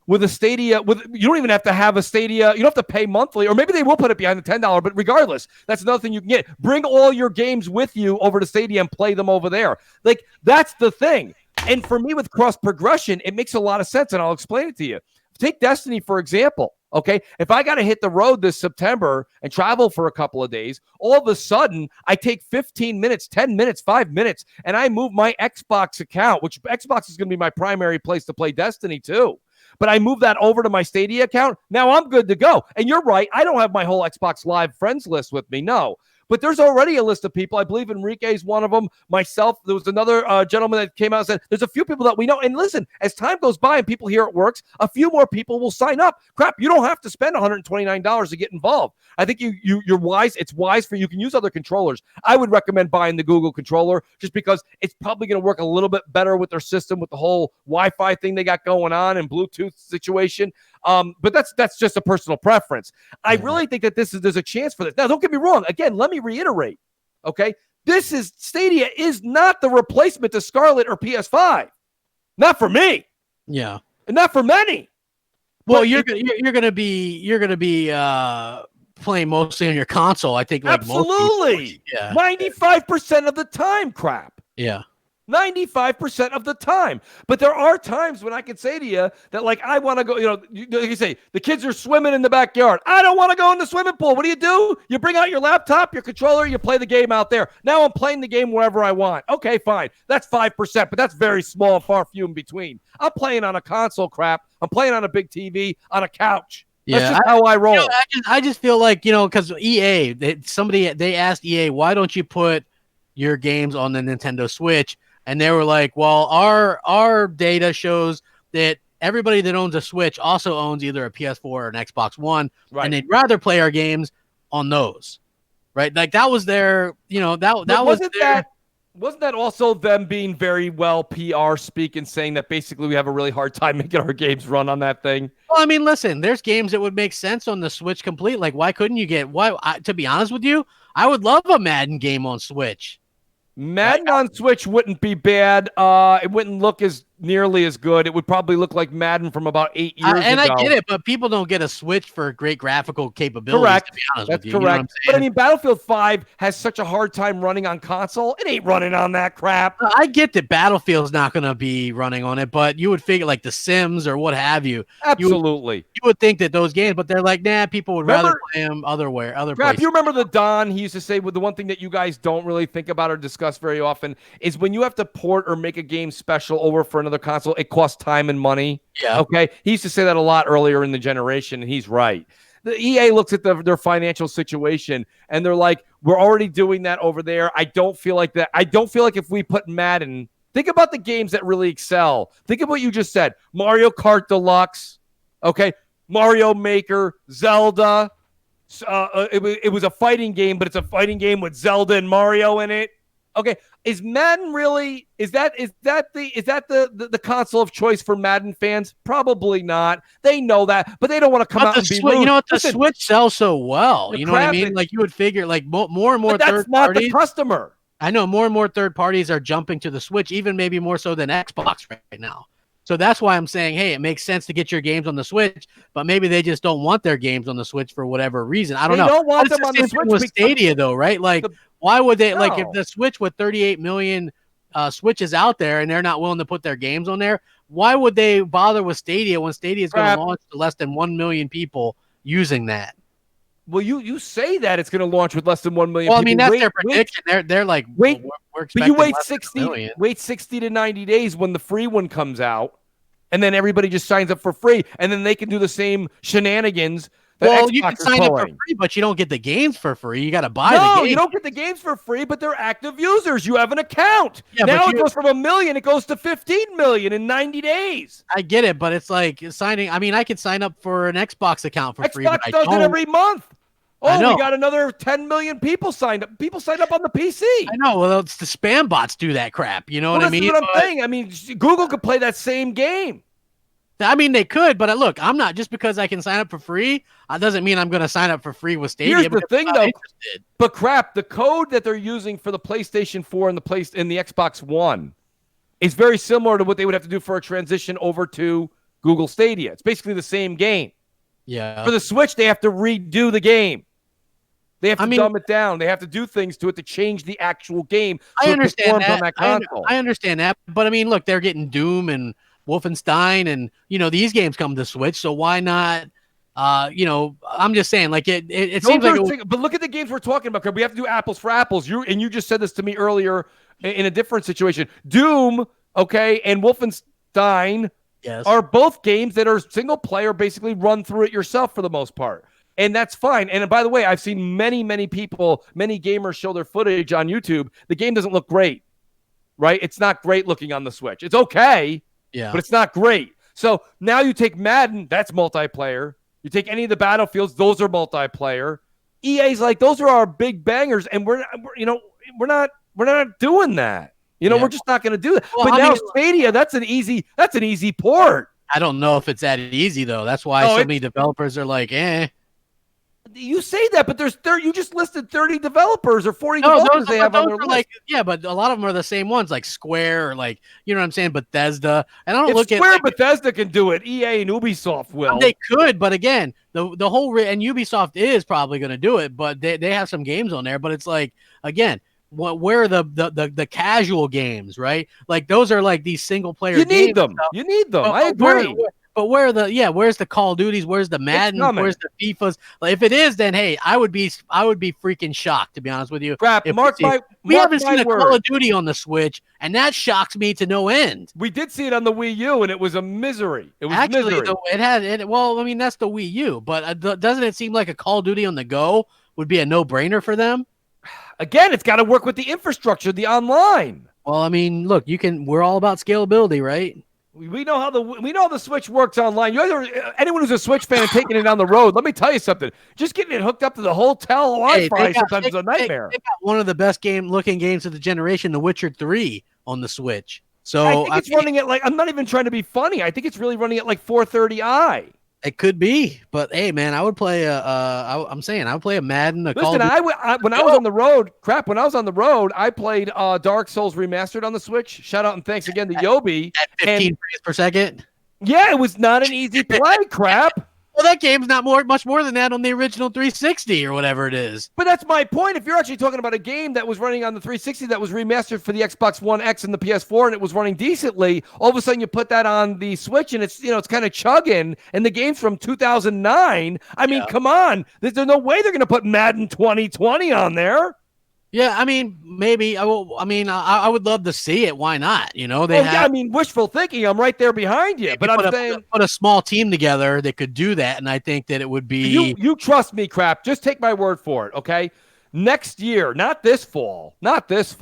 [SPEAKER 4] with a Stadia, you don't even have to have a Stadia. You don't have to pay monthly, or maybe they will put it behind the $10. But regardless, that's another thing you can get. Bring all your games with you over to Stadia and play them over there. Like, that's the thing. And for me, with cross progression, it makes a lot of sense, and I'll explain it to you. Take Destiny, for example. Okay, if I got to hit the road this September and travel for a couple of days, all of a sudden I take 15 minutes, 10 minutes, 5 minutes, and I move my Xbox account, which Xbox is going to be my primary place to play Destiny too. But I move that over to my Stadia account. Now I'm good to go. And you're right. I don't have my whole Xbox Live friends list with me. No. But there's already a list of people. I believe Enrique's one of them. Myself, there was another gentleman that came out and said, there's a few people that we know. And listen, as time goes by and people hear it works, a few more people will sign up. Crap, you don't have to spend $129 to get involved. I think you're wise. It's wise for you can use other controllers. I would recommend buying the Google controller just because it's probably going to work a little bit better with their system with the whole Wi-Fi thing they got going on and Bluetooth situation. But that's just a personal preference. I really think that there's a chance for this. Now, don't get me wrong. Again, let me reiterate. Okay, Stadia is not the replacement to Scarlet or PS5. Not for me.
[SPEAKER 3] Yeah,
[SPEAKER 4] and not for many.
[SPEAKER 3] Well, you're gonna be playing mostly on your console. I think. Like
[SPEAKER 4] absolutely.
[SPEAKER 3] Yeah.
[SPEAKER 4] 95% of the time. Crap.
[SPEAKER 3] Yeah.
[SPEAKER 4] 95% of the time. But there are times when I can say to you that, like, I want to go, you say, the kids are swimming in the backyard. I don't want to go in the swimming pool. What do? You bring out your laptop, your controller, you play the game out there. Now I'm playing the game wherever I want. Okay, fine. That's 5%, but that's very small, far few in between. I'm playing on a console, crap. I'm playing on a big TV, on a couch.
[SPEAKER 3] Yeah,
[SPEAKER 4] that's just how I roll.
[SPEAKER 3] I just feel like, because EA, they asked EA, why don't you put your games on the Nintendo Switch? And they were like, well, our data shows that everybody that owns a Switch also owns either a PS4 or an Xbox One, right, and they'd rather play our games on those, right? Like that was their,
[SPEAKER 4] wasn't that also them being very well PR speak and saying that basically we have a really hard time making our games run on that thing?
[SPEAKER 3] Well, I mean, listen, there's games that would make sense on the Switch complete. Like, why couldn't you to be honest with you, I would love a Madden game on Switch.
[SPEAKER 4] Madden on Switch wouldn't be bad. It wouldn't look nearly as good. It would probably look like Madden from about 8 years ago.
[SPEAKER 3] And I get it, but people don't get a Switch for great graphical capabilities.
[SPEAKER 4] Correct.
[SPEAKER 3] To be honest
[SPEAKER 4] That's
[SPEAKER 3] with you.
[SPEAKER 4] correct.
[SPEAKER 3] You know
[SPEAKER 4] but I mean, Battlefield 5 has such a hard time running on console. It ain't running on that crap.
[SPEAKER 3] I get that Battlefield's not going to be running on it, but you would figure like The Sims or what have you.
[SPEAKER 4] Absolutely.
[SPEAKER 3] You would think that those games, but they're like, nah, people would rather play them other places.
[SPEAKER 4] You remember the Don? He used to say, the one thing that you guys don't really think about or discuss very often is when you have to port or make a game special over for another console, it costs time and money.
[SPEAKER 3] Yeah.
[SPEAKER 4] Okay. He used to say that a lot earlier in the generation, and he's right. The EA looks at their financial situation, and they're like, we're already doing that over there. I don't feel like that. I don't feel like if we put Madden, think about the games that really excel. Think of what you just said. Mario Kart Deluxe. Okay. Mario Maker, Zelda. It was a fighting game, but it's a fighting game with Zelda and Mario in it. Okay, is Madden really is that the console of choice for Madden fans? Probably not. They know that, but they don't want to come out and be rude.
[SPEAKER 3] You know what? The Switch sells so well. You know what I mean? Like you would figure, like more and more third parties. That's not the
[SPEAKER 4] customer.
[SPEAKER 3] I know more and more third parties are jumping to the Switch, even maybe more so than Xbox right now. So that's why I'm saying, hey, it makes sense to get your games on the Switch, but maybe they just don't want their games on the Switch for whatever reason. I don't know.
[SPEAKER 4] They don't want them on the Switch
[SPEAKER 3] with Stadia, though, right? Like Why would they like if
[SPEAKER 4] No.
[SPEAKER 3] the Switch with 38 million Switches out there and they're not willing to put their games on there? Why would they bother with Stadia when Stadia is going to launch to less than 1 million people using that?
[SPEAKER 4] Well, you say that it's going to launch with less than 1 million.
[SPEAKER 3] Well,
[SPEAKER 4] people.
[SPEAKER 3] I mean that's their prediction. They're like,
[SPEAKER 4] wait,
[SPEAKER 3] we're
[SPEAKER 4] but you
[SPEAKER 3] expecting
[SPEAKER 4] wait
[SPEAKER 3] less than
[SPEAKER 4] 60,
[SPEAKER 3] 1 million.
[SPEAKER 4] wait 60 to 90 days when the free one comes out, and then everybody just signs up for free, and then they can do the same shenanigans.
[SPEAKER 3] Well,
[SPEAKER 4] Xbox
[SPEAKER 3] you can sign up for free, but you don't get the games for free. You got to buy the
[SPEAKER 4] No,
[SPEAKER 3] game.
[SPEAKER 4] you don't get the games for free, but they're active users. You have an account.
[SPEAKER 3] Yeah,
[SPEAKER 4] now
[SPEAKER 3] but
[SPEAKER 4] it goes from 1 million, it goes to 15 million in 90 days.
[SPEAKER 3] I get it, but it's like signing. I mean, I could sign up for an Xbox account for free.
[SPEAKER 4] Xbox
[SPEAKER 3] But
[SPEAKER 4] does it every month.
[SPEAKER 3] I
[SPEAKER 4] Oh,
[SPEAKER 3] know.
[SPEAKER 4] we got another 10 million people signed up. People signed up on the PC.
[SPEAKER 3] I know. Well, it's the spam bots do that crap. You know what I mean?
[SPEAKER 4] That's what I'm saying. I mean, Google could play that same game.
[SPEAKER 3] I mean, they could, but look, I'm not just because I can sign up for free. Doesn't mean I'm going to sign up for free with Stadia.
[SPEAKER 4] Here's the thing, though.
[SPEAKER 3] Interested.
[SPEAKER 4] But crap, the code that they're using for the PlayStation 4 and the Xbox One is very similar to what they would have to do for a transition over to Google Stadia. It's basically the same game.
[SPEAKER 3] Yeah.
[SPEAKER 4] For the Switch, they have to redo the game. They have to dumb it down. They have to do things to it to change the actual game. So
[SPEAKER 3] I understand that.
[SPEAKER 4] On that console.
[SPEAKER 3] I understand that. But I mean, look, they're getting Doom and Wolfenstein, and these games come to Switch, so why not? I'm just saying, like it seems like.
[SPEAKER 4] But look at the games we're talking about. We have to do apples for apples. You just said this to me earlier in a different situation. Doom, okay, and Wolfenstein are both games that are single player, basically run through it yourself for the most part. And that's fine. And by the way, I've seen many gamers show their footage on YouTube. The game doesn't look great, right? It's not great looking on the Switch. It's okay, but it's not great. So now you take Madden, that's multiplayer. You take any of the Battlefields, those are multiplayer. EA's like, those are our big bangers, and we're not doing that. We're just not going to do that.
[SPEAKER 3] Well,
[SPEAKER 4] but now Stadia, that's an easy port.
[SPEAKER 3] I don't know if it's that easy though. That's why so many developers are like, eh.
[SPEAKER 4] You say that, but you just listed 30 developers or 40 developers they have on their list.
[SPEAKER 3] Yeah, but a lot of them are the same ones, like Square or like, you know what I'm saying, Bethesda. And I don't look
[SPEAKER 4] Square
[SPEAKER 3] at
[SPEAKER 4] Bethesda can do it. EA and Ubisoft will.
[SPEAKER 3] They could, but again, the whole and Ubisoft is probably going to do it, but they have some games on there. But it's like, again, where are the casual games, right? Like those are like these single player.
[SPEAKER 4] You need them. You need them. I agree.
[SPEAKER 3] But where's the Call of Duties? Where's the Madden? Where's the FIFAs? Like, if it is, then hey, I would be freaking shocked, to be honest with you.
[SPEAKER 4] Crap,
[SPEAKER 3] we haven't seen a Call of Duty on the Switch, and that shocks me to no end.
[SPEAKER 4] We did see it on the Wii U, and it was a misery. It was
[SPEAKER 3] actually
[SPEAKER 4] misery.
[SPEAKER 3] Well, I mean that's the Wii U, but doesn't it seem like a Call of Duty on the go would be a no-brainer for them?
[SPEAKER 4] Again, it's got to work with the infrastructure, the online.
[SPEAKER 3] Well, I mean, look, we're all about scalability, right?
[SPEAKER 4] We know how the Switch works online. Anyone who's a Switch fan and taking it on the road, let me tell you something. Just getting it hooked up to the hotel Wi-Fi sometimes is a nightmare.
[SPEAKER 3] They got one of the best looking games of the generation, The Witcher 3, on the Switch. So
[SPEAKER 4] I think it's running at I'm not even trying to be funny. I think it's really running at like 430i.
[SPEAKER 3] It could be, but hey, man, I would play I would play a Madden.
[SPEAKER 4] When I was on the road, when I was on the road, I played Dark Souls Remastered on the Switch. Shout out and thanks again to Yobi.
[SPEAKER 3] At 15 frames per second.
[SPEAKER 4] Yeah, it was not an easy play. Crap.
[SPEAKER 3] Well, that game's not much more than that on the original 360 or whatever it is.
[SPEAKER 4] But that's my point. If you're actually talking about a game that was running on the 360 that was remastered for the Xbox One X and the PS4 and it was running decently, all of a sudden you put that on the Switch and it's kind of chugging and the game's from 2009. I mean, come on. There's no way they're going to put Madden 2020 on there.
[SPEAKER 3] Yeah, I mean, maybe I will. I mean, I would love to see it. Why not?
[SPEAKER 4] Wishful thinking. I'm right there behind you. But I'm saying,
[SPEAKER 3] put a small team together that could do that, and I think that it would be.
[SPEAKER 4] You trust me, crap. Just take my word for it, okay? Next year, not this fall. Next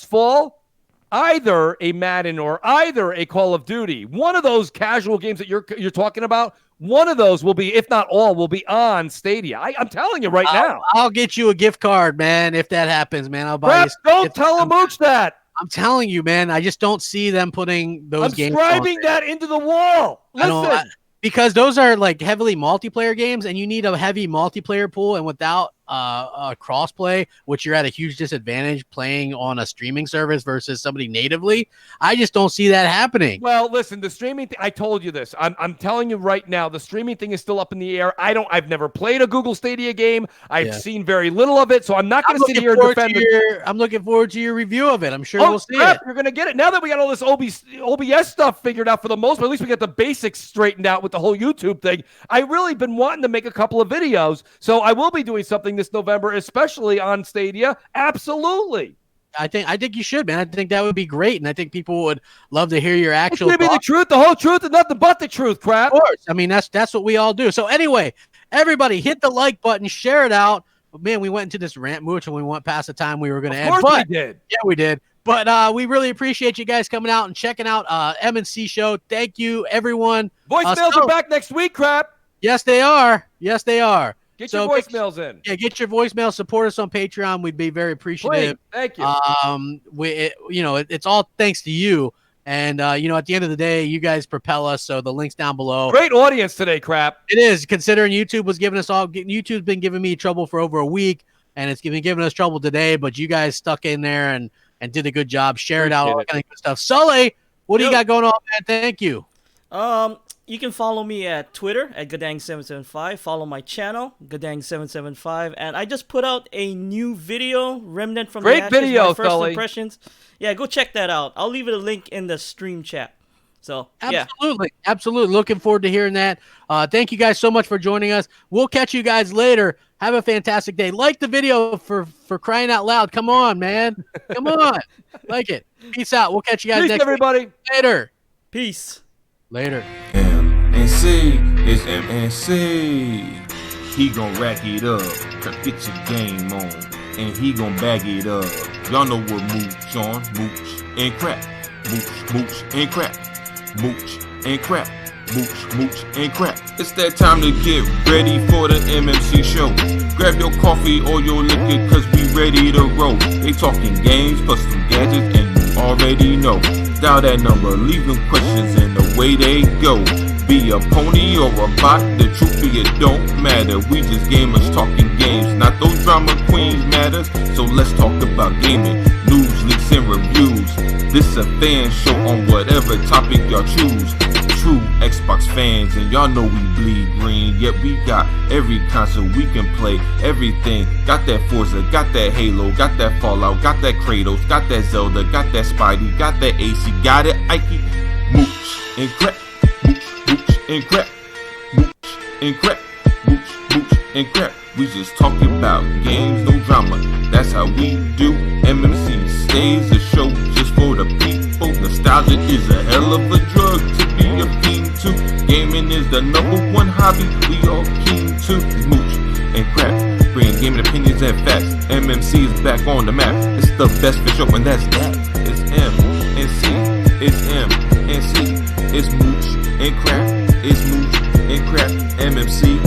[SPEAKER 4] fall, either a Madden or either a Call of Duty, one of those casual games that you're talking about. One of those will be, if not all, will be on Stadia. I'm telling you right now.
[SPEAKER 3] I'll get you a gift card, man. If that happens, man, I'll buy you.
[SPEAKER 4] Don't tell a mooch that.
[SPEAKER 3] I'm telling you, man. I just don't see them putting those games.
[SPEAKER 4] I'm scribing that into the wall. Listen.
[SPEAKER 3] Because those are like heavily multiplayer games, and you need a heavy multiplayer pool. And without crossplay, which you're at a huge disadvantage playing on a streaming service versus somebody natively. I just don't see that happening.
[SPEAKER 4] Well, listen, the streaming thing, I told you this. I'm telling you right now, the streaming thing is still up in the air. I've never played a Google Stadia game. I've seen very little of it, so I'm not going to sit here and defend it.
[SPEAKER 3] I'm looking forward to your review of it. I'm sure we'll see it.
[SPEAKER 4] You're going to get it. Now that we got all this OBS stuff figured out for the most part, at least we got the basics straightened out with the whole YouTube thing. I've really been wanting to make a couple of videos, so I will be doing something this November, especially on Stadia. Absolutely.
[SPEAKER 3] I think you should, man. I think that would be great, and I think people would love to hear your actual.
[SPEAKER 4] It's gonna be the truth, the whole truth, and nothing but the truth, crap.
[SPEAKER 3] Of course. I mean, that's what we all do. So anyway, everybody hit the like button, share it out. Man, we went into this rant mooch and we went past the time we were going to end.
[SPEAKER 4] Of course we did.
[SPEAKER 3] Yeah, we did. But we really appreciate you guys coming out and checking out M&C show. Thank you, everyone.
[SPEAKER 4] Voicemails are back next week, crap.
[SPEAKER 3] Yes, they are. Yes, they are.
[SPEAKER 4] Get your voicemails in.
[SPEAKER 3] Yeah, get your voicemails. Support us on Patreon. We'd be very appreciative.
[SPEAKER 4] Thank you.
[SPEAKER 3] It's all thanks to you. And, at the end of the day, you guys propel us. So the link's down below.
[SPEAKER 4] Great audience today, crap.
[SPEAKER 3] It is, considering YouTube's been giving me trouble for over a week, and it's been giving us trouble today. But you guys stuck in there and did a good job. Share it out, all that kind of good stuff. Sully, what do you got going on, man? Thank you.
[SPEAKER 2] You can follow me at Twitter at Gadang775. Follow my channel, Gadang775. And I just put out a new video, Remnant from the Ashes,
[SPEAKER 4] video,
[SPEAKER 2] my first
[SPEAKER 4] Sully.
[SPEAKER 2] impressions. Yeah, go check that out. I'll leave it a link in the stream chat. So,
[SPEAKER 3] Absolutely. Looking forward to hearing that. Thank you guys so much for joining us. We'll catch you guys later. Have a fantastic day. Like the video for crying out loud. Come on, man. Come on. Like it. Peace out. We'll catch you guys next
[SPEAKER 4] everybody.
[SPEAKER 3] week. Later.
[SPEAKER 2] Peace.
[SPEAKER 3] Later.
[SPEAKER 1] M&C is M&C. He gon' rack it up, get your game on, and he gon' bag it up. Y'all know what mooch on, mooch and crap, mooch and crap, mooch and crap, mooch and crap. It's that time to get ready for the MMC show. Grab your coffee or your liquor, cause we ready to roll. They talking games, plus some gadgets, and you already know. Dial that number, leave them questions, and away they go. Be a pony or a bot, the truth be it don't matter. We just gamers talking games, not those drama queens matters. So let's talk about gaming, news, leaks, and reviews. This a fan show on whatever topic y'all choose. True Xbox fans, and y'all know we bleed green. Yet we got every console we can play, everything. Got that Forza, got that Halo, got that Fallout, got that Kratos, got that Zelda, got that Spidey, got that AC, got it Ike, mooch and crap. And crap, mooch and crap, mooch and crap. We just talking about games, no drama. That's how we do. MMC stays a show just for the people. Nostalgia is a hell of a drug to be a fiend to. Gaming is the #1 hobby we all keen to. Mooch and crap, bringing gaming opinions and facts. MMC is back on the map. It's the best for show, and that's that. It's M&C, it's M&C, it's mooch and crap. It's mooch and crap, MMC.